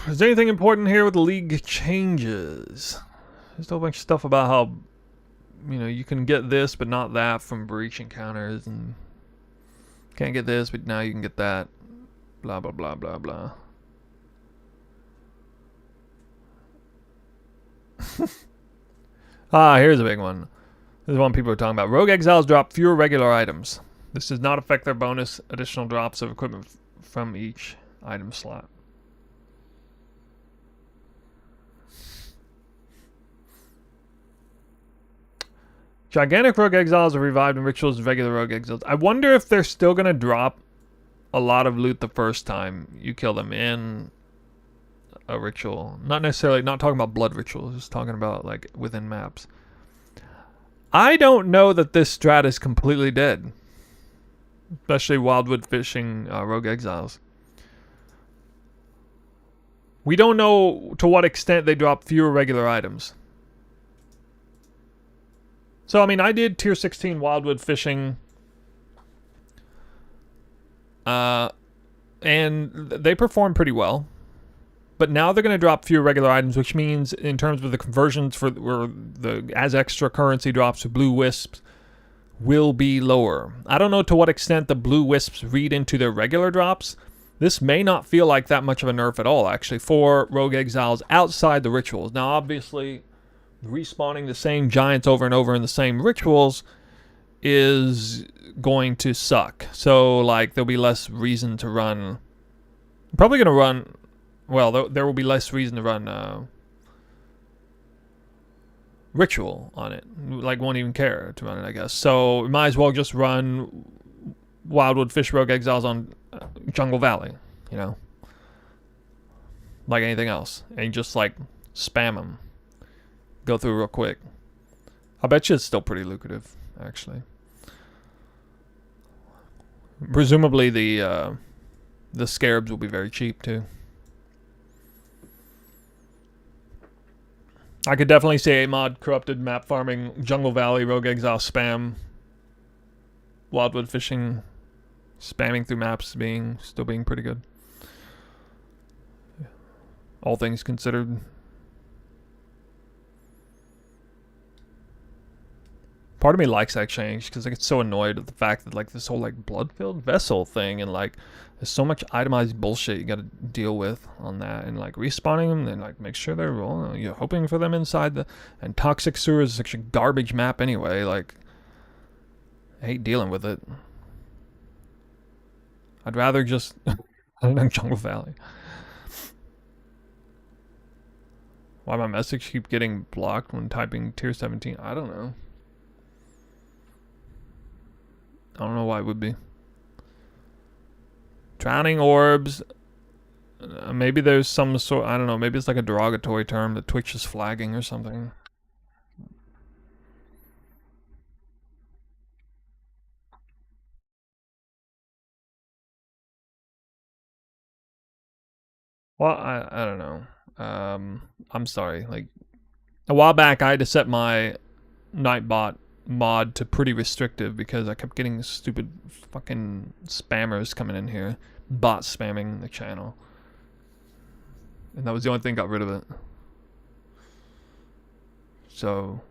Is there anything important here with the league changes? There's a whole bunch of stuff about how, you know, you can get this but not that from breach encounters, and can't get this but now you can get that. Blah, blah, blah, blah, blah. Here's a big one. This is one people are talking about. Rogue Exiles drop fewer regular items. This does not affect their bonus additional drops of equipment from each item slot. Gigantic Rogue Exiles are revived in rituals as regular Rogue Exiles. I wonder if they're still going to drop a lot of loot the first time you kill them in a ritual. Not necessarily, not talking about blood rituals, just talking about like within maps. I don't know that this strat is completely dead. Especially Wildwood Fishing Rogue Exiles. We don't know to what extent they drop fewer regular items. So, I mean, I did tier 16 Wildwood Fishing. And they performed pretty well. But now they're going to drop fewer regular items, which means in terms of the conversions for where the as extra currency drops for blue wisps will be lower. I don't know to what extent the blue wisps read into their regular drops. This may not feel like that much of a nerf at all, actually, for Rogue Exiles outside the rituals. Now, obviously, respawning the same giants over and over in the same rituals is going to suck. So, like, there'll be less reason to run. I'm probably going to run... Well, there will be less reason to run ritual on it. Like, won't even care to run it, I guess. So, we might as well just run Wildwood Fish Rogue Exiles on Jungle Valley, you know? Like anything else. And just, like, spam them. Go through real quick. I bet you it's still pretty lucrative, actually. Presumably, the scarabs will be very cheap, too. I could definitely see a mod corrupted map farming Jungle Valley Rogue Exile spam Wildwood Fishing spamming through maps still being pretty good. All things considered. Part of me likes that change because I get so annoyed at the fact that like this whole like blood-filled vessel thing and like there's so much itemized bullshit you got to deal with on that, and like respawning them and like make sure they're rolling. You're hoping for them inside the, and Toxic Sewer is such a garbage map anyway. Like I hate dealing with it. I'd rather just Jungle Valley. Why my message keep getting blocked when typing tier 17? I don't know. I don't know why it would be. Drowning Orbs Maybe there's some sort, I don't know, maybe it's like a derogatory term that Twitch is flagging or something. Well, I don't know. I'm sorry. Like, a while back, I had to set my Nightbot mod to pretty restrictive because I kept getting stupid fucking spammers coming in here. Bots spamming the channel. And that was the only thing that got rid of it. So...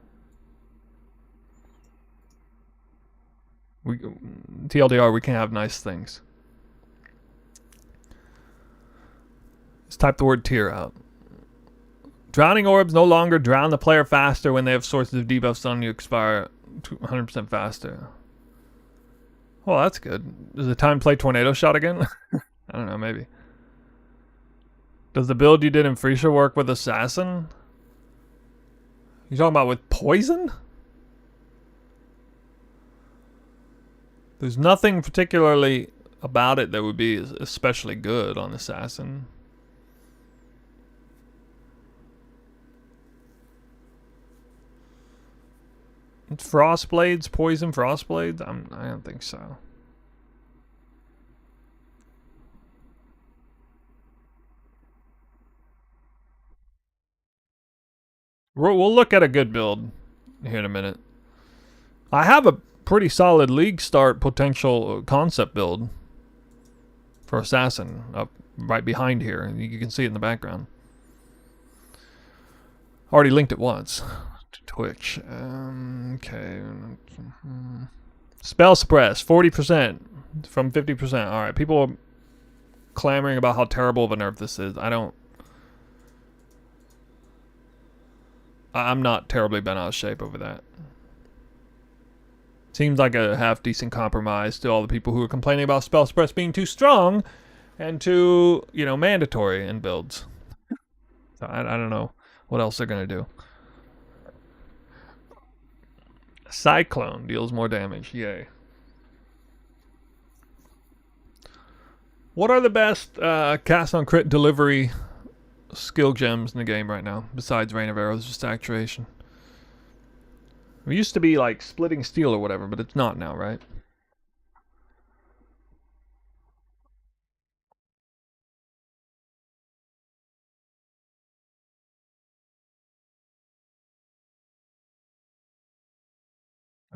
TLDR, we can have nice things. Let's type the word tier out. Drowning orbs no longer drown the player faster when they have sources of debuffs on you expire 100% faster. Well, that's good. Does the time play Tornado Shot again? I don't know, maybe. Does the build you did in Freesia work with Assassin? You talking about with Poison? There's nothing particularly about it that would be especially good on Assassin. Frostblades, poison frostblades? I don't think so. We'll look at a good build here in a minute. I have a pretty solid league start potential concept build for Assassin up right behind here. You can see it in the background. Already linked it once to Twitch. Okay. Spell suppress 40% from 50%. All right, people are clamoring about how terrible of a nerf this is. I'm not terribly bent out of shape over that. Seems like a half-decent compromise to all the people who are complaining about spell suppress being too strong and too, mandatory in builds. So I don't know what else they're going to do. Cyclone deals more damage. Yay. What are the best cast on crit delivery skill gems in the game right now, besides Rain of Arrows or Saturation? It used to be like splitting steel or whatever, but it's not now, right?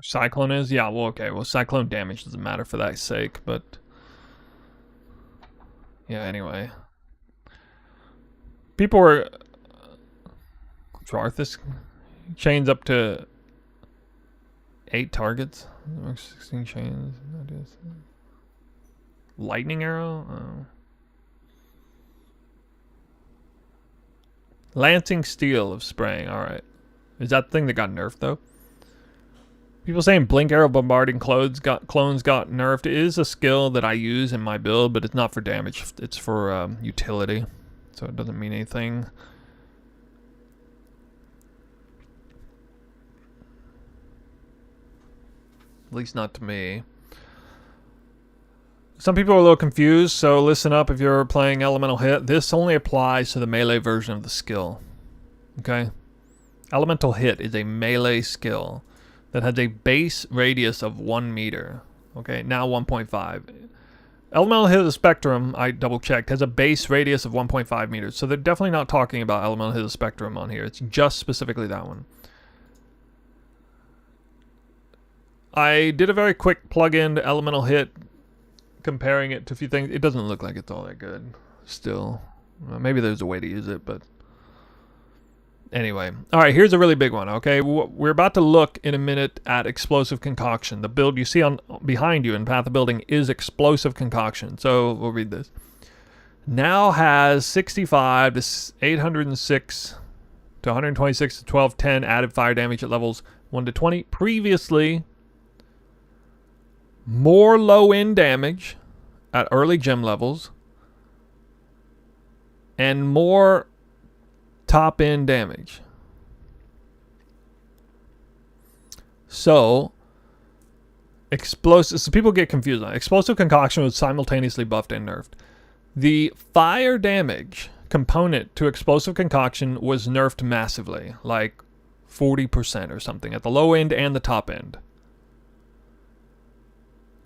Cyclone is? Yeah, well, okay. Well, Cyclone damage doesn't matter for that sake, but... yeah, anyway. People were... Jarthus chains up to 8 targets. 16 chains. Lightning arrow? Oh. Lancing steel of spraying. Alright. Is that the thing that got nerfed, though? People saying Blink Arrow Bombarding clones got nerfed. It is a skill that I use in my build, but it's not for damage. It's for utility. So it doesn't mean anything. At least not to me. Some people are a little confused, so listen up if you're playing Elemental Hit. This only applies to the melee version of the skill. Okay? Elemental Hit is a melee skill that has a base radius of 1 meter. Okay, now 1.5. Elemental Hit of the Spectrum, I double-checked, has a base radius of 1.5 meters. So they're definitely not talking about Elemental Hit of the Spectrum on here. It's just specifically that one. I did a very quick plug-in to Elemental Hit, comparing it to a few things. It doesn't look like it's all that good still. Maybe there's a way to use it, but... anyway, all right, here's a really big one, okay? We're about to look in a minute at Explosive Concoction. The build you see on behind you in Path of Building is Explosive Concoction. So we'll read this. Now has 65 to 806 to 126 to 1210 added fire damage at levels 1 to 20. Previously, more low-end damage at early gem levels and more top-end damage. So, explosive. So people get confused on it. Explosive Concoction was simultaneously buffed and nerfed. The fire damage component to explosive concoction was nerfed massively, like 40% or something, at the low end and the top end.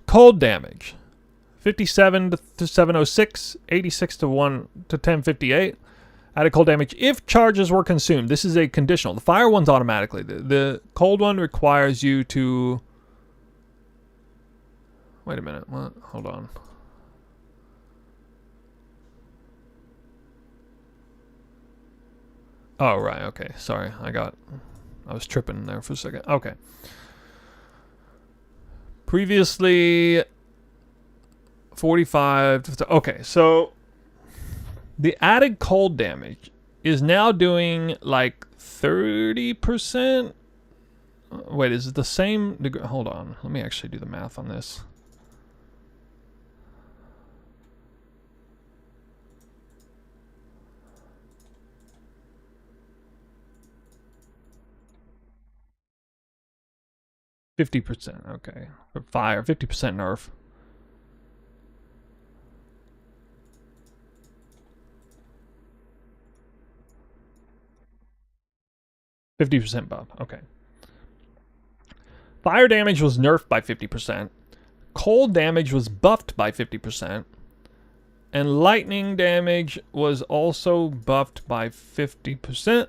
Cold damage, 57 to 706, 86 to 1 to 1058. Added cold damage if charges were consumed. This is a conditional. The fire one's automatically. The cold one requires you to... Wait a minute. What? Hold on. Oh, right. Okay. Sorry. I was tripping there for a second. Okay. Previously 45. Okay. So the added cold damage is now doing like 30%. Wait, is it the same degree? Hold on. Let me actually do the math on this. %, okay. For fire, 50% nerf. %, buff, okay. Fire damage was nerfed by 50%. Cold damage was buffed by 50%. And lightning damage was also buffed by 50%.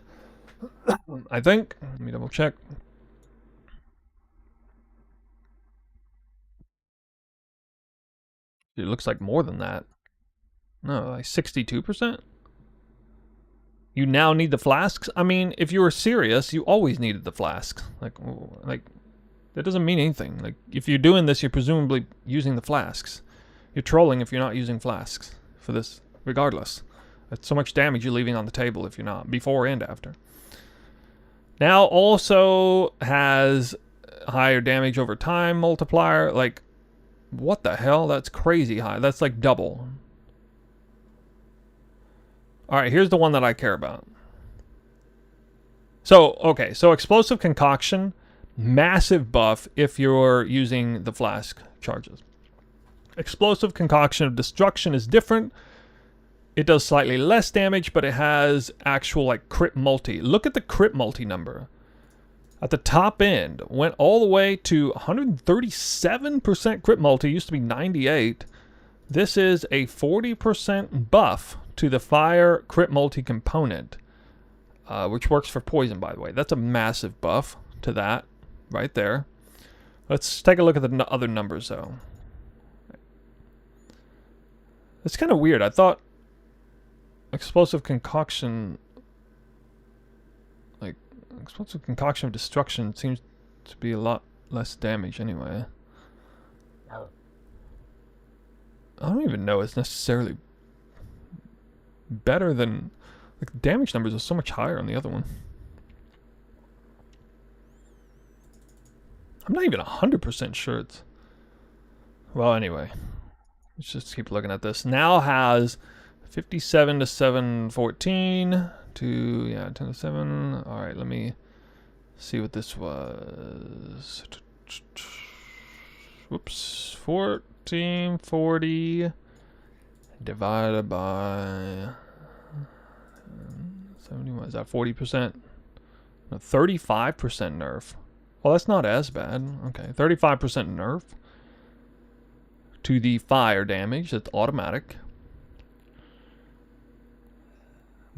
I think. Let me double check. It looks like more than that. No, like 62%? You now need the flasks? I mean, if you were serious, you always needed the flasks. Like that doesn't mean anything. Like, if you're doing this, you're presumably using the flasks. You're trolling if you're not using flasks for this, regardless. That's so much damage you're leaving on the table if you're not, before and after. Now also has higher damage over time multiplier. Like, what the hell? That's crazy high. That's like double. Alright, here's the one that I care about. So, okay, so explosive concoction, massive buff if you're using the flask charges. Explosive concoction of destruction is different. It does slightly less damage, but it has actual like crit multi. Look at the crit multi number. At the top end, went all the way to 137% crit multi. Used to be 98. This is a 40% buff to the fire crit multi component, which works for poison, by the way. That's a massive buff to that right there. Let's take a look at the other numbers, though. It's kind of weird. I thought explosive concoction, like explosive concoction of destruction, seems to be a lot less damage anyway. I don't even know it's necessarily better than, like, the damage numbers are so much higher on the other one. I'm not even 100% sure it's... Well, anyway. Let's just keep looking at this. Now has 57 to 714 to, yeah, 10 to 7. Alright, let me see what this was. Whoops. 1440 divided by 71. Is that 40%? No, 35% nerf. Well, that's not as bad. Okay, 35% nerf to the fire damage. That's automatic.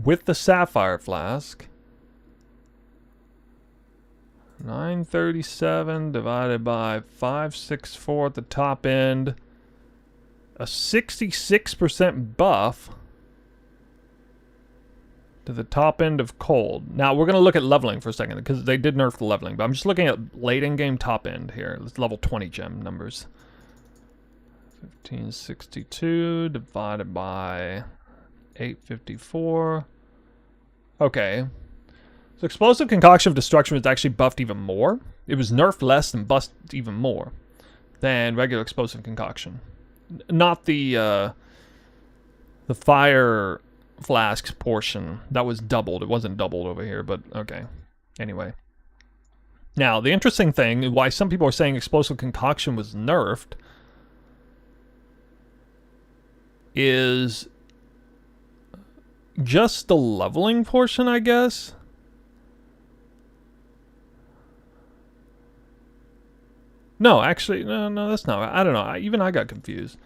With the sapphire flask, 937 divided by 564 at the top end. A 66% buff to the top end of cold. Now, we're going to look at leveling for a second, because they did nerf the leveling, but I'm just looking at late in-game top end here. Let's level 20 gem numbers. 1562 divided by 854. Okay. So explosive concoction of destruction was actually buffed even more. It was nerfed less and buffed even more than regular explosive concoction. Not the fire flasks portion. That was doubled. It wasn't doubled over here, but okay. Anyway. Now, the interesting thing, why some people are saying explosive concoction was nerfed, is just the leveling portion, I guess. No, actually, no, that's not right. I don't know. Even I got confused.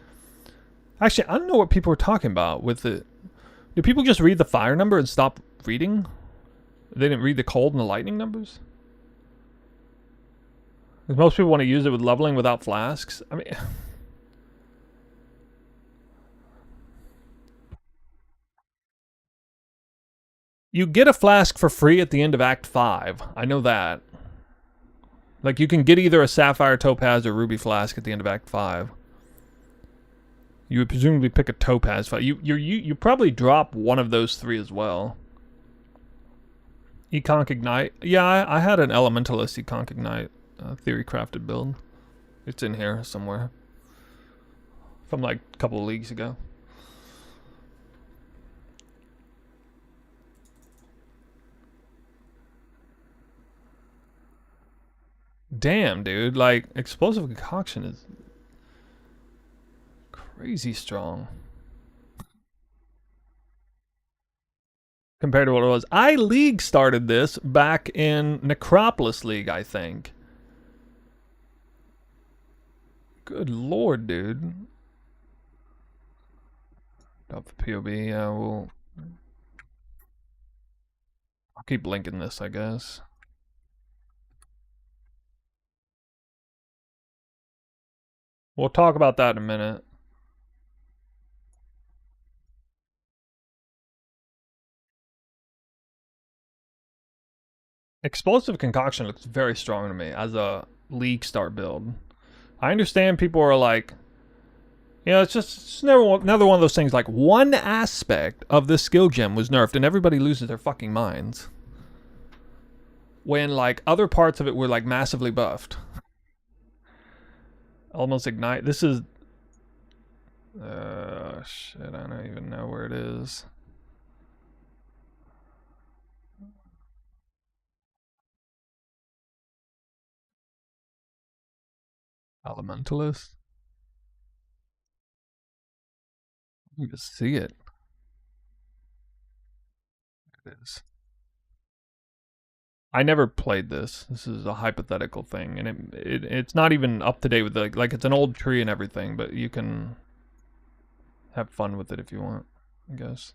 Actually, I don't know what people were talking about with it. Did people just read the fire number and stop reading? They didn't read the cold and the lightning numbers? Because most people want to use it with leveling without flasks. I mean... You get a flask for free at the end of Act 5. I know that. Like, you can get either a Sapphire, Topaz, or Ruby flask at the end of Act 5. You would presumably pick a Topaz. You probably drop one of those three as well. Econch Ignite. Yeah, I had an Elementalist Econch Ignite theory crafted build. It's in here somewhere. From like a couple of leagues ago. Damn, dude. Like, Explosive Concoction is crazy strong. Compared to what it was. I-League started this back in Necropolis League, I think. Good lord, dude. Up the POB, yeah, I'll keep linking this, I guess. We'll talk about that in a minute. Explosive Concoction looks very strong to me as a League start build. I understand people are like, you know, it's another one of those things, like one aspect of this skill gem was nerfed and everybody loses their fucking minds. When like other parts of it were like massively buffed. Almost Ignite. This is... shit, I don't even know where it is. Elementalist? You can see it. There it is. I never played this. This is a hypothetical thing, and it's not even up to date with like it's an old tree and everything, but you can have fun with it if you want, I guess.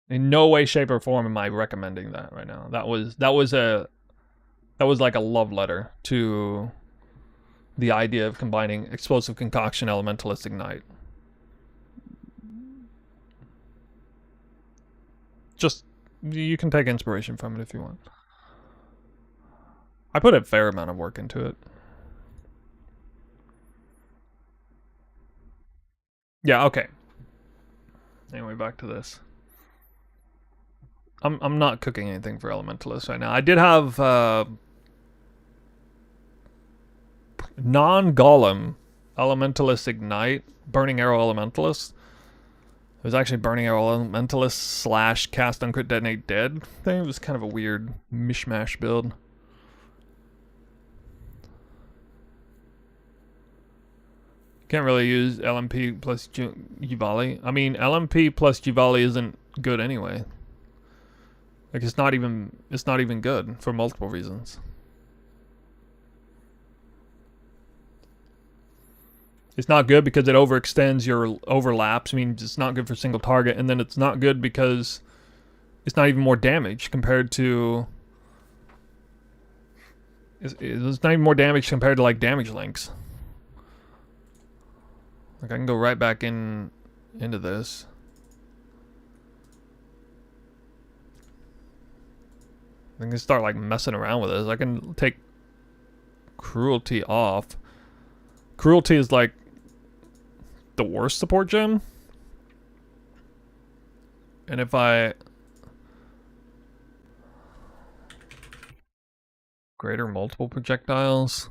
In no way, shape, or form am I recommending that right now. That was like a love letter to the idea of combining Explosive Concoction, Elementalist Ignite. Just, you can take inspiration from it if you want. I put a fair amount of work into it. Yeah, okay. Anyway, back to this. I'm not cooking anything for Elementalist right now. I did have non-Golem Elementalist Ignite, Burning Arrow Elementalist. It was actually Burning Arrow Elementalist / Cast Uncrit Detonate Dead thing. It was kind of a weird mishmash build. Can't really use LMP plus Jivali. I mean, LMP plus Jivali isn't good anyway. Like, it's not even good for multiple reasons. It's not good because it overextends your overlaps. I mean, it's not good for single target, and then it's not good because it's not even more damage compared to... It's not even more damage compared to, like, damage links. Like, I can go right back into this. I can start, like, messing around with this. I can take Cruelty off. Cruelty is, like, the worst support gem. And if I... Greater multiple projectiles.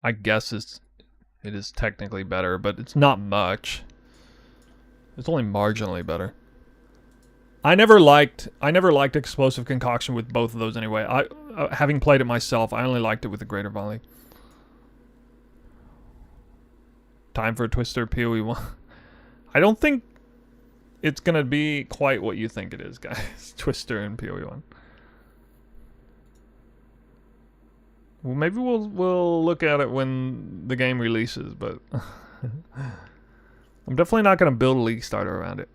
I guess it is technically better, but it's not much. It's only marginally better. I never liked explosive concoction with both of those anyway. Having played it myself, I only liked it with the greater volley. Time for a Twister PoE 1. I don't think it's gonna be quite what you think it is, guys. Twister and PoE 1. Well, maybe we'll look at it when the game releases, but I'm definitely not gonna build a league starter around it.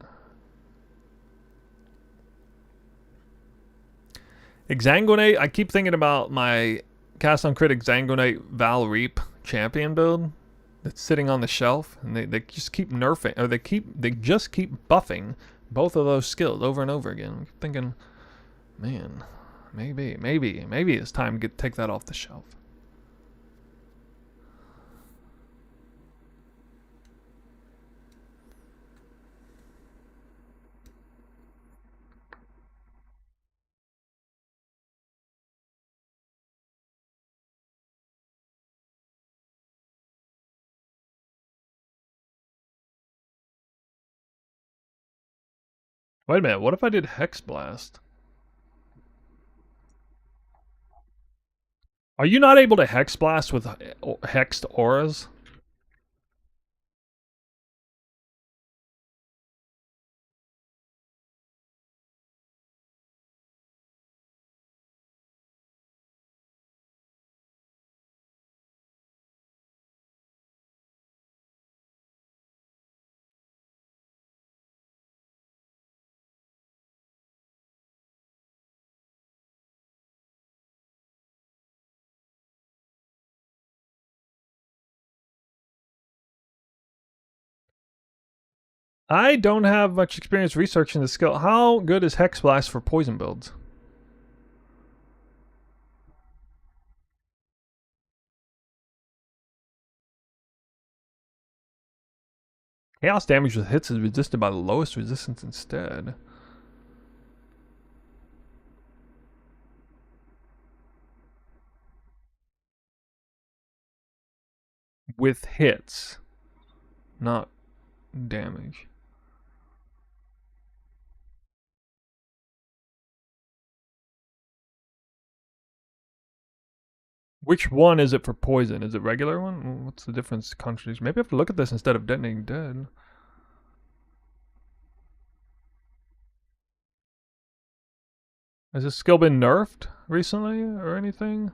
Exsanguinate, I keep thinking about my Cast on Crit Exsanguinate Val Reap champion build that's sitting on the shelf, and they just keep nerfing, or they just keep buffing both of those skills over and over again. I'm thinking, man, maybe it's time to take that off the shelf. Wait a minute, what if I did Hex Blast? Are you not able to Hex Blast with hexed auras? I don't have much experience researching the skill. How good is Hex Blast for poison builds? Chaos damage with hits is resisted by the lowest resistance instead. With hits, not damage. Which one is it for poison? Is it regular one? What's the difference? Countries. Maybe I have to look at this instead of detonating dead. Has this skill been nerfed recently or anything?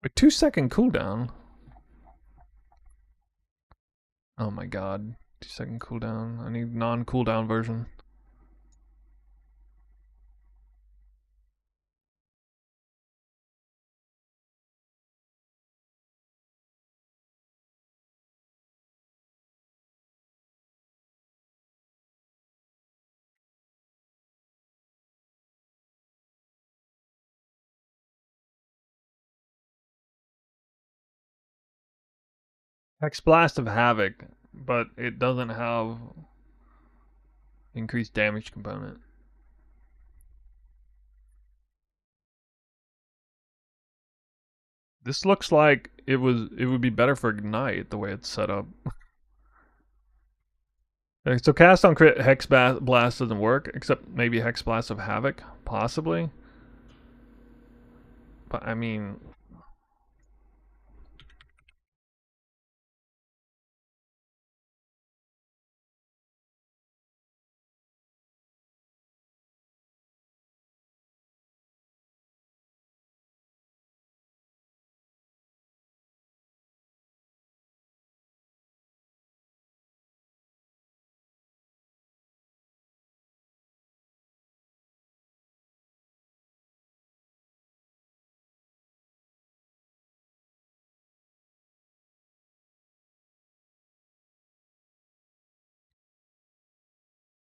A 2-second cooldown. Oh my god. 2-second cooldown. I need non-cooldown version. Hex Blast of Havoc, but it doesn't have increased damage component. This looks like it would be better for Ignite the way it's set up. Okay, so cast on crit Hex Blast doesn't work, except maybe Hex Blast of Havoc, possibly. But I mean,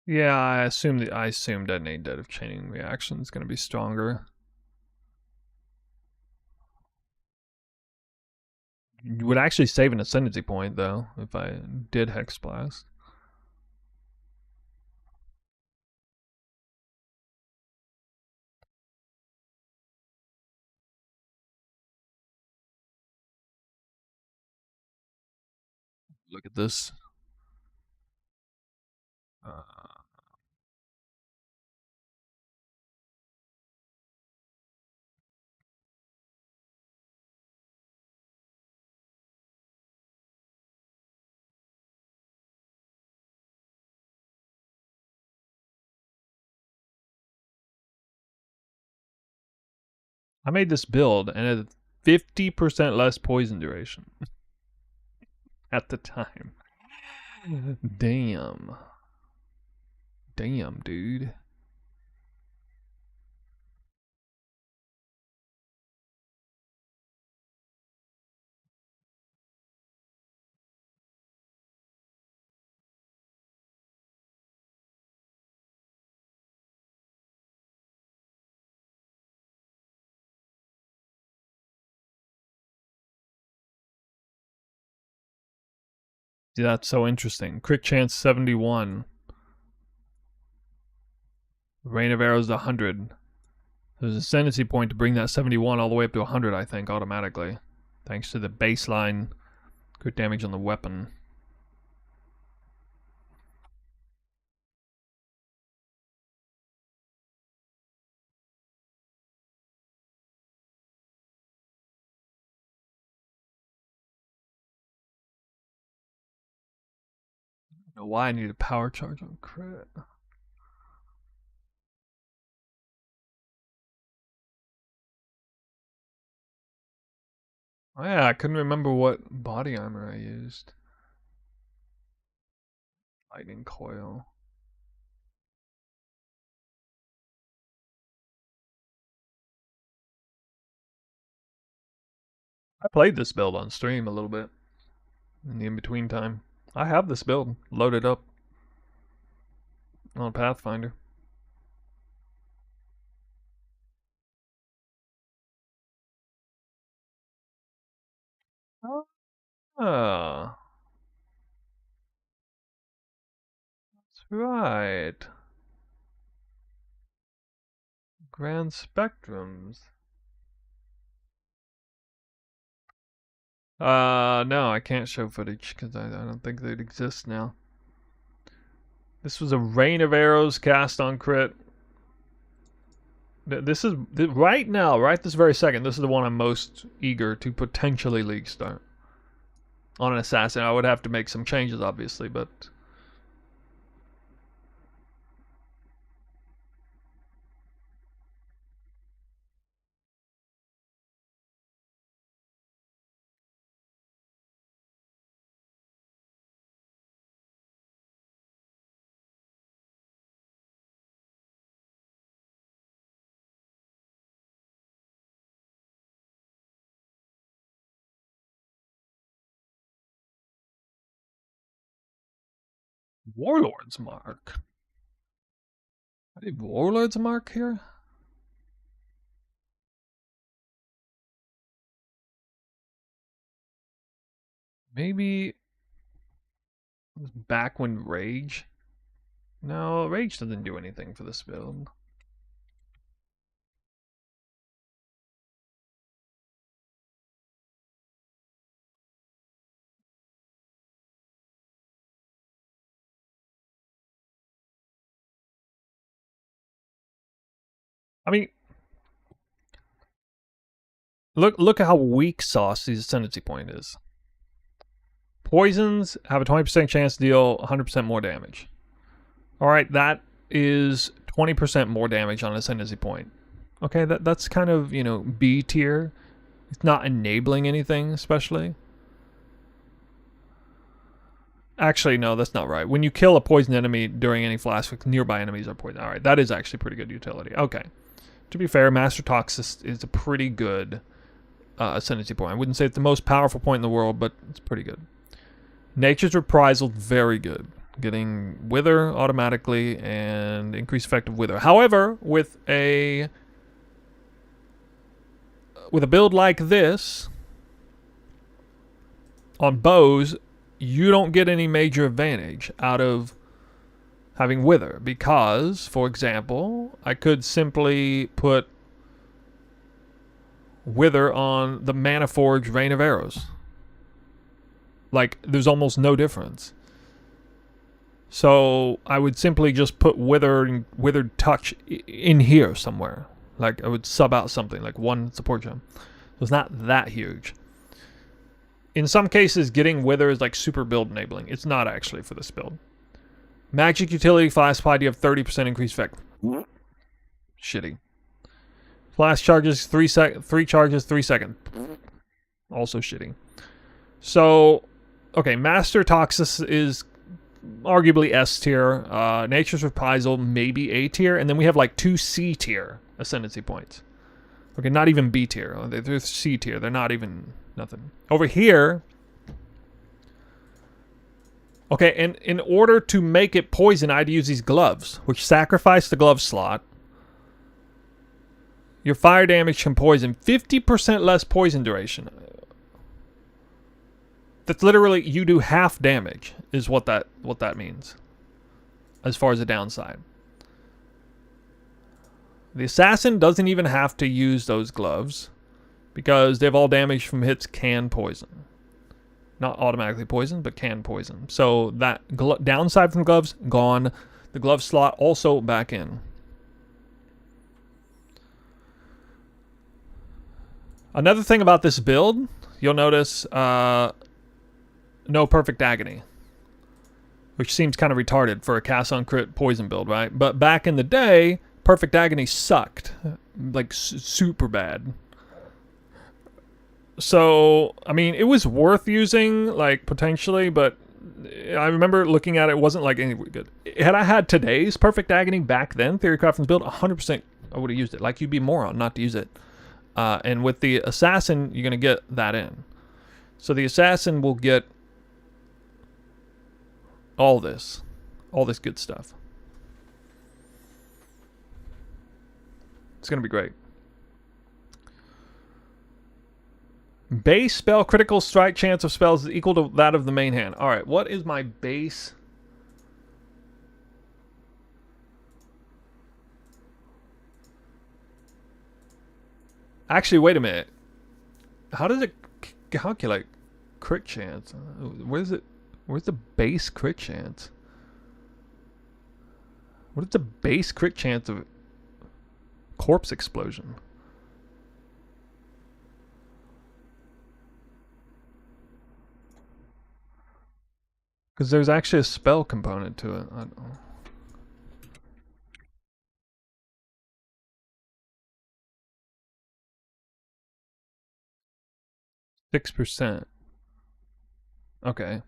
yeah, I assume Detonate Dead of Chaining Reaction is going to be stronger. You would actually save an Ascendancy point though if I did Hex Blast. Look at this. I made this build and it had 50% less poison duration at the time. Damn. Damn, dude. See, that's so interesting. Crit chance 71. Rain of arrows 100. There's a ascendancy point to bring that 71 all the way up to 100, I think, automatically. Thanks to the baseline crit damage on the weapon. I don't know why I need a power charge on crit. Oh yeah, I couldn't remember what body armor I used. Lightning coil. I played this build on stream a little bit in the in-between time. I have this build loaded up on Pathfinder. Ah, that's right. Grand spectrums. No, I can't show footage because I don't think they'd exist now. This was a rain of arrows cast on crit. This is, right now, right this very second, this is the one I'm most eager to potentially league start. On an assassin, I would have to make some changes, obviously, but... Warlord's Mark? I need Warlord's Mark here? Maybe... back when Rage? No, Rage doesn't do anything for this build. I mean, look at how weak sauce the ascendancy point is. Poisons have a 20% chance to deal 100% more damage. Alright, that is 20% more damage on ascendancy point. Okay, that's kind of, you know, B tier. It's not enabling anything, especially. Actually, no, that's not right. When you kill a poisoned enemy during any flash, nearby enemies are poisoned. Alright, that is actually pretty good utility. Okay. To be fair, Master Toxis is a pretty good ascendancy point. I wouldn't say it's the most powerful point in the world, but it's pretty good. Nature's Reprisal, very good. Getting Wither automatically and increased effect of Wither. However, with a build like this, on bows, you don't get any major advantage out of having Wither, because, for example, I could simply put Wither on the Mana Forge Rain of Arrows. Like, there's almost no difference. So I would simply just put withered touch in here somewhere. Like, I would sub out something, like one support gem. So it's not that huge. In some cases, getting wither is like super build enabling. It's not actually for this build. Magic utility flash applied, you have 30% increased effect. Shitty. Flash charges 3 charges 3 seconds. Also shitty. So, okay, Master Toxis is arguably S tier. Nature's Reprisal maybe A tier, and then we have like 2 C tier ascendancy points. Okay, not even B tier. They're C tier. They're not even nothing. Over here, okay, and in order to make it poison, I had to use these gloves, which sacrifice the glove slot. Your fire damage can poison 50% less poison duration. That's literally, you do half damage is what that means as far as the downside. The assassin doesn't even have to use those gloves because they have all damage from hits can poison. Not automatically poison, but can poison. So that downside from gloves, gone. The glove slot also back in. Another thing about this build, you'll notice no perfect agony, which seems kind of retarded for a cast on crit poison build, right? But back in the day, perfect agony sucked, like super bad. So, I mean, it was worth using, like, potentially, but I remember looking at it, it wasn't like any good. Had I had today's perfect agony back then, Theory Craftsman's build, 100% I would have used it. Like, you'd be a moron not to use it. And with the assassin, you're going to get that in. So the assassin will get all this good stuff. It's going to be great. Base spell critical strike chance of spells is equal to that of the main hand. All right, what is my base? Actually, wait a minute. How does it calculate crit chance? Where's it? Where's the base crit chance? What is the base crit chance of corpse explosion? Because there's actually a spell component to it. I don't know. %. Okay.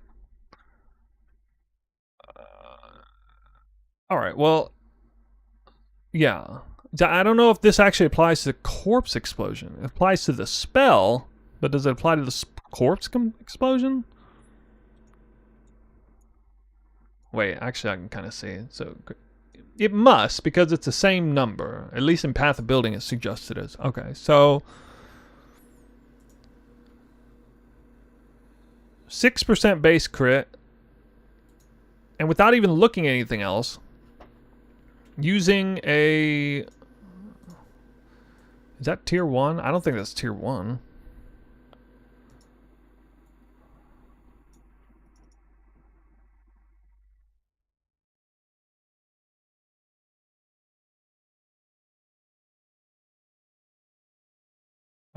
All right. Well, yeah. I don't know if this actually applies to the corpse explosion. It applies to the spell, but does it apply to the corpse explosion? Wait, actually, I can kind of see it. So it must, because it's the same number. At least in Path of Building, it's suggested as. Okay, so 6% base crit, and without even looking at anything else, using a... Is that tier 1? I don't think that's tier 1.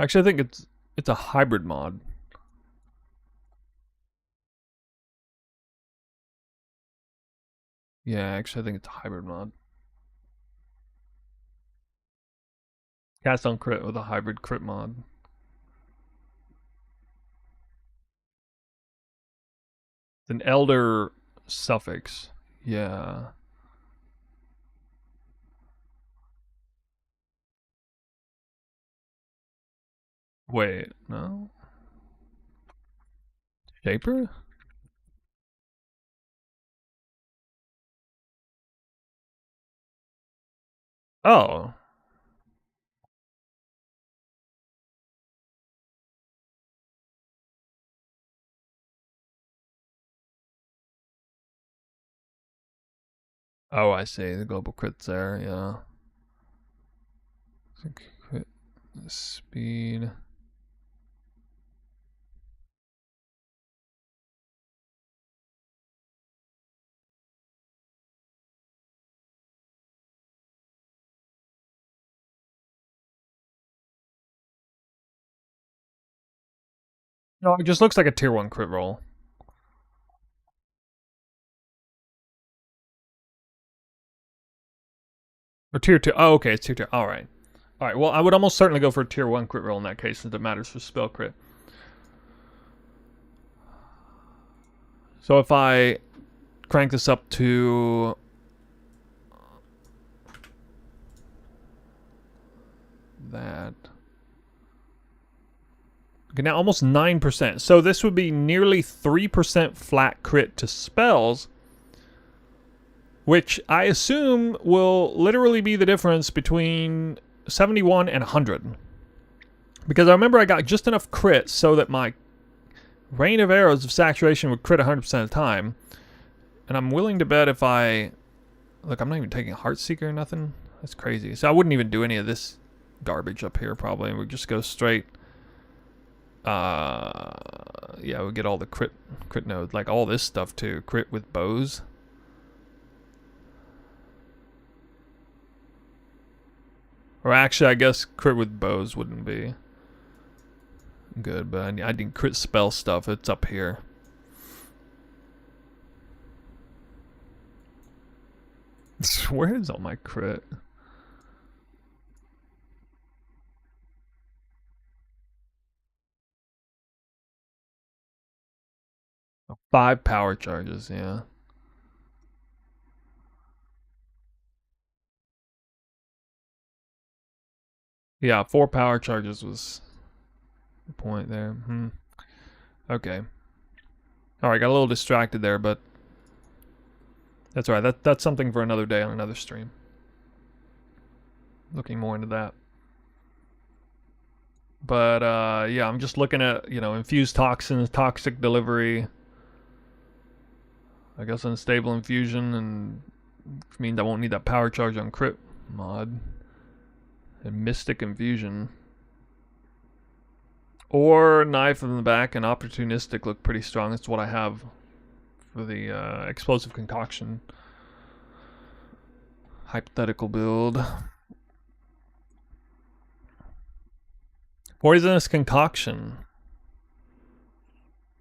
Actually, I think it's a hybrid mod. Yeah, actually, I think it's a hybrid mod. Cast on crit with a hybrid crit mod. An elder suffix. Yeah. Wait, no? Shaper? Oh. Oh, I see. The global crit's there, yeah. Crit speed. No, it just looks like a tier 1 crit roll. Or tier 2. Oh, okay, it's tier 2. Alright. Alright, well, I would almost certainly go for a tier 1 crit roll in that case, since it matters for spell crit. So if I crank this up to... that... Okay, now almost 9%. So this would be nearly 3% flat crit to spells, which I assume will literally be the difference between 71 and 100. Because I remember I got just enough crit so that my rain of arrows of saturation would crit 100% of the time. And I'm willing to bet if I... Look, I'm not even taking Heartseeker or nothing. That's crazy. So I wouldn't even do any of this garbage up here probably. We'd just go straight... yeah, we get all the crit nodes. Like all this stuff too. Crit with bows. Or actually, I guess crit with bows wouldn't be good, but I need crit spell stuff. It's up here. Where is all my crit? Oh, 5 power charges, yeah. Yeah, 4 power charges was the point there. Okay. Alright, got a little distracted there, but that's alright. That's something for another day on another stream. Looking more into that. But, yeah, I'm just looking at, you know, infused toxins, toxic delivery. I guess unstable infusion, and which means I won't need that power charge on crit mod. And mystic infusion. Or knife in the back and opportunistic look pretty strong. That's what I have for the explosive concoction hypothetical build. Poisonous concoction.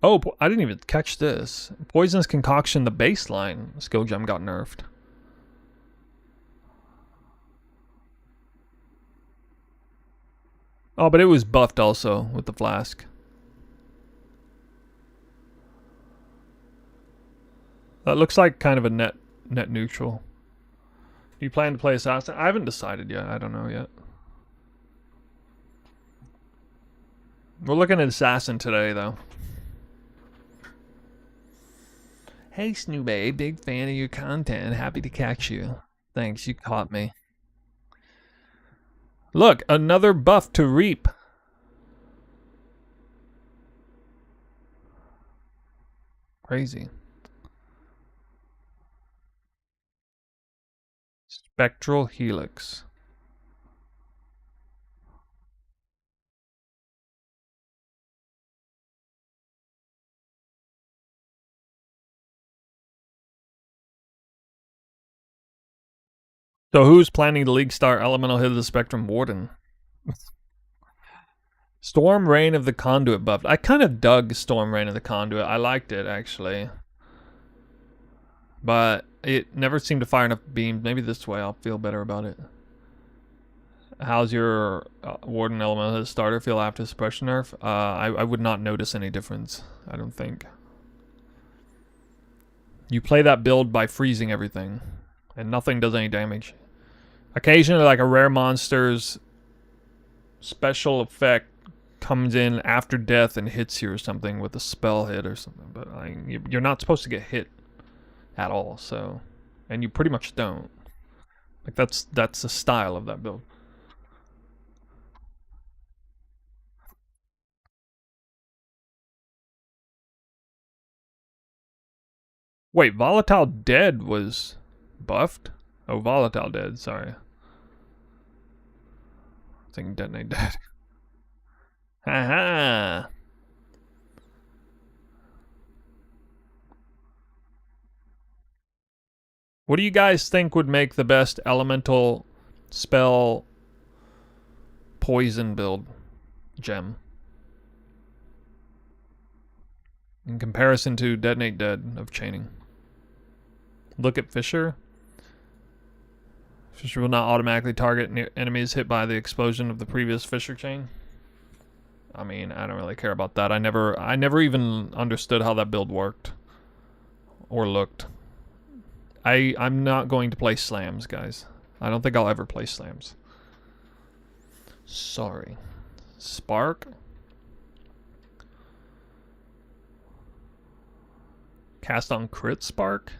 Oh, I didn't even catch this. Poisonous concoction, the baseline skill gem got nerfed. Oh, but it was buffed also with the flask. That looks like kind of a net neutral. Do you plan to play assassin? I haven't decided yet. I don't know yet. We're looking at assassin today, though. Hey, Snoobay, big fan of your content. Happy to catch you. Thanks, you caught me. Look, another buff to Reap. Crazy. Spectral Helix. So who's planning the League Star Elemental Hit of the Spectrum Warden? Storm Rain of the Conduit buffed. I kind of dug Storm Rain of the Conduit. I liked it, actually. But it never seemed to fire enough beams. Maybe this way I'll feel better about it. How's your Warden Elemental Hit starter feel after Suppression nerf? I would not notice any difference, I don't think. You play that build by freezing everything, and nothing does any damage. Occasionally, like a rare monster's special effect comes in after death and hits you or something with a spell hit or something, but you're not supposed to get hit at all, so, and you pretty much don't. Like that's the style of that build. Wait, Volatile Dead was buffed? Oh, Volatile Dead, sorry. I think Detonate Dead. Haha! What do you guys think would make the best elemental spell poison build gem? in comparison to Detonate Dead of chaining. Look at Fisher. Fisher will not automatically target enemies hit by the explosion of the previous Fisher chain. I mean, I don't really care about that. I never even understood how that build worked or looked. I'm not going to play slams, guys. I don't think I'll ever play slams. Sorry. Spark. Cast on crit spark?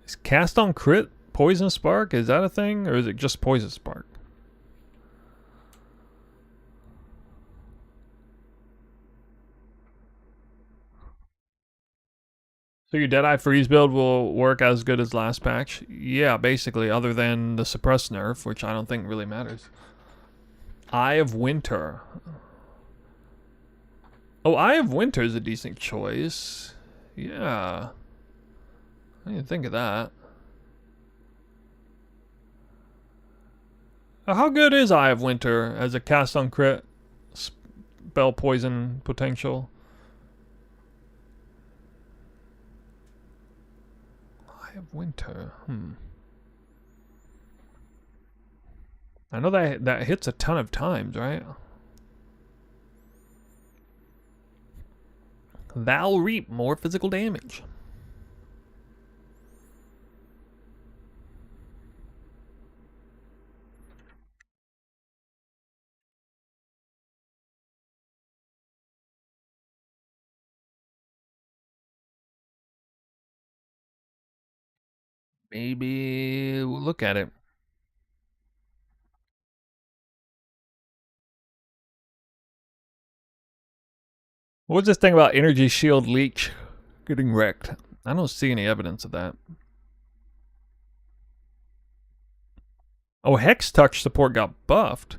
Is cast on crit poison spark? Is that a thing? Or is it just poison spark? So your Deadeye Freeze build will work as good as last patch? Yeah, basically, other than the suppress nerf, which I don't think really matters. Eye of Winter. Oh, Eye of Winter is a decent choice. Yeah. I didn't think of that. How good is Eye of Winter as a cast on crit spell poison potential? Eye of Winter. I know that hits a ton of times, right? Val Reap, more physical damage. Maybe we'll look at it. What's this thing about energy shield leech getting wrecked? I don't see any evidence of that. Oh, Hex Touch support got buffed.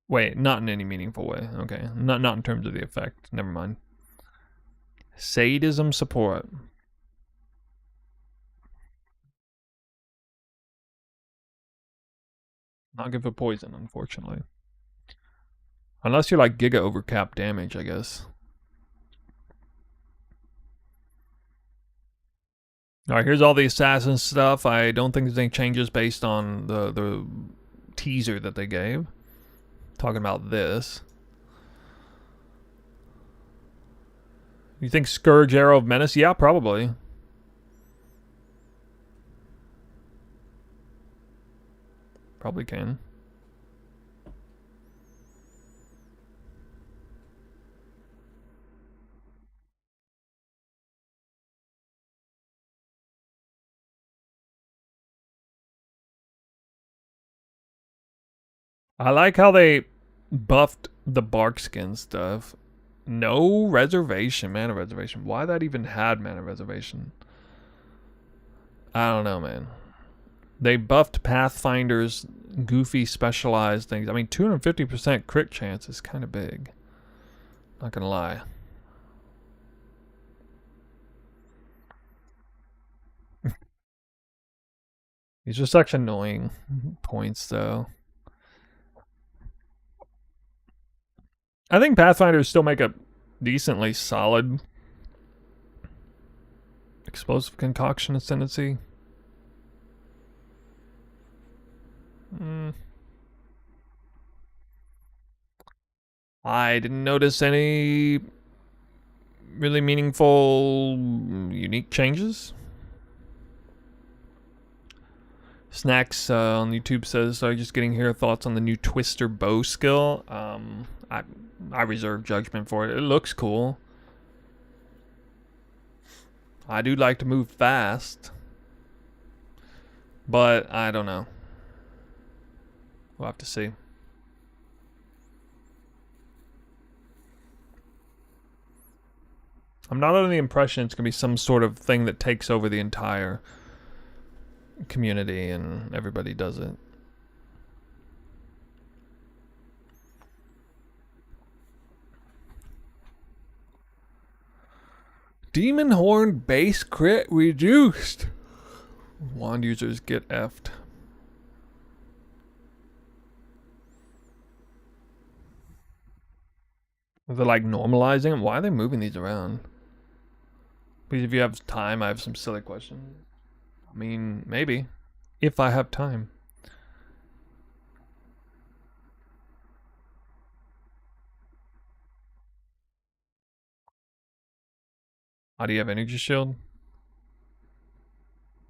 Wait, not in any meaningful way. Okay, not in terms of the effect. Never mind. Sadism support. Not good for poison, unfortunately. Unless you're like Giga overcap damage, I guess. Alright, here's all the assassin stuff. I don't think there's any changes based on the teaser that they gave. Talking about this. You think Scourge Arrow of Menace? Yeah, probably. Probably can. I like how they buffed the bark skin stuff. No reservation, mana reservation. Why that even had mana reservation? I don't know, man. They buffed Pathfinder's goofy specialized things. I mean, 250% crit chance is kind of big. Not gonna lie. These are such annoying points, though. I think Pathfinders still make a decently solid explosive concoction ascendancy. I didn't notice any really meaningful, unique changes. Snacks on YouTube says, "Are you just getting here? Thoughts on the new Twister bow skill?" I reserve judgment for it. It looks cool. I do like to move fast, but I don't know. We'll have to see. I'm not under the impression it's going to be some sort of thing that takes over the entire community and everybody does it. Demon Horn base crit reduced. Wand users get effed. They're like normalizing them. Why are they moving these around? Please, if you have time, I have some silly questions. I mean, maybe. If I have time. How do you have energy shield?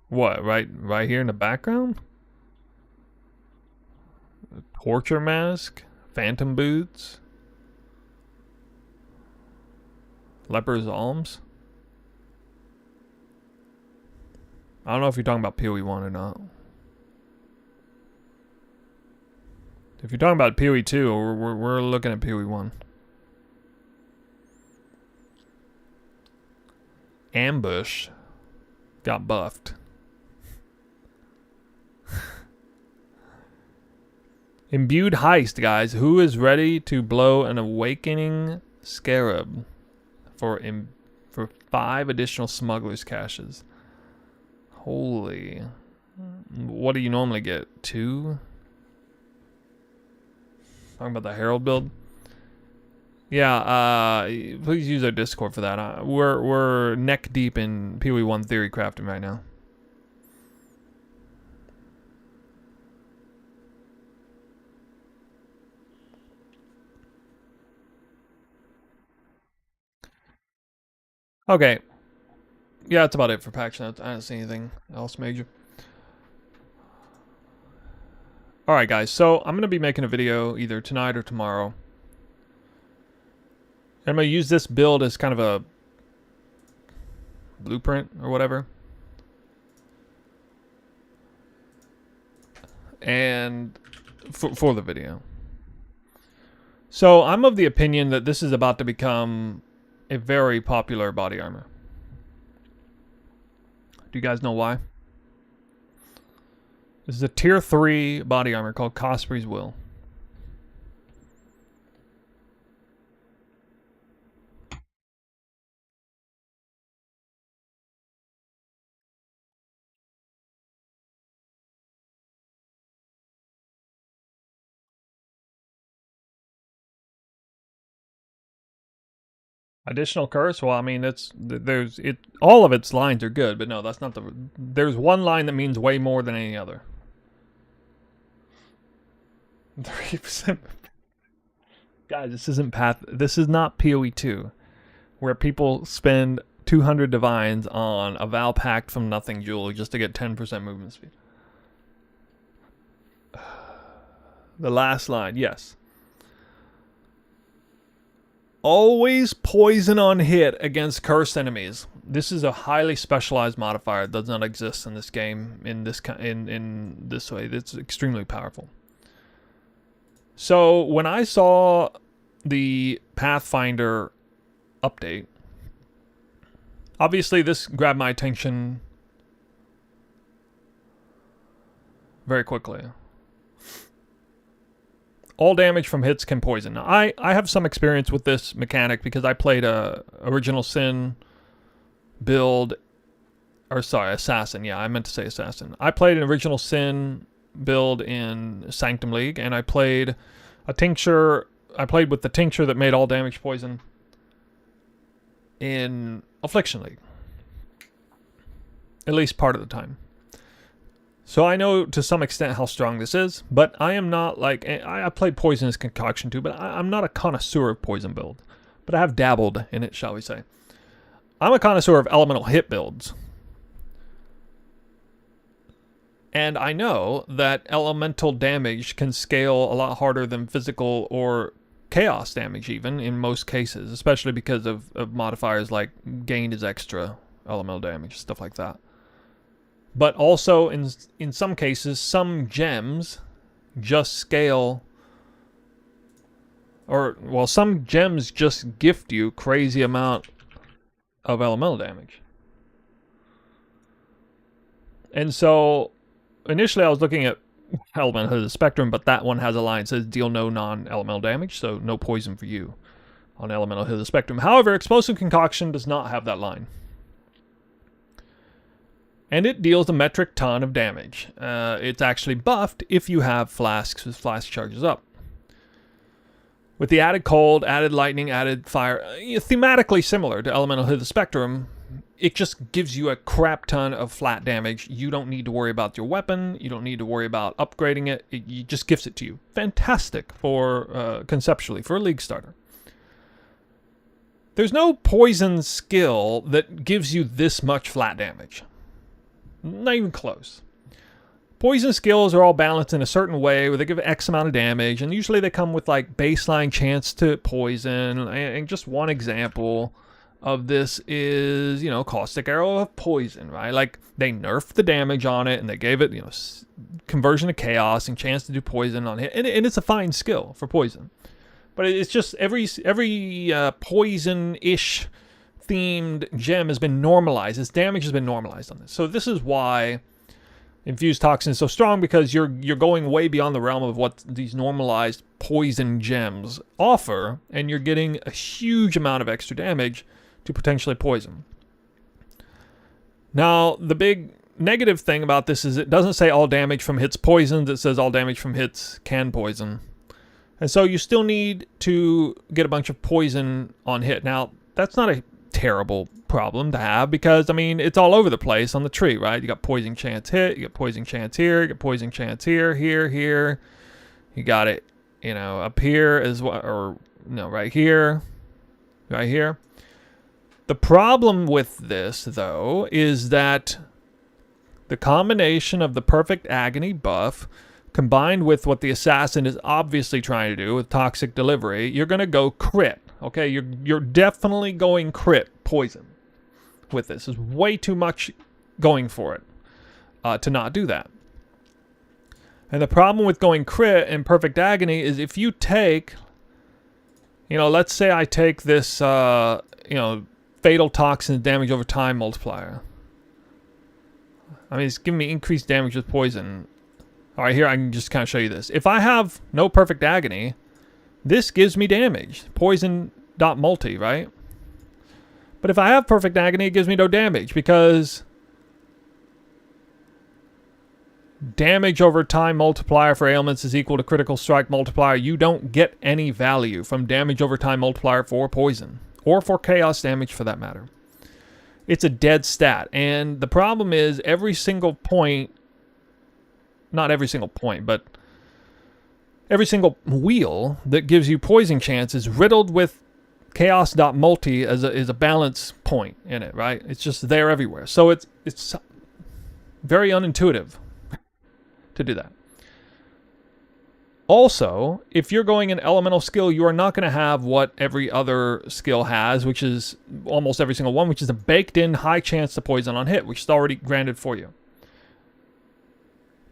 What, right here in the background? Torture mask? Phantom boots? Leper's alms? I don't know if you're talking about PoE 1 or not. If you're talking about PoE 2, we're looking at PoE 1. Ambush got buffed. Imbued heist, guys. Who is ready to blow an awakening scarab for 5 additional smugglers caches? Holy. What do you normally get? 2? Talking about the Herald build? Yeah, please use our Discord for that. We're neck deep in PoE 1 theory crafting right now. Okay. Yeah, that's about it for patch notes. I don't see anything else major. Alright guys, so I'm going to be making a video either tonight or tomorrow. I'm going to use this build as kind of a blueprint or whatever. And for the video. So I'm of the opinion that this is about to become a very popular body armor. Do you guys know why? This is a tier 3 body armor called Cosprey's Will. Additional curse? Well, I mean, all of its lines are good, but no, that's not there's one line that means way more than any other. 3%. Guys, this is not PoE 2, where people spend 200 divines on a Val Pact from Nothing Jewel just to get 10% movement speed. The last line, yes. Always poison on hit against cursed enemies. This is a highly specialized modifier that does not exist in this game in this way. It's extremely powerful. So when I saw the Pathfinder update, obviously this grabbed my attention very quickly. All damage from hits can poison. Now, I have some experience with this mechanic because I played a Original Sin build, or sorry, Assassin. Yeah, I meant to say Assassin. I played an Original Sin build in Sanctum League, and I played a tincture. I played with the tincture that made all damage poison in Affliction League. At least part of the time. So I know to some extent how strong this is, but I am not like, I played Poisonous Concoction too, but I'm not a connoisseur of poison build. But I have dabbled in it, shall we say. I'm a connoisseur of elemental hit builds. And I know that elemental damage can scale a lot harder than physical or chaos damage even in most cases, especially because of modifiers like gained is extra elemental damage, stuff like that. But also, in some cases, some gems just scale, or, well, some gems just gift you crazy amount of elemental damage. And so, initially I was looking at Elemental of the Spectrum, but that one has a line that says deal no non-elemental damage, so no poison for you on Elemental of the Spectrum. However, Explosive Concoction does not have that line. And it deals a metric ton of damage. It's actually buffed if you have flasks with flask charges up. with the added cold, added lightning, added fire, thematically similar to Elemental Hit the Spectrum, it just gives you a crap ton of flat damage. You don't need to worry about your weapon. You don't need to worry about upgrading it. It just gives it to you. Fantastic for, conceptually, for a League starter. There's no poison skill that gives you this much flat damage. Not even close. Poison skills are all balanced in a certain way where they give X amount of damage, and usually they come with like baseline chance to poison. And just one example of this is, you know, Caustic Arrow of Poison, right? Like, they nerfed the damage on it, and they gave it, you know, conversion to chaos and chance to do poison on hit. And it's a fine skill for poison. But it's just every poison-ish themed gem has been normalized. Its damage has been normalized on this. So this is why Infused Toxin is so strong, because you're going way beyond the realm of what these normalized poison gems offer, and you're getting a huge amount of extra damage to potentially poison. Now, the big negative thing about this is it doesn't say all damage from hits poisoned. It says all damage from hits can poison. And so you still need to get a bunch of poison on hit. Now, that's not a terrible problem to have, because, I mean, it's all over the place on the tree, right? You got poison chance hit, you got poison chance here, you got poison chance here, here. You got it, you know, up here as well, or, no, right here. The problem with this, though, is that the combination of the Perfect Agony buff combined with what the assassin is obviously trying to do with Toxic Delivery, you're going to go crit. Okay, you're definitely going crit poison with this. There's way too much going for it to not do that. And the problem with going crit in Perfect Agony is if you take, you know, let's say I take this, you know, Fatal Toxin damage over time multiplier. I mean, it's giving me increased damage with poison. All right, here I can just kind of show you this. If I have no Perfect Agony, this gives me damage. Poison.multi, right? But if I have Perfect Agony, it gives me no damage, because damage over time multiplier for ailments is equal to critical strike multiplier. You don't get any value from damage over time multiplier for poison, or for chaos damage for that matter. It's a dead stat. And the problem is every single point, not every single point, but every single wheel that gives you poison chance is riddled with chaos.multi as a balance point in it, right? It's just there everywhere. So it's very unintuitive to do that. Also, if you're going an elemental skill, you are not going to have what every other skill has, which is almost every single one, which is a baked-in high chance to poison on hit, which is already granted for you.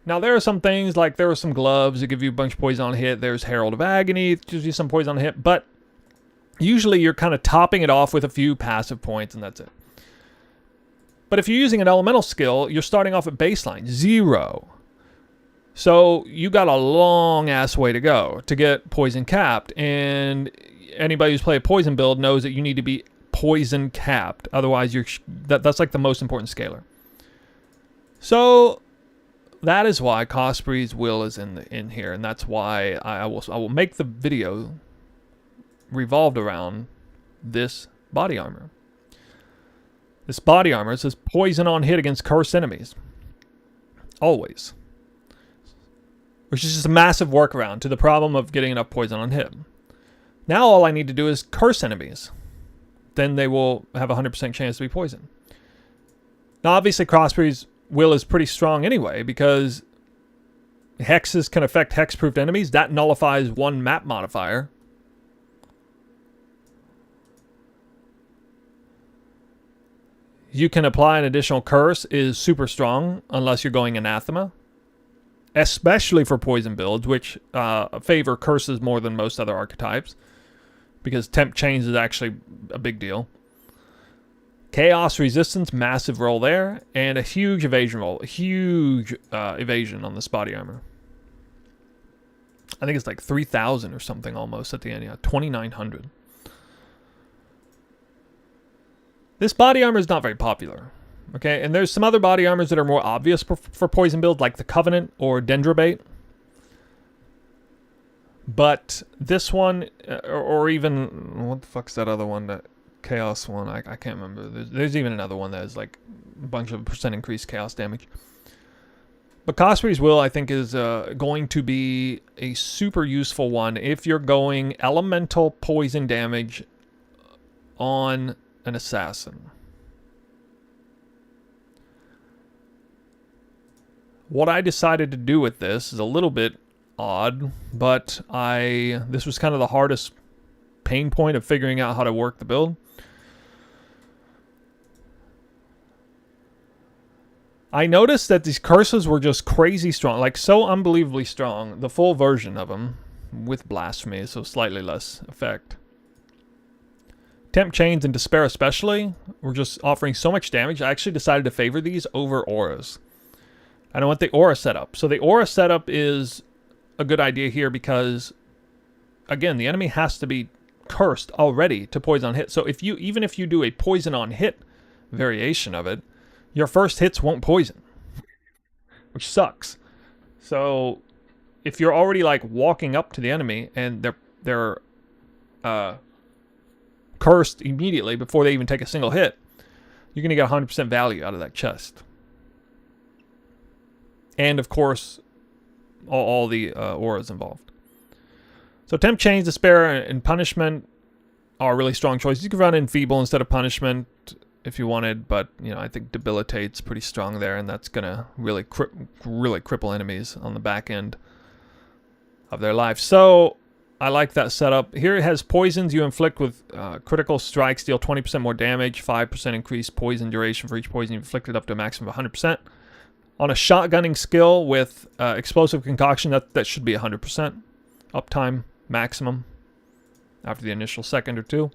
Now, there are some things, like there are some gloves that give you a bunch of poison on hit. There's Herald of Agony that gives you some poison on hit, but usually you're kind of topping it off with a few passive points, and that's it. But if you're using an elemental skill, you're starting off at baseline, 0. So you got a long ass way to go to get poison capped, and anybody who's played a poison build knows that you need to be poison capped. Otherwise, that's like the most important scaler. So that is why Cosprey's will is in here, and that's why I will make the video revolved around this body armor. This body armor says poison on hit against cursed enemies. Always. Which is just a massive workaround to the problem of getting enough poison on hit. Now all I need to do is curse enemies. Then they will have a 100% chance to be poisoned. Now obviously Cosprey's will is pretty strong anyway, because hexes can affect hex-proofed enemies. That nullifies one map modifier. You can apply an additional curse is super strong unless you're going anathema. Especially for poison builds, which favor curses more than most other archetypes, because temp chains is actually a big deal. Chaos resistance, massive roll there, and a huge evasion roll. A huge evasion on this body armor. I think it's like 3,000 or something almost at the end. Yeah, 2,900. This body armor is not very popular. Okay, and there's some other body armors that are more obvious for poison build, like the Covenant or Dendrobate. But this one, or even, what the fuck's that other one, that chaos one? I can't remember. There's even another one that is like a bunch of % increased chaos damage. But Cosby's Will, I think, is going to be a super useful one if you're going elemental poison damage on an assassin. What I decided to do with this is a little bit odd, but this was kind of the hardest pain point of figuring out how to work the build. I noticed that these curses were just crazy strong, like so unbelievably strong. The full version of them with blasphemy, so slightly less effect. Tempt Chains and Despair especially were just offering so much damage. I actually decided to favor these over auras. And I want the aura setup. So the aura setup is a good idea here because, again, the enemy has to be cursed already to poison on hit. So even if you do a poison on hit variation of it, your first hits won't poison, which sucks. So if you're already like walking up to the enemy and they're cursed immediately before they even take a single hit, you're going to get 100% value out of that chest. And of course, all the auras involved. So Tempt Chains, Despair, and Punishment are really strong choices. You can run Enfeeble instead of Punishment if you wanted, but I think Debilitate's pretty strong there, and that's gonna really cripple enemies on the back end of their life. So I like that setup. Here it has poisons you inflict with critical strikes, deal 20% more damage, 5% increased poison duration for each poison you inflicted, up to a maximum of 100%. On a shotgunning skill with explosive concoction, that should be 100% uptime maximum after the initial second or two.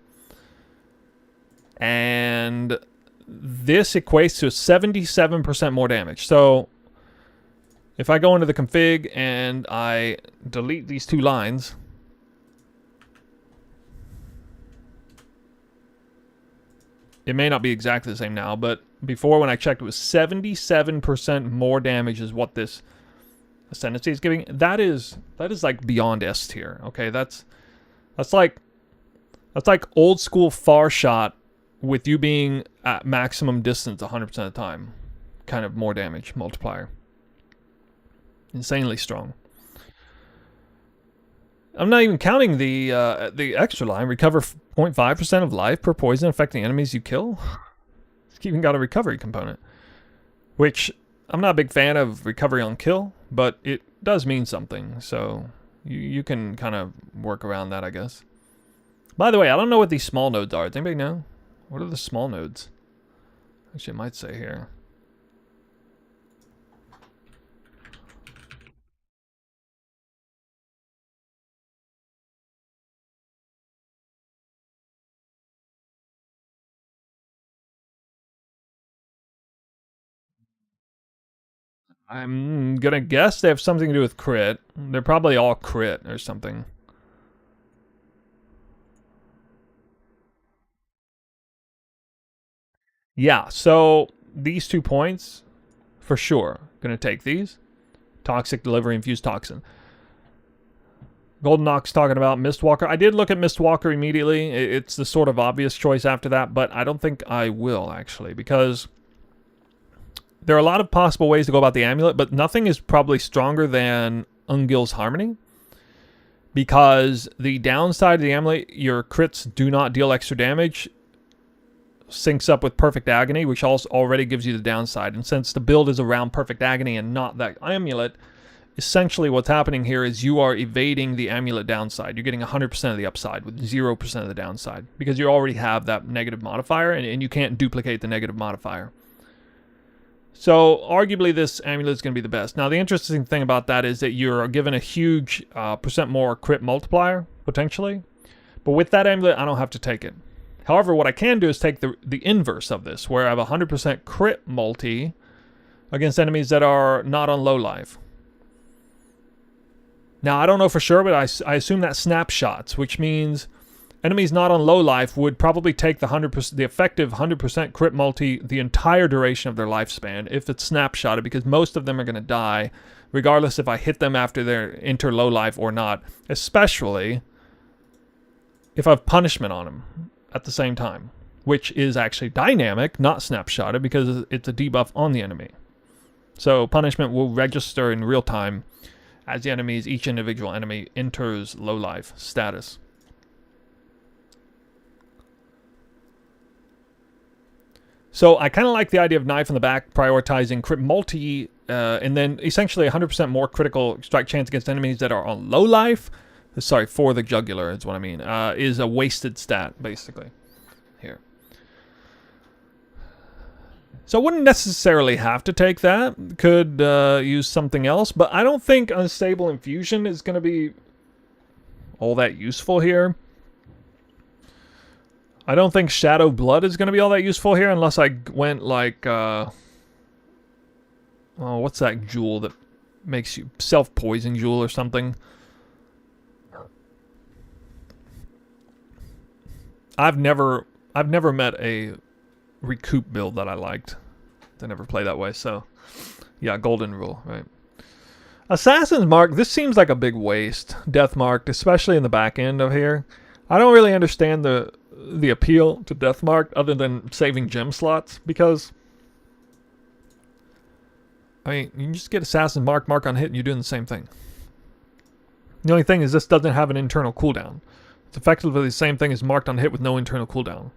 And this equates to 77% more damage. So if I go into the config and I delete these two lines, it may not be exactly the same now, but before when I checked, it was 77% more damage is what this ascendancy is giving. That is like beyond S tier. Okay, that's like old school far shot with you being at maximum distance 100% of the time. Kind of more damage multiplier. Insanely strong. I'm not even counting the extra line. Recover 0.5% of life per poison affecting enemies you kill. It's even got a recovery component, which I'm not a big fan of recovery on kill, but it does mean something. So you can kind of work around that, I guess. By the way, I don't know what these small nodes are. Does anybody know? What are the small nodes? Actually, it might say here. I'm gonna guess they have something to do with crit. They're probably all crit or something. Yeah, so these 2 points, for sure. Gonna take these. Toxic Delivery, Infused Toxin. Golden Ox talking about Mistwalker. I did look at Mistwalker immediately. It's the sort of obvious choice after that, but I don't think I will, actually, because there are a lot of possible ways to go about the amulet, but nothing is probably stronger than Ungil's Harmony, because the downside of the amulet, your crits do not deal extra damage, syncs up with Perfect Agony, which also already gives you the downside. And since the build is around Perfect Agony and not that amulet, essentially what's happening here is you are evading the amulet downside. You're getting 100% of the upside with 0% of the downside, because you already have that negative modifier, and you can't duplicate the negative modifier. So arguably this amulet is going to be the best. Now the interesting thing about that is that you're given a huge percent more crit multiplier, potentially. But with that amulet, I don't have to take it. However, what I can do is take the inverse of this, where I have 100% crit multi against enemies that are not on low life. Now, I don't know for sure, but I assume that's snapshots, which means enemies not on low life would probably take the 100%, the effective 100% crit multi the entire duration of their lifespan if it's snapshotted, because most of them are going to die regardless if I hit them after they enter low life or not, especially if I have punishment on them at the same time, which is actually dynamic, not snapshotted, because it's a debuff on the enemy. So punishment will register in real time as each individual enemy enters low life status. So I kind of like the idea of Knife in the Back prioritizing crit multi, and then essentially 100% more critical strike chance against enemies that are on low life. Sorry, for the jugular is what I mean. Is a wasted stat, basically, here. So I wouldn't necessarily have to take that. Could use something else, but I don't think Unstable Infusion is going to be all that useful here. I don't think Shadow Blood is going to be all that useful here unless I went like, oh, what's that jewel that makes you self-poison jewel or something? I've never met a recoup build that I liked. I never play that way, so yeah, Golden Rule, right? Assassin's Mark, this seems like a big waste. Death Marked, especially in the back end of here. I don't really understand the appeal to Death Marked other than saving gem slots, because I mean, you can just get Assassin's Mark on hit, and you're doing the same thing. The only thing is this doesn't have an internal cooldown. It's effectively the same thing as Marked on hit with no internal cooldown,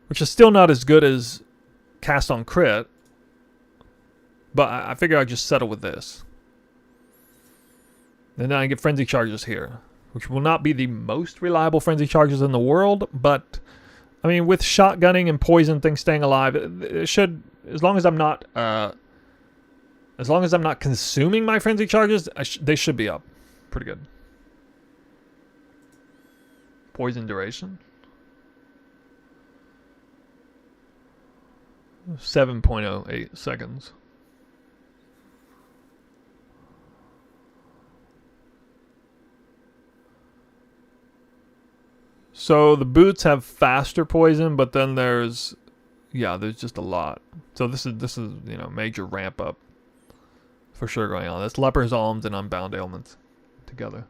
which is still not as good as Cast on Crit, but I figure I'd just settle with this. And then I get Frenzy Charges here, which will not be the most reliable Frenzy Charges in the world, but I mean, with shotgunning and poison things staying alive, it should, as long as I'm not consuming my Frenzy Charges, they should be up pretty good. Poison duration 7.08 seconds. So the boots have faster poison, but then there's just a lot. So this is major ramp up for sure going on. That's Leper's Alms and Unbound Ailments together.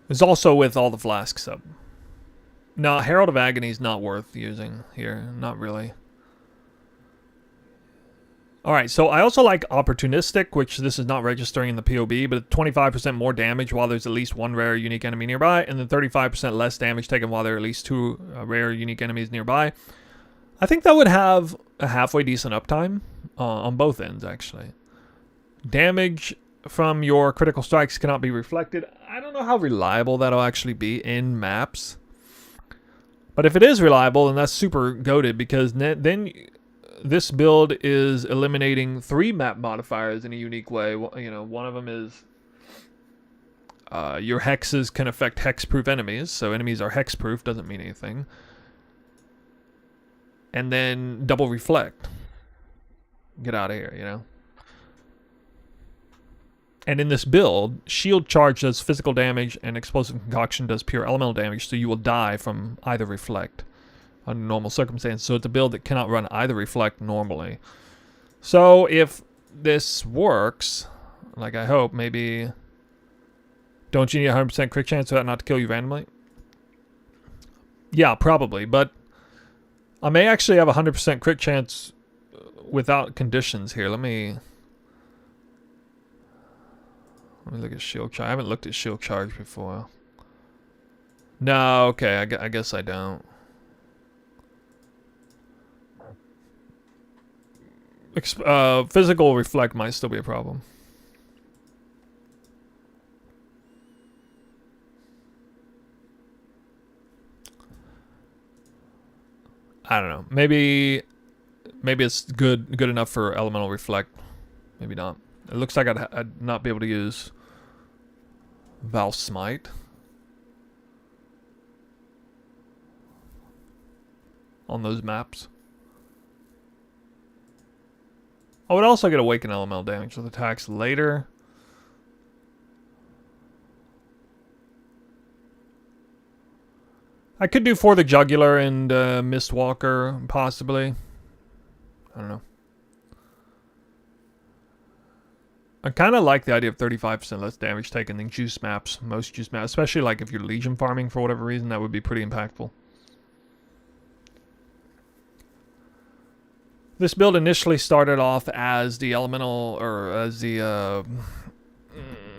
It's also with all the flasks up. No, Herald of Agony is not worth using here. Not really. Alright, so I also like Opportunistic, which this is not registering in the POB, but 25% more damage while there's at least one rare unique enemy nearby, and then 35% less damage taken while there are at least two rare unique enemies nearby. I think that would have a halfway decent uptime on both ends, actually. Damage from your critical strikes cannot be reflected. I don't know how reliable that'll actually be in maps. But if it is reliable, then that's super goated, because then this build is eliminating 3 map modifiers in a unique way. One of them is your hexes can affect hex-proof enemies, so enemies are hex-proof, doesn't mean anything. And then double reflect. Get out of here, And in this build, Shield Charge does physical damage and Explosive Concoction does pure elemental damage, so you will die from either Reflect under normal circumstances. So it's a build that cannot run either Reflect normally. So if this works, like I hope, maybe... Don't you need a 100% crit chance for that not to kill you randomly? Yeah, probably, but I may actually have a 100% crit chance without conditions here. Let me look at Shield Charge. I haven't looked at Shield Charge before. No, okay, I guess I don't. Physical Reflect might still be a problem. I don't know. Maybe it's good enough for Elemental Reflect. Maybe not. It looks like I'd not be able to use Val Smite on those maps. I would also get awaken elemental damage with attacks later. I could do For the Jugular and Mistwalker, possibly. I don't know. I kind of like the idea of 35% less damage taken than juice maps. Most juice maps, especially like if you're Legion farming for whatever reason, that would be pretty impactful. This build initially started off as the elemental, or as the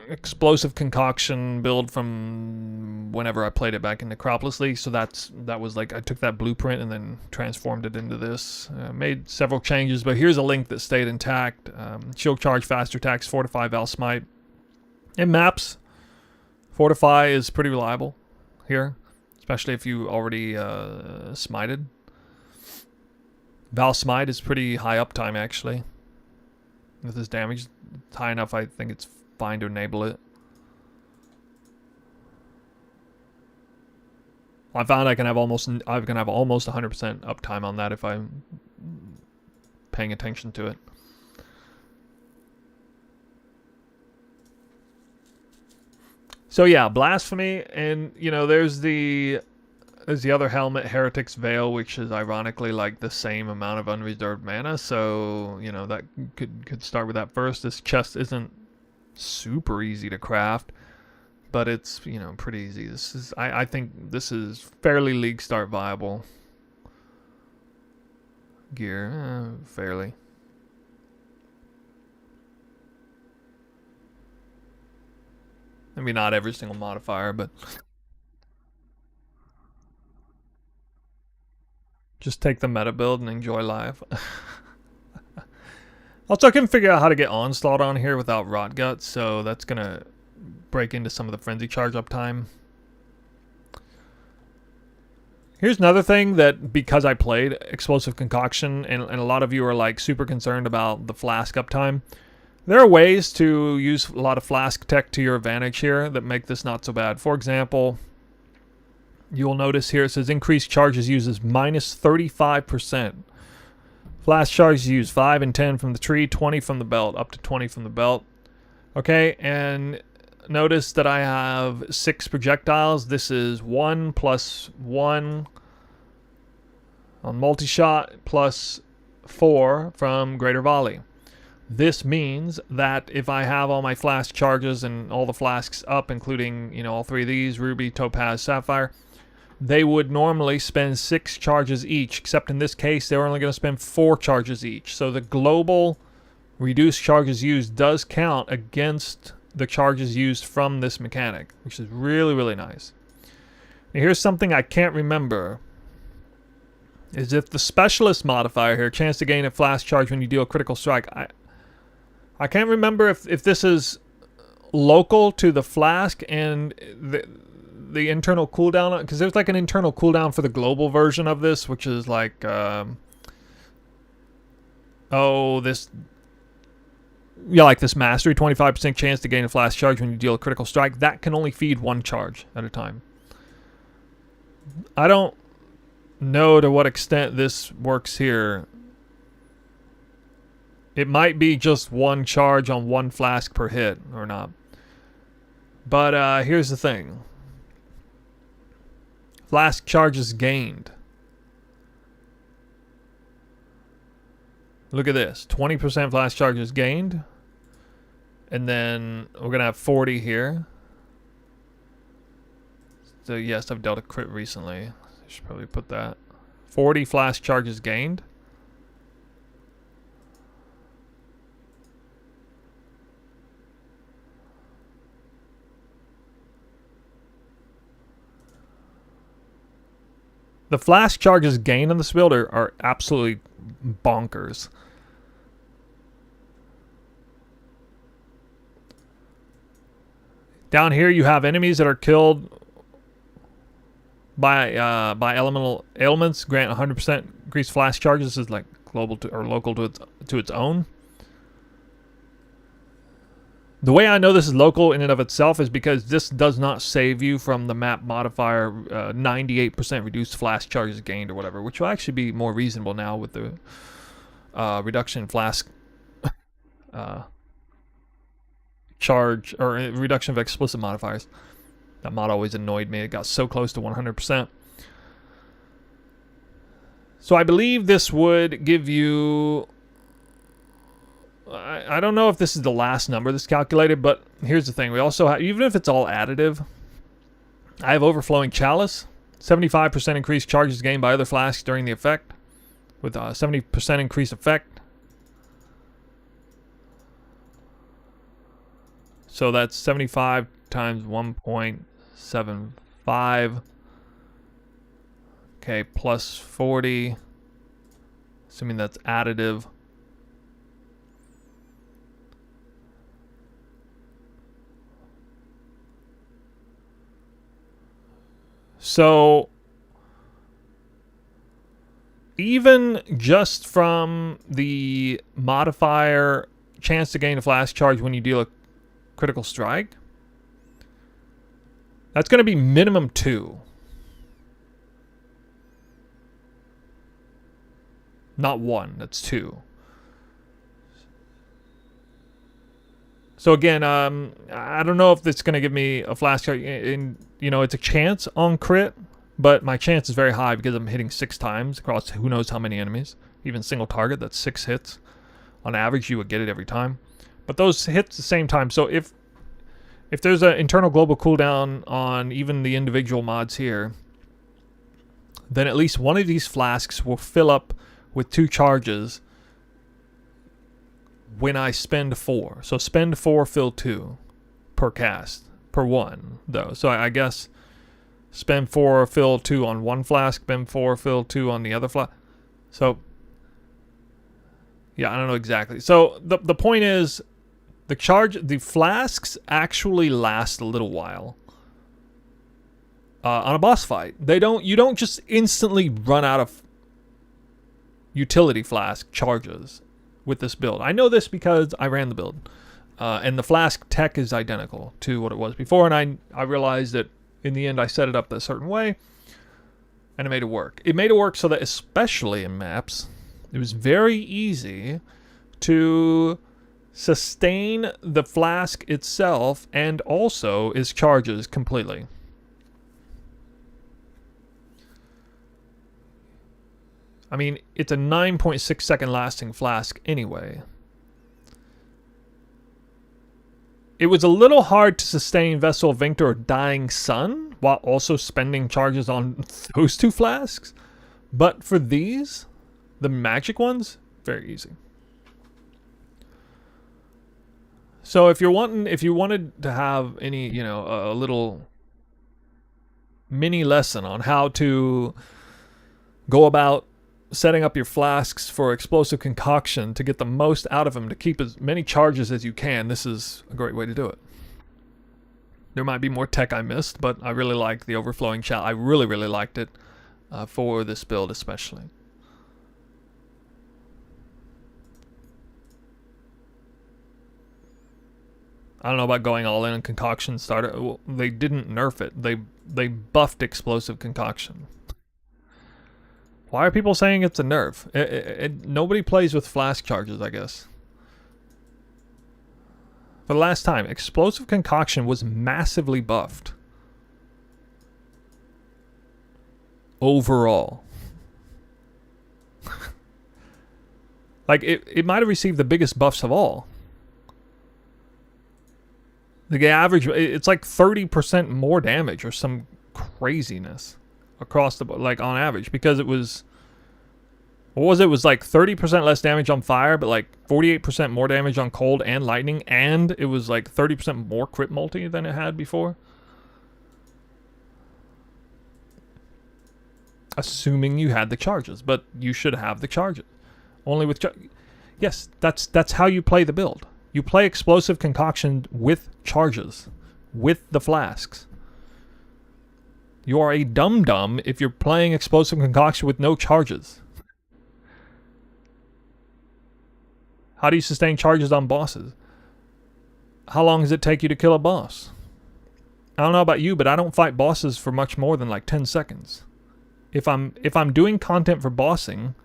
explosive concoction build from whenever I played it back in Necropolis League. So that was like, I took that blueprint and then transformed it into this. Made several changes, but here's a link that stayed intact. Shield charge, faster attacks, Fortify, Val Smite. In maps, Fortify is pretty reliable here, especially if you already smited. Val Smite is pretty high uptime actually. With this damage, it's high enough I think it's fine to enable it. I found I can have almost 100% uptime on that if I'm paying attention to it. So yeah, Blasphemy, and you know, there's the other helmet, Heretic's Veil, which is ironically like the same amount of unreserved mana. So you know, that could start with that first. This chest isn't super easy to craft, but it's, you know, pretty easy. This is, I think this is fairly league start viable gear, fairly. Maybe not every single modifier, but just take the meta build and enjoy life. Also, I couldn't figure out how to get Onslaught on here without Rot Guts, so that's gonna break into some of the Frenzy charge uptime. Here's another thing that, because I played Explosive Concoction, and a lot of you are like super concerned about the Flask uptime, there are ways to use a lot of Flask tech to your advantage here that make this not so bad. For example, you'll notice here it says increased charges uses minus 35%. Flask charges use 5 and 10 from the tree, 20 from the belt, up to 20 from the belt. Okay, and notice that I have 6 projectiles. This is 1 plus 1 on multi-shot plus 4 from Greater Volley. This means that if I have all my flask charges and all the flasks up, including, you know, all 3 of these, Ruby, Topaz, Sapphire, they would normally spend 6 charges each, except in this case, they're only going to spend 4 charges each. So the global reduced charges used does count against the charges used from this mechanic, which is really, really nice. Now here's something I can't remember. Is if the specialist modifier here, chance to gain a flask charge when you deal a critical strike. I can't remember if this is local to the flask and the internal cooldown, because there's like an internal cooldown for the global version of this, which is like this mastery, 25% chance to gain a flash charge when you deal a critical strike. That can only feed 1 charge at a time. I don't know to what extent this works here. It might be just 1 charge on 1 flask per hit or not. But here's the thing. Flask charges gained. Look at this. 20% flask charges gained. And then we're going to have 40 here. So yes, I've dealt a crit recently. I should probably put that. 40 flask charges gained. The flask charges gained on this build are absolutely bonkers. Down here you have enemies that are killed by elemental ailments grant 100% increased flask charges. This is like global to, or local to its own. The way I know this is local in and of itself is because this does not save you from the map modifier 98% reduced flask charges gained or whatever, which will actually be more reasonable now with the reduction in flask charge, or reduction of explicit modifiers. That mod always annoyed me. It got so close to 100%. So I believe this would give you... I don't know if this is the last number that's calculated, but here's the thing. We also have, even if it's all additive, I have Overflowing Chalice. 75% increased charges gained by other flasks during the effect, with 70% increased effect. So that's 75 times 1.75. Okay, plus 40. Assuming that's additive. So even just from the modifier chance to gain a flask charge when you deal a critical strike, that's going to be minimum 2. Not 1, that's 2. So again, I don't know if it's going to give me a flask charge. You know, it's a chance on crit, but my chance is very high because I'm hitting 6 times across who knows how many enemies. Even single target, that's 6 hits. On average, you would get it every time. But those hits at the same time. So if there's an internal global cooldown on even the individual mods here, then at least one of these flasks will fill up with 2 charges when I spend 4. So spend 4, fill 2 per cast. Per one, though. So I guess spend 4, fill 2 on one flask, spend 4, fill 2 on the other flask. So, yeah, I don't know exactly. So the point is, the flasks actually last a little while on a boss fight. You don't just instantly run out of utility flask charges with this build. I know this because I ran the build. And the flask tech is identical to what it was before, and I realized that in the end I set it up a certain way, and it made it work. It made it work so that, especially in maps, it was very easy to sustain the flask itself and also its charges completely. I mean, it's a 9.6 second lasting flask anyway. It was a little hard to sustain Vessel of Victor or Dying Sun while also spending charges on those 2 flasks. But for these, the magic ones, very easy. So if you wanted to have any, you know, a little mini lesson on how to go about setting up your flasks for explosive concoction to get the most out of them, to keep as many charges as you can, this is a great way to do it. There might be more tech I missed, but I really like the Overflowing Chalice. I really, really liked it for this build especially. I don't know about going all in on Concoction Starter. Well, they didn't nerf it. They buffed Explosive Concoction. Why are people saying it's a nerf? Nobody plays with flask charges, I guess. For the last time, Explosive Concoction was massively buffed. Overall. Like, it might have received the biggest buffs of all. The average, it's like 30% more damage or some craziness across the, like, on average, because it was, what was it? It was like 30% less damage on fire, but like 48% more damage on cold and lightning, and it was like 30% more crit multi than it had before. Assuming you had the charges, but you should have the charges. Only with yes, that's how you play the build. You play Explosive Concoction with charges, with the flasks. You are a dum-dum if you're playing Explosive Concoction with no charges. How do you sustain charges on bosses? how long does it take you to kill a boss? I don't know about you, but I don't fight bosses for much more than like 10 seconds. If I'm doing content for bossing,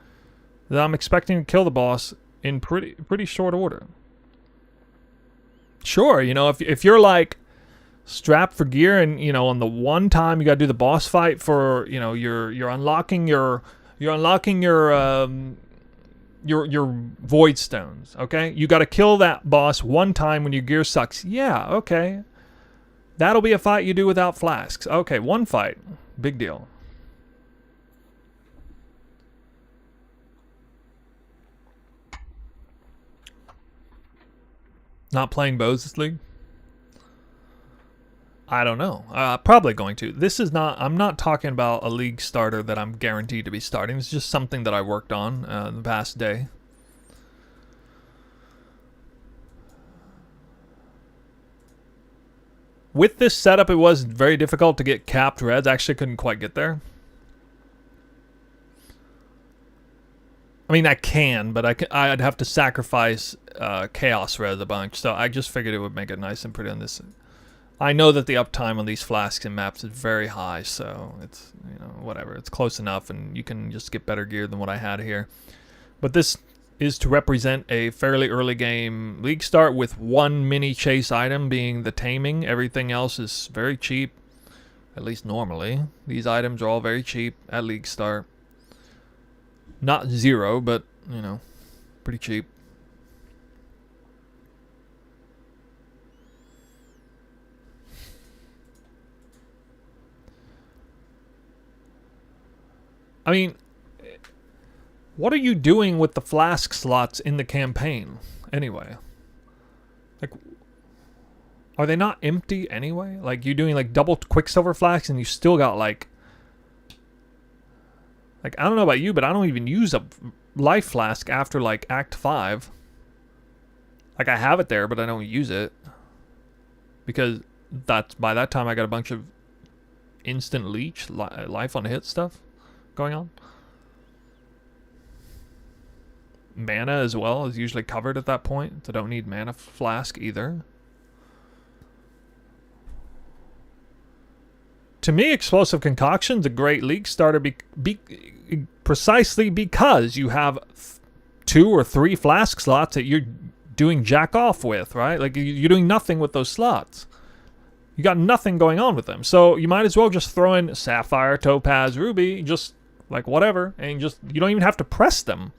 then I'm expecting to kill the boss in pretty short order. Sure, you know, if you're like strapped for gear and, you know, on the one time you got to do the boss fight for, you know, you're unlocking your void stones, okay? You got to kill that boss one time when your gear sucks. Yeah, okay. That'll be a fight you do without flasks. Okay, one fight. Big deal. Not playing bows this league? I don't know. Probably going to. This is not... I'm not talking about a league starter that I'm guaranteed to be starting. It's just something that I worked on the past day. With this setup, it was very difficult to get capped reds. I actually couldn't quite get there. I mean, I can, but I'd have to sacrifice chaos res a bunch. So I just figured it would make it nice and pretty on this. I know that the uptime on these flasks and maps is very high, so it's, you know, whatever. It's close enough, and you can just get better gear than what I had here. But this is to represent a fairly early game league start with one mini chase item being the taming. Everything else is very cheap, at least normally. These items are all very cheap at league start. Not zero, but, you know, pretty cheap. I mean, what are you doing with the flask slots in the campaign, anyway? Like, are they not empty anyway? Like, you're doing, like, double Quicksilver flasks and you still got, like, I don't know about you, but I don't even use a life flask after, like, Act 5. Like, I have it there, but I don't use it. Because by that time I got a bunch of instant leech, life on hit stuff going on. Mana as well is usually covered at that point, so don't need mana flask either. To me, Explosive Concoction's a great league starter precisely because you have 2 or 3 flask slots that you're doing jack off with, right? Like, you're doing nothing with those slots. You got nothing going on with them. So you might as well just throw in Sapphire, Topaz, Ruby, just like whatever, and you don't even have to press them.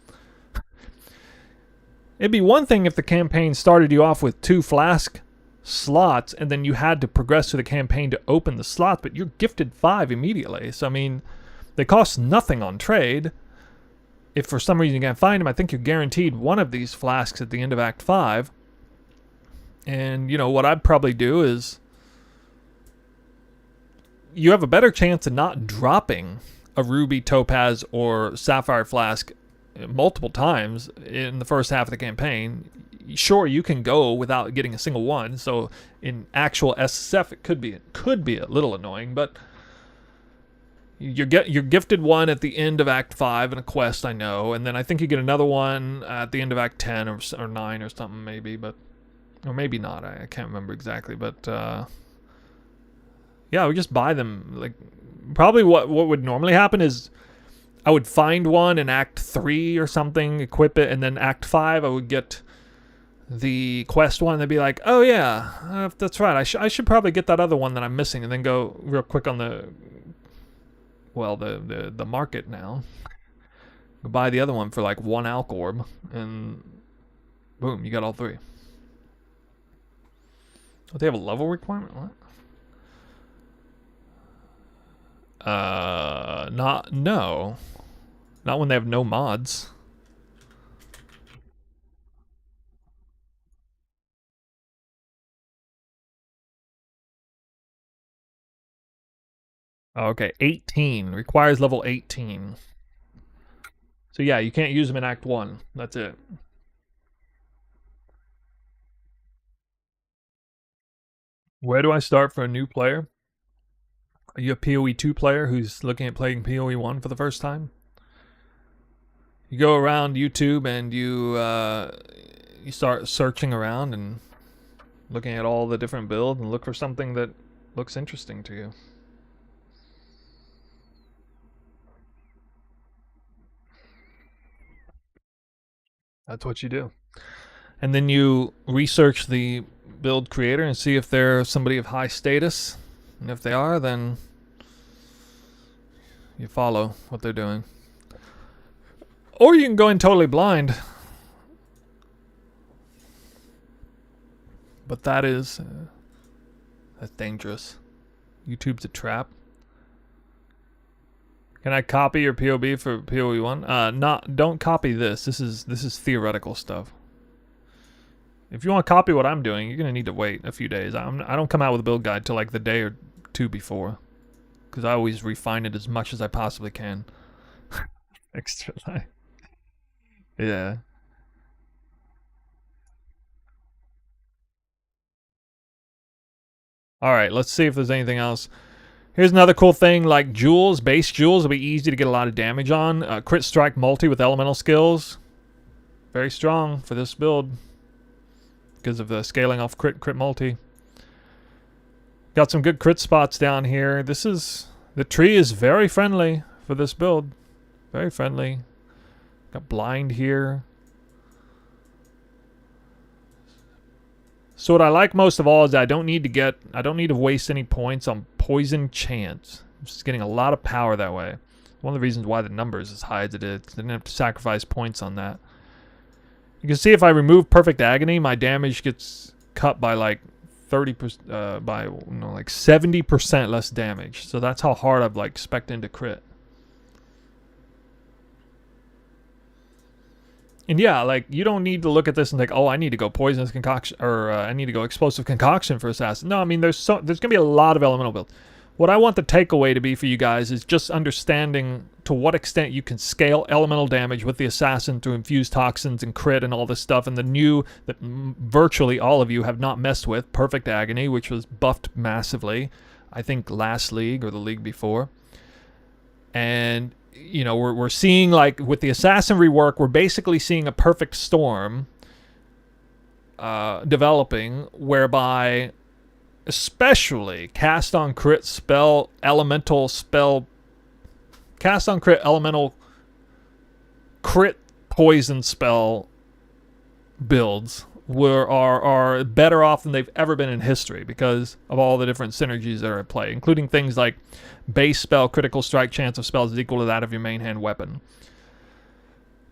It'd be one thing if the campaign started you off with 2 flask slots and then you had to progress through the campaign to open the slot, but you're gifted 5 immediately. So, I mean, they cost nothing on trade. If for some reason you can't find them, I think you're guaranteed one of these flasks at the end of Act 5. And, you know, what I'd probably do is you have a better chance of not dropping a Ruby, Topaz, or Sapphire flask multiple times in the first half of the campaign. Sure, you can go without getting a single one, so in actual SSF it could be a little annoying, but you're gifted one at the end of Act 5 in a quest, I know, and then I think you get another one at the end of Act 10 or 9 or something maybe, but or maybe not, I can't remember exactly, but yeah, we just buy them. Like, probably what would normally happen is I would find one in Act 3 or something, equip it, and then Act 5 I would get the quest one, and they'd be like, oh yeah, that's right, I should probably get that other one that I'm missing, and then go real quick on the market now. Go buy the other one for like 1 alch orb, and boom, you got all 3. Oh, they have a level requirement? What? No. Not when they have no mods. Okay, 18. Requires level 18. So yeah, you can't use them in Act 1. That's it. Where do I start for a new player? Are you a PoE 2 player who's looking at playing PoE 1 for the first time? You go around YouTube and you start searching around, and looking at all the different builds and look for something that looks interesting to you. That's what you do. And then you research the build creator and see if they're somebody of high status. And if they are, then you follow what they're doing. Or you can go in totally blind. But that's dangerous. YouTube's a trap. Can I copy your POB for POE 1? Don't copy this. This is theoretical stuff. If you want to copy what I'm doing, you're gonna need to wait a few days. I don't come out with a build guide till like the day or two before, because I always refine it as much as I possibly can. Extra life. Yeah. All right, let's see if there's anything else. Here's another cool thing, like jewels, base jewels will be easy to get a lot of damage on. Crit strike multi with elemental skills. Very strong for this build because of the scaling off crit multi. Got some good crit spots down here. The tree is very friendly for this build. Very friendly. Got blind here. So what I like most of all is that I don't need to waste any points on poison chance. I'm just getting a lot of power that way. One of the reasons why the number is as high as it is. I didn't have to sacrifice points on that. You can see if I remove perfect agony, my damage gets cut by like 30%, by like 70% less damage. So that's how hard I've like spec'd into crit. And yeah, like, you don't need to look at this and think, oh, I need to go poisonous concoction, or I need to go explosive concoction for assassin. No, I mean, there's going to be a lot of elemental builds. What I want the takeaway to be for you guys is just understanding to what extent you can scale elemental damage with the assassin to infuse toxins and crit and all this stuff. And the new, that virtually all of you have not messed with, Perfect Agony, which was buffed massively, I think last league or the league before. And you know, we're seeing, like, with the assassin rework, we're basically seeing a perfect storm developing, whereby especially cast on crit spell, elemental spell, cast on crit elemental crit poison spell builds are better off than they've ever been in history because of all the different synergies that are at play, including things like base spell critical strike chance of spells is equal to that of your main hand weapon.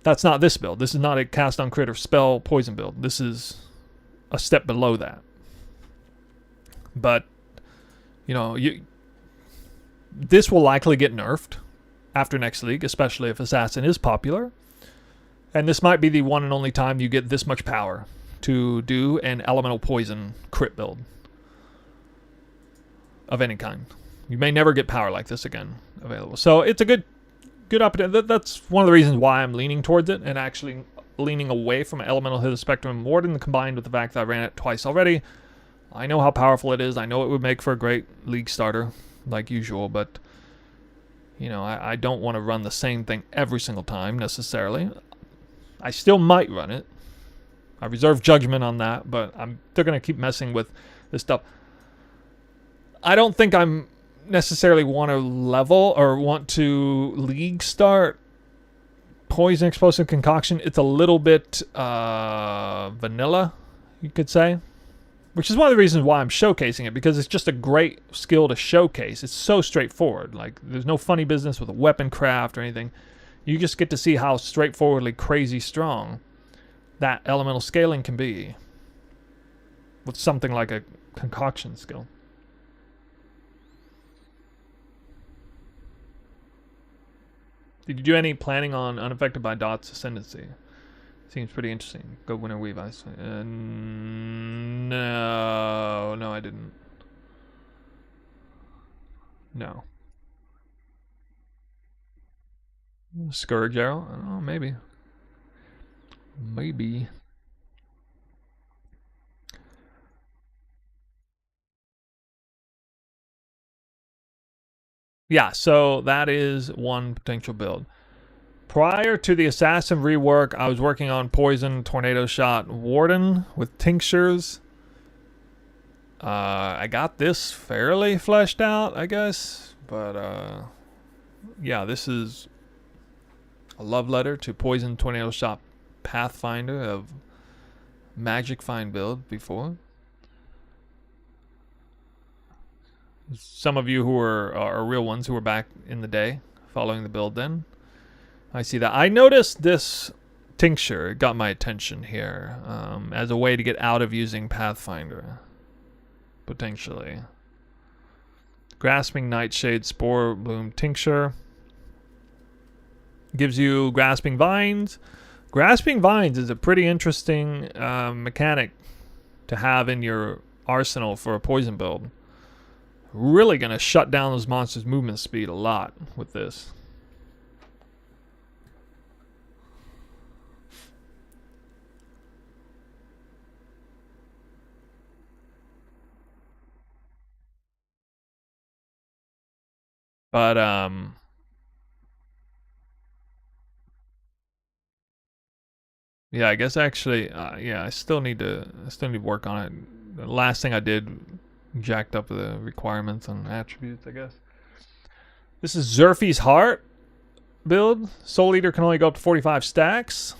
That's not this build. This is not a cast on crit or spell poison build. This is a step below that. But, you know, this will likely get nerfed after next league, especially if Assassin is popular. And this might be the one and only time you get this much power to do an elemental poison crit build of any kind. You may never get power like this again available. So it's a good opportunity. That's one of the reasons why I'm leaning towards it and actually leaning away from elemental hit of spectrum more than combined with the fact that I ran it twice already. I know how powerful it is. I know it would make for a great league starter like usual, but you know, I don't want to run the same thing every single time necessarily. I still might run it. I reserve judgment on that, but they're going to keep messing with this stuff. I don't think I'm necessarily want to level or want to league start poison explosive concoction. It's a little bit vanilla, you could say, which is one of the reasons why I'm showcasing it, because it's just a great skill to showcase. It's so straightforward. Like, there's no funny business with a weapon craft or anything. You just get to see how straightforwardly crazy strong that elemental scaling can be with something like a concoction skill. Did you do any planning on Unaffected by Dot's Ascendancy? Seems pretty interesting. Go Winter Weave, I say. No, I didn't. No. Scourge Arrow? I don't know, maybe. Maybe. Yeah, so that is one potential build. Prior to the Assassin rework, I was working on Poison, Tornado Shot, Warden with Tinctures. I got this fairly fleshed out, I guess. But, yeah, this is a love letter to Poison Tornado Shot Pathfinder of Magic Find build before. Some of you who are real ones who were back in the day following the build then. I see that. I noticed this tincture got my attention here as a way to get out of using Pathfinder. Potentially. Grasping Nightshade Spore Bloom Tincture. Gives you Grasping Vines. Grasping Vines is a pretty interesting mechanic to have in your arsenal for a poison build. Really going to shut down those monsters' movement speed a lot with this. But yeah, I guess actually yeah, I still need to work on it. The last thing I did jacked up the requirements and attributes, I guess. This is Zerfy's Heart build. Soul Eater can only go up to 45 stacks.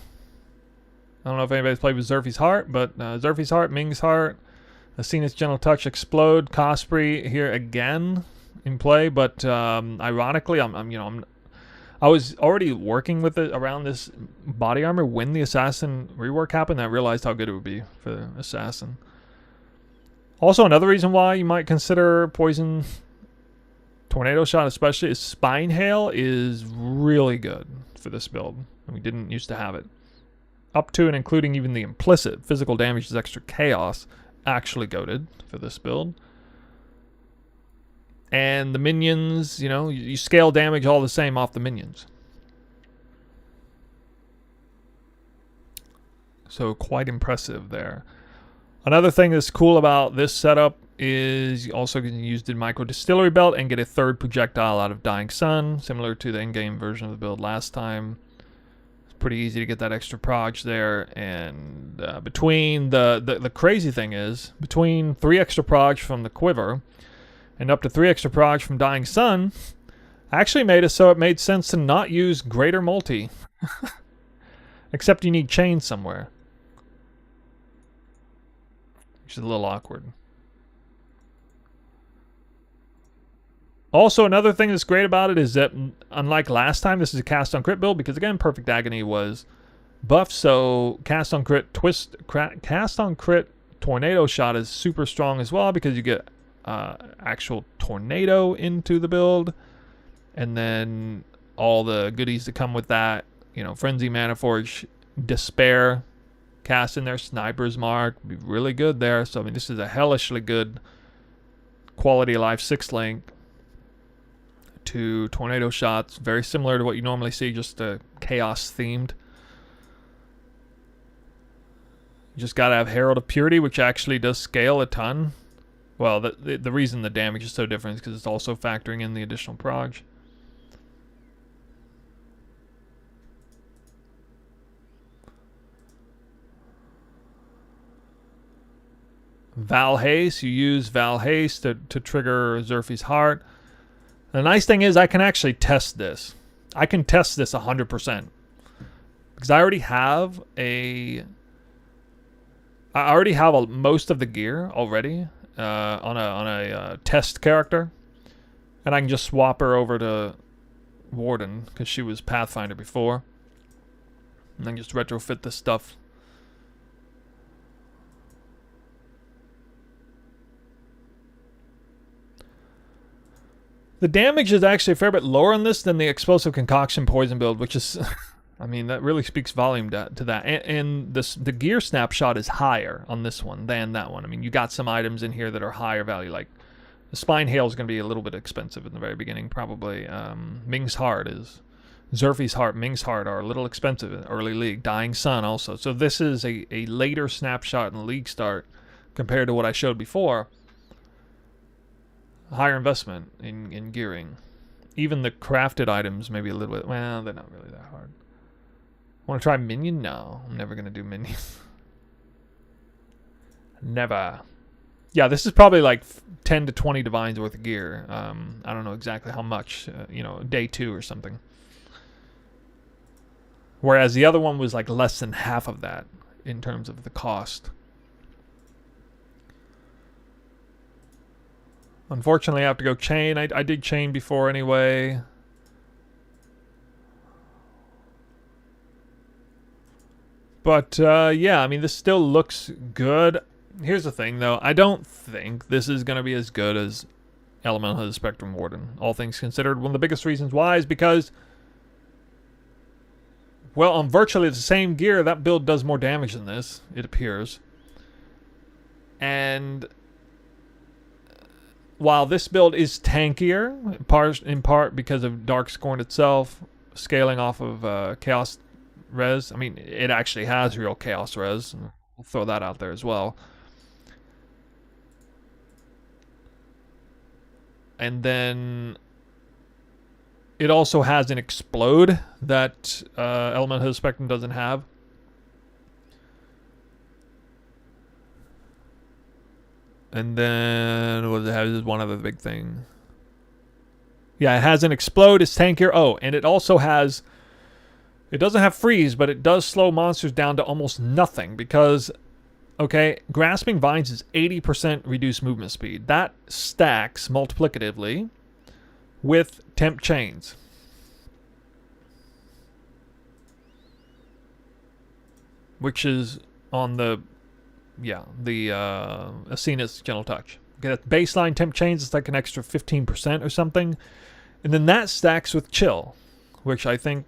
I don't know if anybody's played with Zerfy's Heart, but Zerfy's Heart, Ming's Heart, Asena's Gentle Touch, Explode, Cosprey here again in play, but ironically, I was already working with it around this body armor when the Assassin rework happened. I realized how good it would be for the Assassin. Also, another reason why you might consider Poison Tornado Shot, especially, is Spine Hail is really good for this build. We didn't used to have it. Up to and including even the implicit physical damage is extra chaos, actually goated for this build. And the minions, you know, you scale damage all the same off the minions. So quite impressive there. Another thing that's cool about this setup is you also can use the micro distillery belt and get a third projectile out of Dying Sun, similar to the in-game version of the build last time. It's pretty easy to get that extra proj there. And between the crazy thing is, between 3 extra proj from the quiver and up to 3 extra proj from Dying Sun, actually made it so it made sense to not use Greater Multi. Except you need chains somewhere. Which is a little awkward. Also, another thing that's great about it is that, unlike last time, this is a cast on crit build, because again, Perfect Agony was buffed, so cast on crit Tornado Shot is super strong as well, because you get actual tornado into the build, and then all the goodies that come with that, you know, Frenzy, Mana Forge, Despair, cast in there, Sniper's Mark, be really good there. So I mean, this is a hellishly good quality of life 6-link to Tornado Shots, very similar to what you normally see, just chaos themed. You just gotta have Herald of Purity, which actually does scale a ton. Well, the reason the damage is so different is because it's also factoring in the additional proj. Val Haste, you use Val Haste to trigger Zerfy's Heart. The nice thing is I can actually test this. I can test this 100%. Because I already have most of the gear already on a test character. And I can just swap her over to Warden, because she was Pathfinder before. And then just retrofit this stuff. The damage is actually a fair bit lower on this than the Explosive Concoction Poison build, which is, I mean, that really speaks volume to that. And the gear snapshot is higher on this one than that one. I mean, you got some items in here that are higher value, like the Spine Hail is going to be a little bit expensive in the very beginning, probably. Ming's Heart is, Zerfy's Heart, Ming's Heart are a little expensive in early league. Dying Sun also. So this is a later snapshot in the league start compared to what I showed before. Higher investment in gearing. Even the crafted items maybe a little bit, well, they're not really that hard. Want to try Minion? No, I'm never going to do Minion. Never. Yeah, this is probably like 10 to 20 divines worth of gear. I don't know exactly how much, day 2 or something. Whereas the other one was like less than half of that in terms of the cost. Unfortunately, I have to go chain. I did chain before anyway. But, yeah, I mean, this still looks good. Here's the thing, though. I don't think this is going to be as good as Elemental of the Spectrum Warden. All things considered, one of the biggest reasons why is because, well, on virtually the same gear, that build does more damage than this, it appears. And while this build is tankier, in part because of Darkscorn itself, scaling off of Chaos Res. I mean, it actually has real Chaos Res. We'll throw that out there as well. And then it also has an Explode that Elemental of the Spectrum doesn't have. And then what does it have? This is one other big thing. Yeah, it has an Explode. It's tankier. Oh, and it also has... It doesn't have Freeze, but it does slow monsters down to almost nothing because... Okay, Grasping Vines is 80% reduced movement speed. That stacks multiplicatively with Temp Chains. Which is on the Asynchronous Gentle Touch. Okay, that baseline Temp Chains is like an extra 15% or something. And then that stacks with Chill, which I think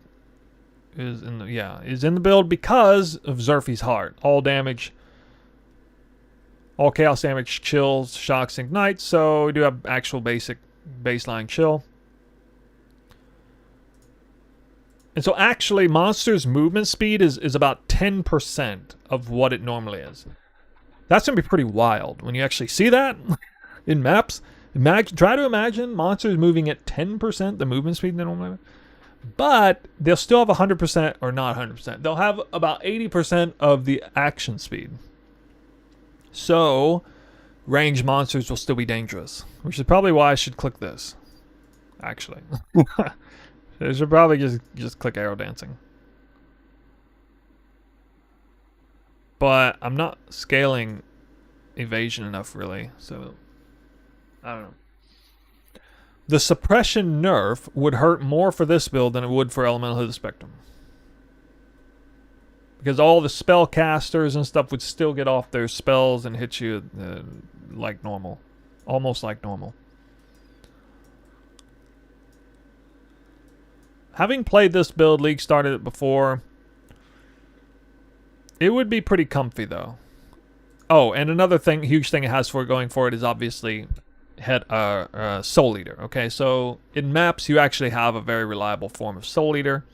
is in the build because of Zerfy's Heart. All damage... All chaos damage, chills, shocks, ignites. So we do have actual basic baseline chill. And so actually monsters' movement speed is about 10% of what it normally is. That's going to be pretty wild when you actually see that in maps. Try to imagine monsters moving at 10% the movement speed they normally have. But they'll still have 100%, or not 100%. They'll have about 80% of the action speed. So, ranged monsters will still be dangerous. Which is probably why I should click this. Actually. I should probably just click Arrow Dancing. But I'm not scaling evasion enough, really. So, I don't know. The suppression nerf would hurt more for this build than it would for Elemental of the Spectrum. Because all the spellcasters and stuff would still get off their spells and hit you like normal. Almost like normal. Having played this build, League started it before. It would be pretty comfy, though. Oh, and another thing, huge thing it has for going forward is obviously Soul Eater. Okay, so in maps, you actually have a very reliable form of Soul Eater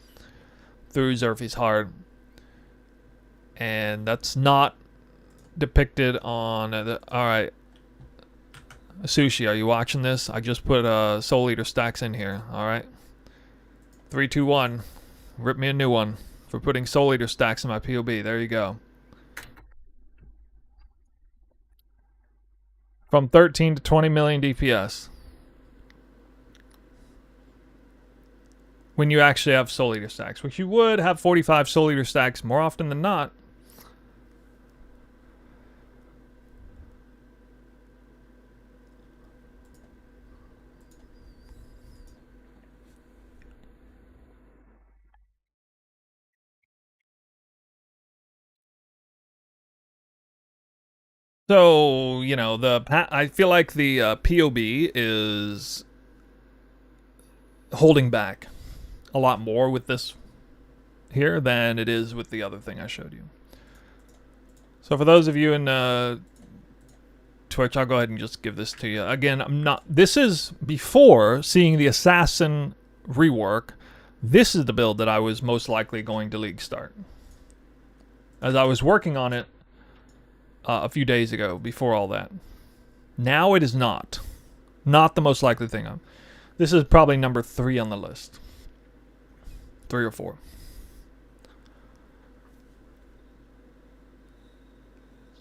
through Zerfy's Heart. And that's not depicted on... Alright. Sushi, are you watching this? I just put Soul Eater stacks in here. Alright. 3, 2, 1. Rip me a new one for putting Soul Eater stacks in my POB. There you go. From 13 to 20 million DPS. When you actually have Soul Eater stacks. Which you would have 45 Soul Eater stacks more often than not. So, I feel like the POB is holding back a lot more with this here than it is with the other thing I showed you. So for those of you in Twitch, I'll go ahead and just give this to you. Again, this is before seeing the Assassin rework. This is the build that I was most likely going to League start. As I was working on it, a few days ago, before all that. Now it is not. Not the most likely thing. This is probably number 3 on the list. 3 or 4.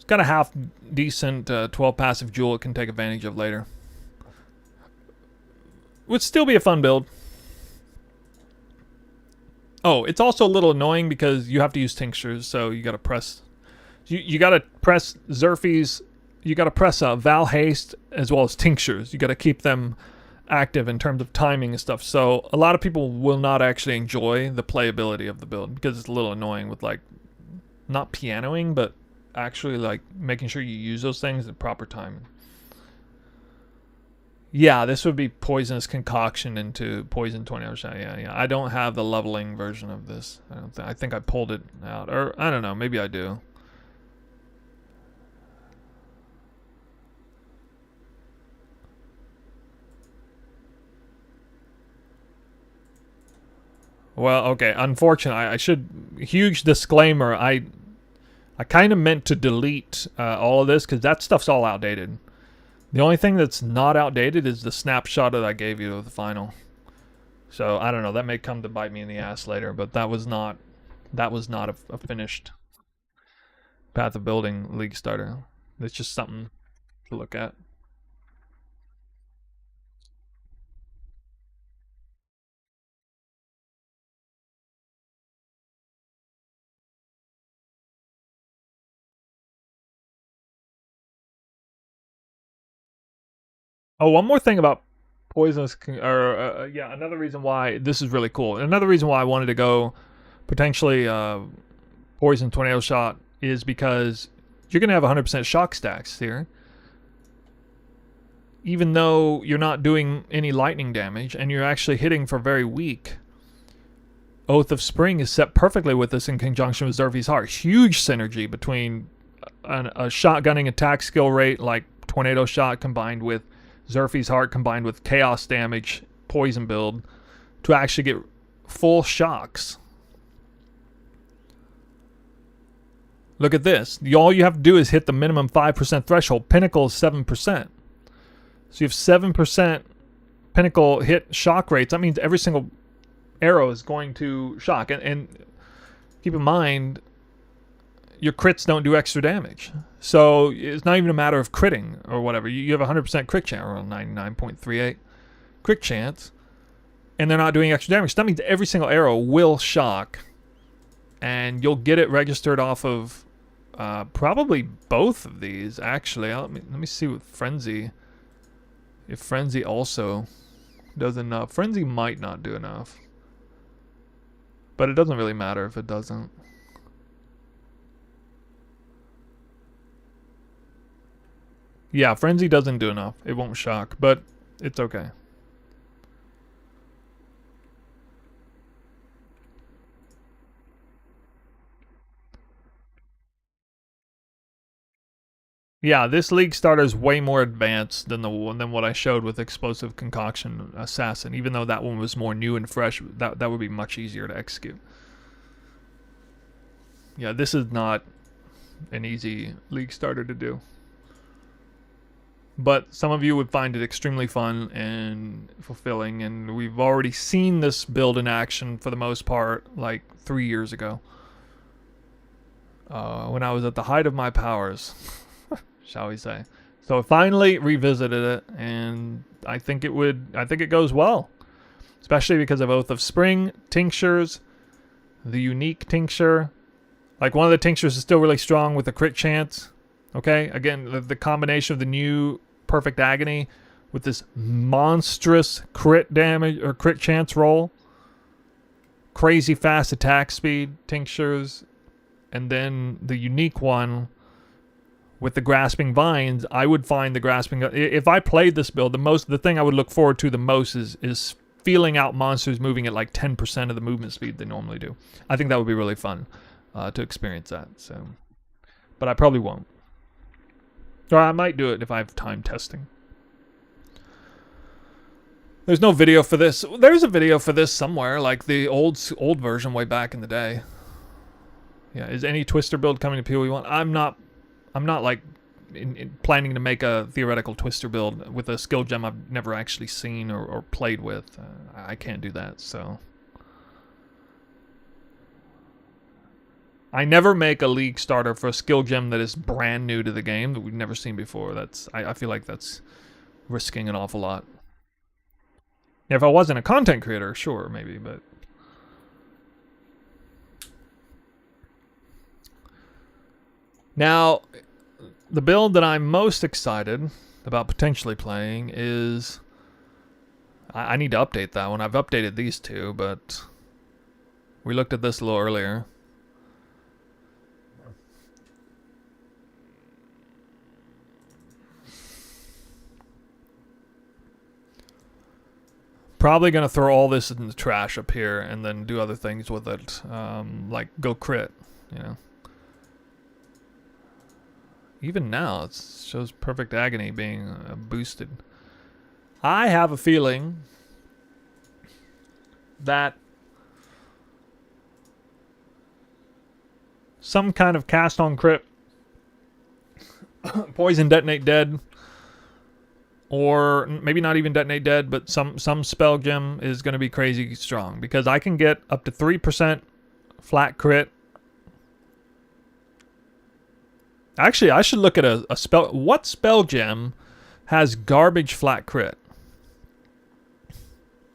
got a half decent 12 passive jewel it can take advantage of later. Would still be a fun build. Oh, it's also a little annoying because you have to use tinctures, so you gotta press... You gotta press Xerfes, you gotta press Val Haste as well as tinctures. You gotta keep them active in terms of timing and stuff. So a lot of people will not actually enjoy the playability of the build because it's a little annoying with like, not pianoing, but actually like making sure you use those things at proper timing. Yeah, this would be Poisonous Concoction into Poison 20-hour shot. Yeah. I don't have the leveling version of this. I think I pulled it out. Or, I don't know. Maybe I do. Well, okay. Unfortunately, I should... Huge disclaimer. I kind of meant to delete all of this because that stuff's all outdated. The only thing that's not outdated is the snapshot that I gave you of the final. So, I don't know. That may come to bite me in the ass later, but that was not a finished Path of Building League starter. It's just something to look at. Oh, one more thing about Poisonous, another reason why this is really cool. Another reason why I wanted to go potentially Poison Tornado Shot is because you're going to have 100% shock stacks here. Even though you're not doing any lightning damage and you're actually hitting for very weak. Oath of Spring is set perfectly with this in conjunction with Xerfes Heart. Huge synergy between a shotgunning attack skill rate like Tornado Shot combined with Xerfes Heart combined with chaos damage poison build to actually get full shocks. Look at this. All you have to do is hit the minimum 5% threshold. Pinnacle is 7%. So you have 7% pinnacle hit shock rates. That means every single arrow is going to shock. And keep in mind, your crits don't do extra damage. So it's not even a matter of critting or whatever. You have 100% crit chance, or 99.38 crit chance, and they're not doing extra damage. So that means every single arrow will shock, and you'll get it registered off of probably both of these, actually. Let me see what Frenzy, if Frenzy also does enough. Frenzy might not do enough, but it doesn't really matter if it doesn't. Yeah, Frenzy doesn't do enough. It won't shock, but it's okay. Yeah, this League starter is way more advanced than what I showed with Explosive Concoction Assassin. Even though that one was more new and fresh, that would be much easier to execute. Yeah, this is not an easy League starter to do. But some of you would find it extremely fun and fulfilling, and we've already seen this build in action for the most part like 3 years ago. When I was at the height of my powers, shall we say. So I finally revisited it, and I think it goes well. Especially because of Oath of Spring, tinctures, the unique tincture. Like one of the tinctures is still really strong with the crit chance. Okay, again, the combination of the new Perfect Agony with this monstrous crit damage or crit chance roll, crazy fast attack speed tinctures, and then the unique one with the Grasping Vines. I would find the Grasping... If I played this build, the thing I would look forward to the most is feeling out monsters moving at like 10% of the movement speed they normally do. I think that would be really fun to experience that. So, but I probably won't. Or I might do it if I have time testing. There's no video for this. There's a video for this somewhere, like the old version way back in the day. Yeah, is any Twister build coming to PoE 1? I'm not like planning to make a theoretical Twister build with a skill gem I've never actually seen or played with. I can't do that, so. I never make a league starter for a skill gem that is brand new to the game that we've never seen before. I feel like that's risking an awful lot. If I wasn't a content creator, sure, maybe, but... Now, the build that I'm most excited about potentially playing is... I need to update that one. I've updated these two, but... We looked at this a little earlier. Probably going to throw all this in the trash up here and then do other things with it. Like go crit, you know. Even now, it shows perfect agony being boosted. I have a feeling that some kind of cast on crit, poison detonate dead, or maybe not even detonate dead, but some spell gem is going to be crazy strong because I can get up to 3% flat crit. Actually, I should look at a spell. What spell gem has garbage flat crit?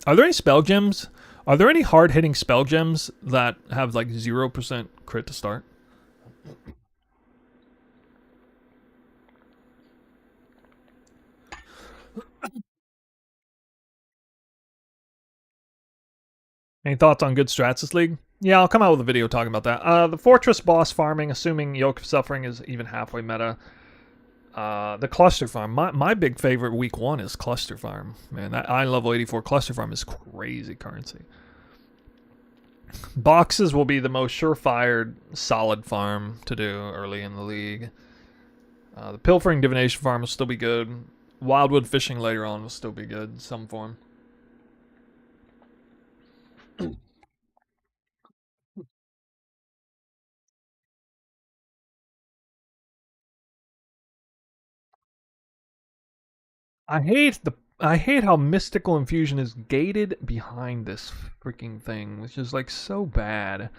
Are there any spell gems? Are there any hard-hitting spell gems that have like 0% crit to start? Any thoughts on good strats this league? Yeah, I'll come out with a video talking about that. The Fortress boss farming, assuming Yoke of Suffering is even halfway meta. The Cluster Farm. My big favorite week 1 is Cluster Farm. Man, that I level 84 Cluster Farm is crazy currency. Boxes will be the most surefire solid farm to do early in the league. The Pilfering Divination Farm will still be good. Wildwood Fishing later on will still be good in some form. I hate how Mystical Infusion is gated behind this freaking thing, which is like so bad.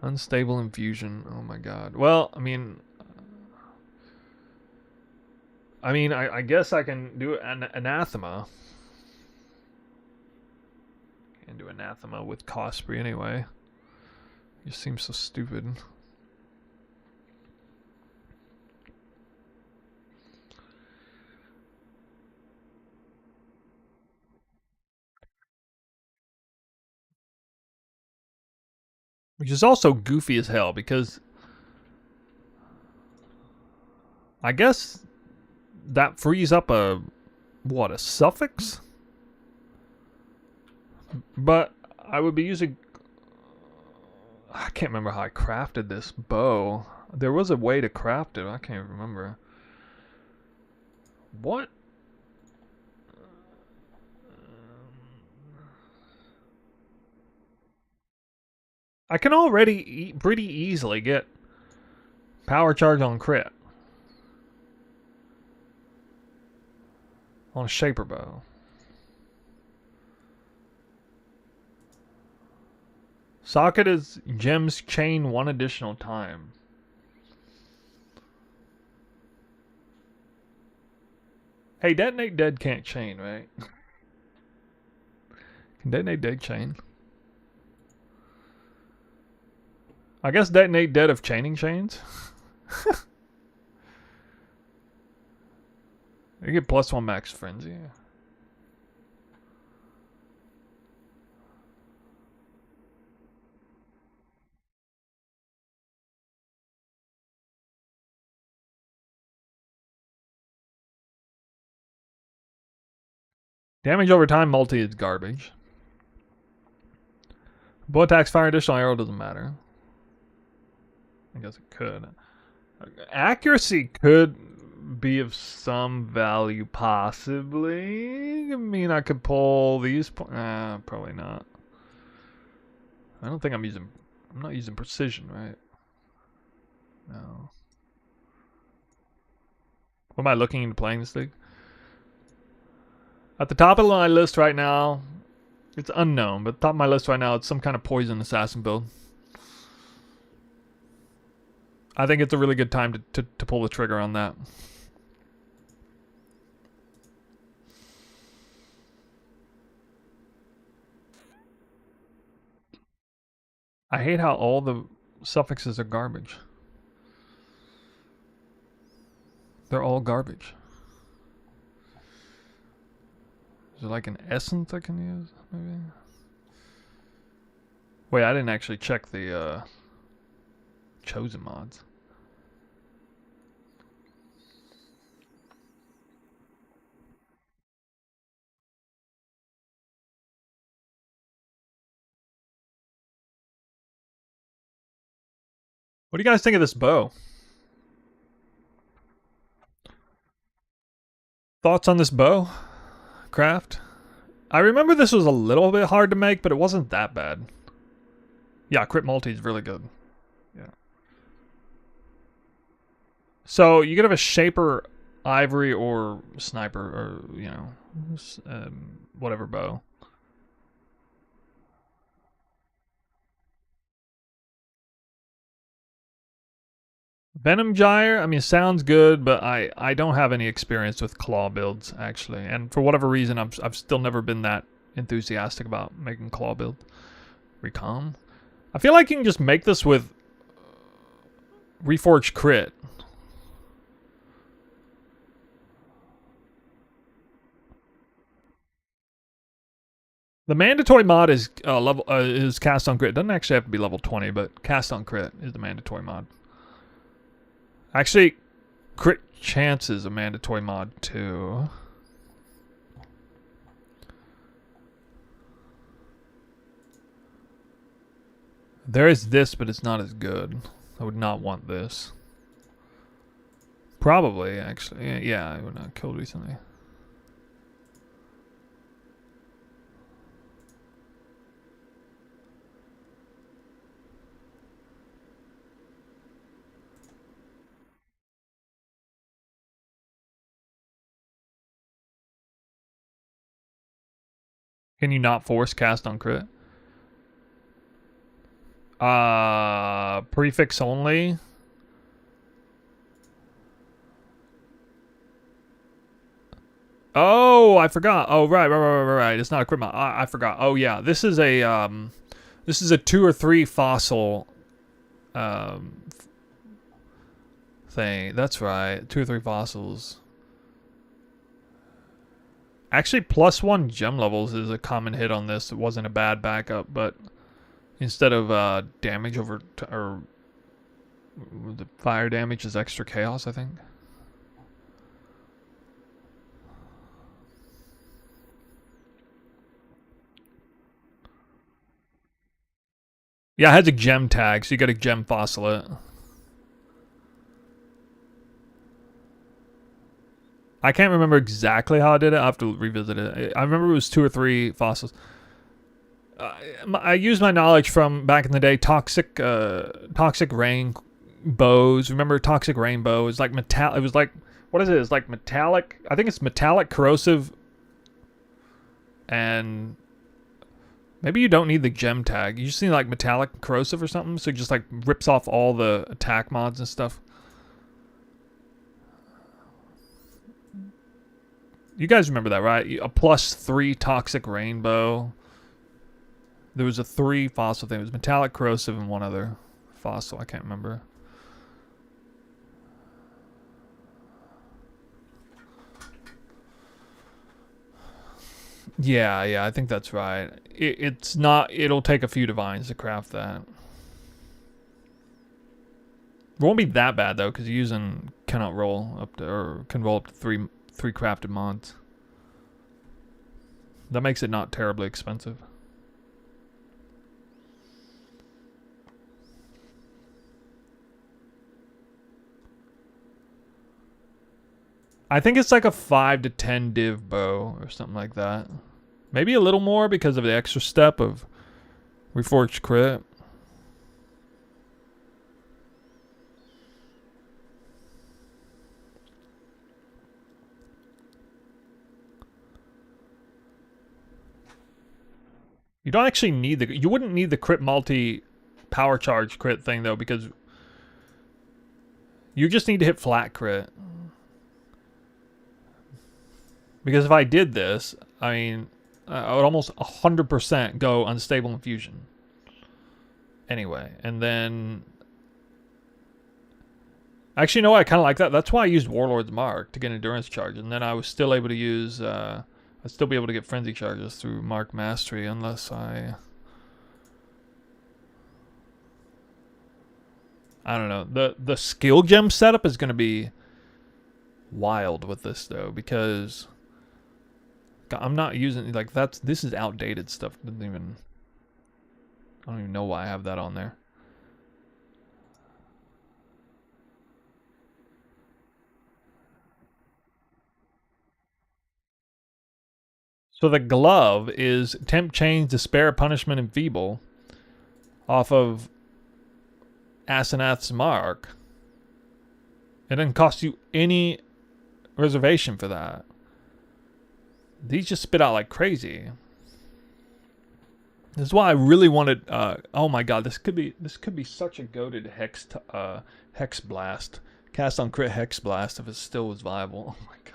Unstable Infusion. Oh my god. Well, I mean, I guess I can do an Anathema. Can't do Anathema with Cosprey anyway. It just seems so stupid. Which is also goofy as hell because I guess that frees up a suffix? But I would be using... I can't remember how I crafted this bow. There was a way to craft it. I can't remember. What? I can already pretty easily get power charge on crit. On a shaper bow. Socket is gems chain 1 additional time. Hey, Detonate Dead can't chain, right? Can Detonate Dead chain? I guess Detonate Dead of chaining chains. You get +1 max frenzy. Damage over time multi is garbage. Bow attacks fire additional arrow doesn't matter. I guess it could. Accuracy could be of some value, possibly. I mean, I could pull these. Probably not. I don't think I'm not using precision, right? No. What am I looking into playing this thing? At the top of my list right now, it's unknown, but at the top of my list right now, it's some kind of poison assassin build. I think it's a really good time to pull the trigger on that. I hate how all the suffixes are garbage. They're all garbage. Is there like an essence I can use, maybe? Wait, I didn't actually check the chosen mods. What do you guys think of this bow? Thoughts on this bow craft? I remember this was a little bit hard to make, but it wasn't that bad. Yeah, crit multi is really good. Yeah. So you could have a shaper, ivory, or sniper, or you know, whatever bow. Venom Gyre, I mean, sounds good, but I don't have any experience with claw builds, actually. And for whatever reason, I've still never been that enthusiastic about making claw build. Recom? I feel like you can just make this with Reforged Crit. The mandatory mod is is cast on crit. It doesn't actually have to be level 20, but cast on crit is the mandatory mod. Actually, crit chance is a mandatory mod too. There is this, but it's not as good. I would not want this. Probably, actually. Yeah, I would not killed recently. Can you not force cast on crit? Prefix only. Oh, I forgot. Oh, right. It's not a crit mod. I forgot. Oh, yeah. This is a 2 or 3 fossil thing. That's right. 2 or 3 fossils. Actually, +1 gem levels is a common hit on this. It wasn't a bad backup, but instead of damage over or the fire damage is extra chaos, I think. Yeah, it has a gem tag, so you got a gem fossil it. I can't remember exactly how I did it. I have to revisit it. I remember it was 2 or 3 fossils. I used my knowledge from back in the day. Toxic rain bows. Remember toxic rainbow? It's like metal. It was like, what is it? It's like metallic. I think it's metallic, corrosive, and maybe you don't need the gem tag. You just need like metallic, corrosive, or something. So it just like rips off all the attack mods and stuff. You guys remember that, right? A +3 toxic rainbow. There was a 3 fossil thing. It was metallic, corrosive, and one other fossil. I can't remember. Yeah, I think that's right. It's not. It'll take a few divines to craft that. It won't be that bad though, because using cannot roll up to, or can roll up to three crafted mods. That makes it not terribly expensive. I think it's like a 5 to 10 div bow or something like that. Maybe a little more because of the extra step of Reforged Crit. You don't actually need you wouldn't need the crit multi power charge crit thing though, because You just need to hit flat crit. Because if I did this, I mean, I would almost 100% go unstable infusion. Anyway, and then... Actually, you know what? I kind of like that. That's why I used Warlord's Mark to get endurance charge. And then I was still able to use... I'd still be able to get frenzy charges through Mark Mastery unless I don't know. The skill gem setup is going to be wild with this though, because I'm not using like this is outdated stuff. I don't even know why I have that on there. So the glove is Tempt, Change, Despair, Punishment, and Feeble off of Asenath's Mark. It doesn't cost you any reservation for that. These just spit out like crazy. This is why I really wanted. Oh my god, this could be such a goated hex blast. Cast on crit hex blast if it still was viable. Oh my god.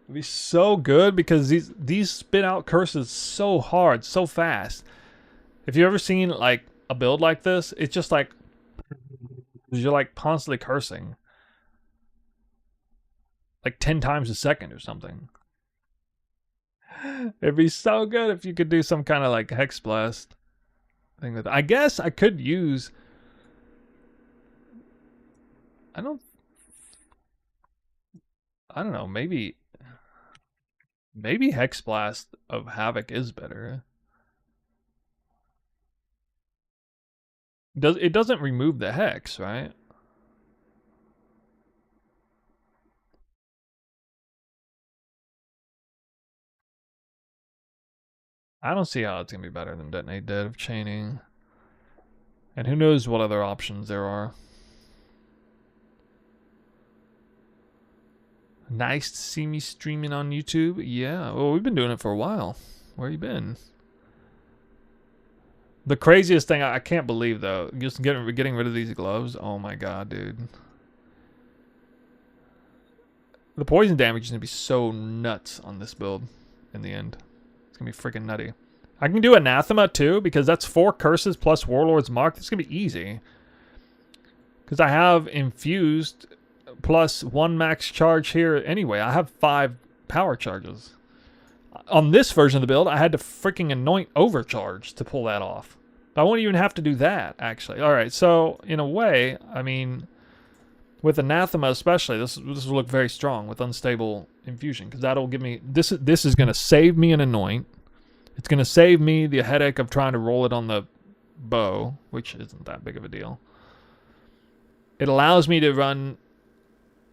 It'd be so good because these spit out curses so hard, so fast. If you've ever seen like a build like this, it's just like you're like constantly cursing. Like 10 times a second or something. It'd be so good if you could do some kind of like hex blast thing with it. I guess I could use... I don't know, maybe Hex Blast of Havoc is better. It doesn't remove the hex, right? I don't see how it's gonna be better than Detonate Dead of Chaining. And who knows what other options there are. Nice to see me streaming on YouTube. Yeah, well, we've been doing it for a while. Where you been? The craziest thing, I can't believe though, just getting rid of these gloves. Oh my god, dude. The poison damage is going to be so nuts on this build in the end. It's going to be freaking nutty. I can do Anathema too, because that's 4 curses plus Warlord's Mark. It's going to be easy. Because I have Infused plus 1 max charge here anyway. I have 5 power charges. On this version of the build, I had to freaking anoint Overcharge to pull that off. I won't even have to do that, actually. Alright, so in a way, I mean, with Anathema especially, this will look very strong with Unstable Infusion, because that'll give me... This is going to save me an anoint. It's going to save me the headache of trying to roll it on the bow, which isn't that big of a deal. It allows me to run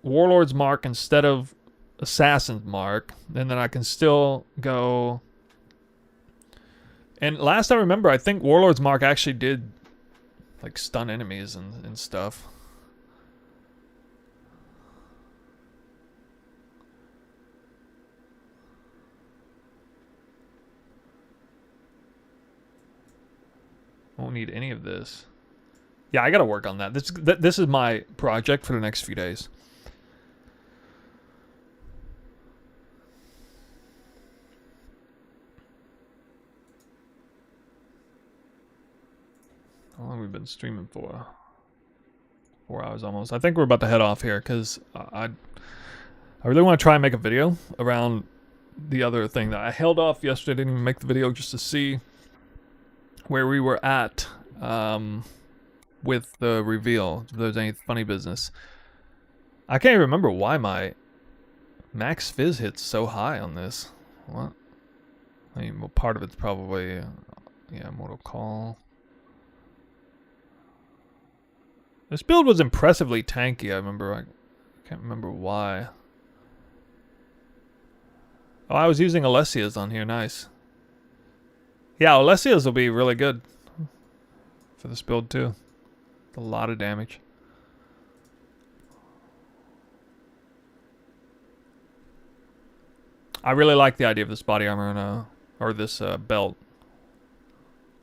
Warlord's Mark instead of Assassin's Mark, and then I can still go... And last I remember, I think Warlord's Mark actually did like stun enemies and stuff. Won't need any of this. Yeah, I gotta work on that. This is my project for the next few days. How long have we been streaming for? 4 hours almost. I think we're about to head off here because I really want to try and make a video around the other thing that I held off yesterday. I didn't even make the video just to see where we were at with the reveal, if there's any funny business. I can't even remember why my max fizz hits so high on this. What? I mean, well, part of it's probably, yeah, Mortal Call. This build was impressively tanky, I remember. I can't remember why. Oh, I was using Alessia's on here. Nice. Yeah, Alessia's will be really good for this build too. A lot of damage. I really like the idea of this body armor and or this belt.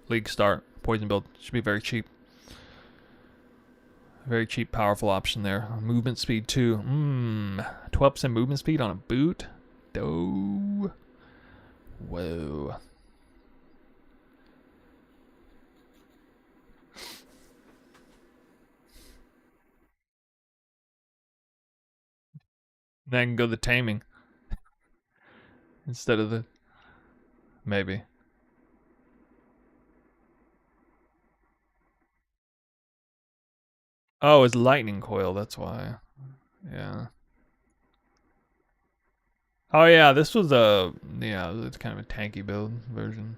League start poison build should be very cheap. Very cheap, powerful option there. Movement speed too. 12% movement speed on a boot. Oh. Whoa. Then go the taming instead of the maybe. Oh, it's lightning coil. That's why. Yeah. Oh yeah, this was it's kind of a tanky build version.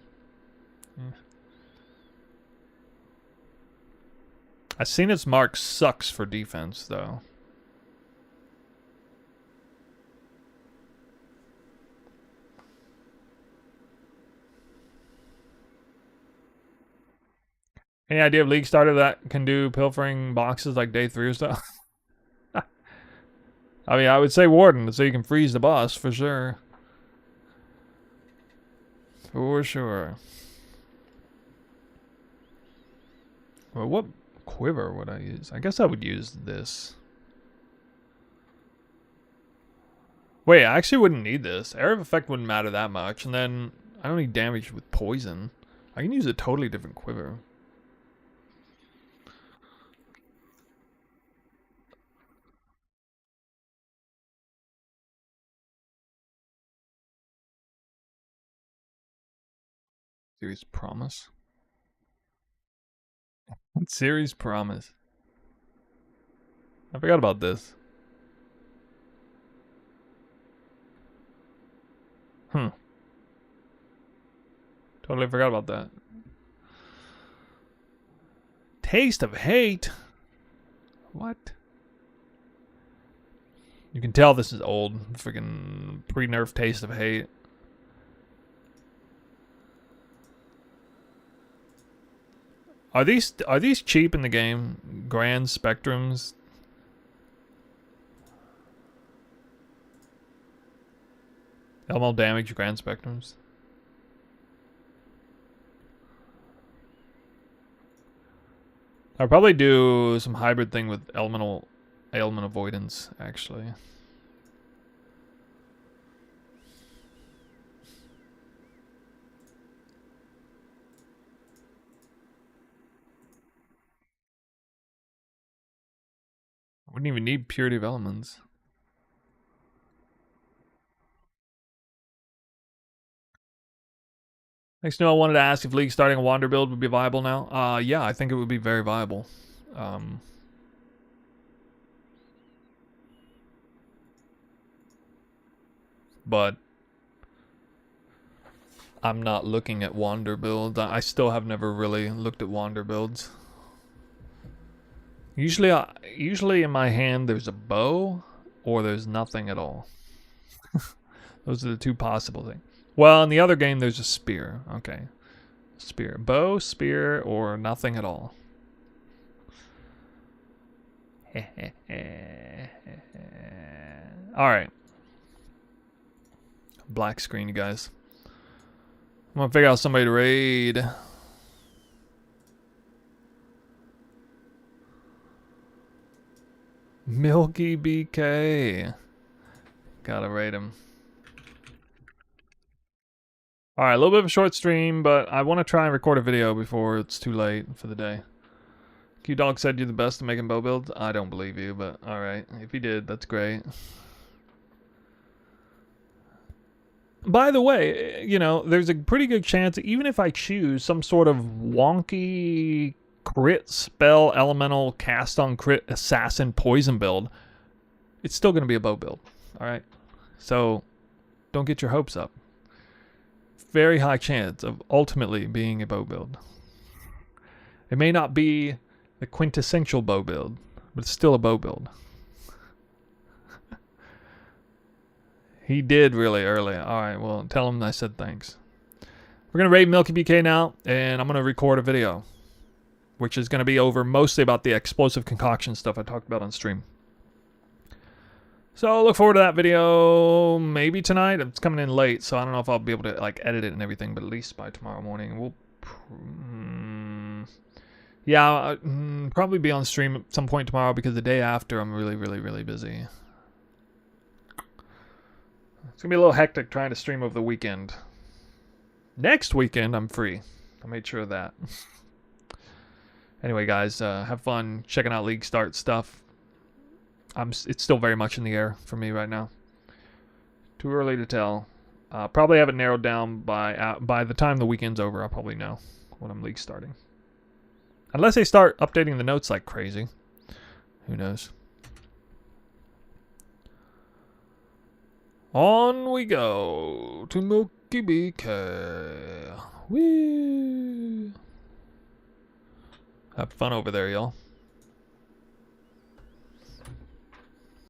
Yeah. Asynchronous mark sucks for defense though. Any idea of League starter that can do pilfering boxes like day 3 or stuff? I mean, I would say Warden, so you can freeze the boss for sure. For sure. Well, what quiver would I use? I guess I would use this. Wait, I actually wouldn't need this. Area of effect wouldn't matter that much, and then I don't need damage with poison. I can use a totally different quiver. Series promise. Series promise. I forgot about this. Totally forgot about that. Taste of hate? What? You can tell this is old. Freaking pre-nerf taste of hate. Are these cheap in the game? Grand Spectrums? Elemental damage, Grand Spectrums. I'll probably do some hybrid thing with ailment avoidance, actually. I wouldn't even need purity of elements. Next note, I wanted to ask if League starting a Wander build would be viable now. Yeah, I think it would be very viable. But I'm not looking at Wander builds. I still have never really looked at Wander builds. Usually in my hand there's a bow or there's nothing at all. Those are the two possible things. Well, in the other game there's a spear. Okay. Spear. Bow, spear, or nothing at all. Alright. Black screen, you guys. I'm gonna figure out somebody to raid. Milky BK. Gotta raid him. Alright, a little bit of a short stream, but I want to try and record a video before it's too late for the day. Q-Dog said you're the best at making bow builds. I don't believe you, but alright. If you did, that's great. By the way, you know, there's a pretty good chance, even if I choose some sort of wonky crit spell elemental cast on crit assassin poison build, it's still going to be a bow build. Alright? So, don't get your hopes up. Very high chance of ultimately being a bow build. It may not be the quintessential bow build, but it's still a bow build. He did really early. Alright, well, tell him I said thanks. We're going to raid Milky BK now, and I'm going to record a video, which is going to be over mostly about the explosive concoction stuff I talked about on stream. So look forward to that video maybe tonight. It's coming in late, so I don't know if I'll be able to like edit it and everything, but at least by tomorrow morning. We'll Yeah, probably be on stream at some point tomorrow because the day after I'm really, really, really busy. It's gonna be a little hectic trying to stream over the weekend. Next weekend I'm free. I made sure of that. Anyway, guys, have fun checking out League Start stuff. It's still very much in the air for me right now. Too early to tell. Probably have it narrowed down by the time the weekend's over. I'll probably know when I'm League starting. Unless they start updating the notes like crazy. Who knows? On we go to Milky BK. Whee! Have fun over there, y'all.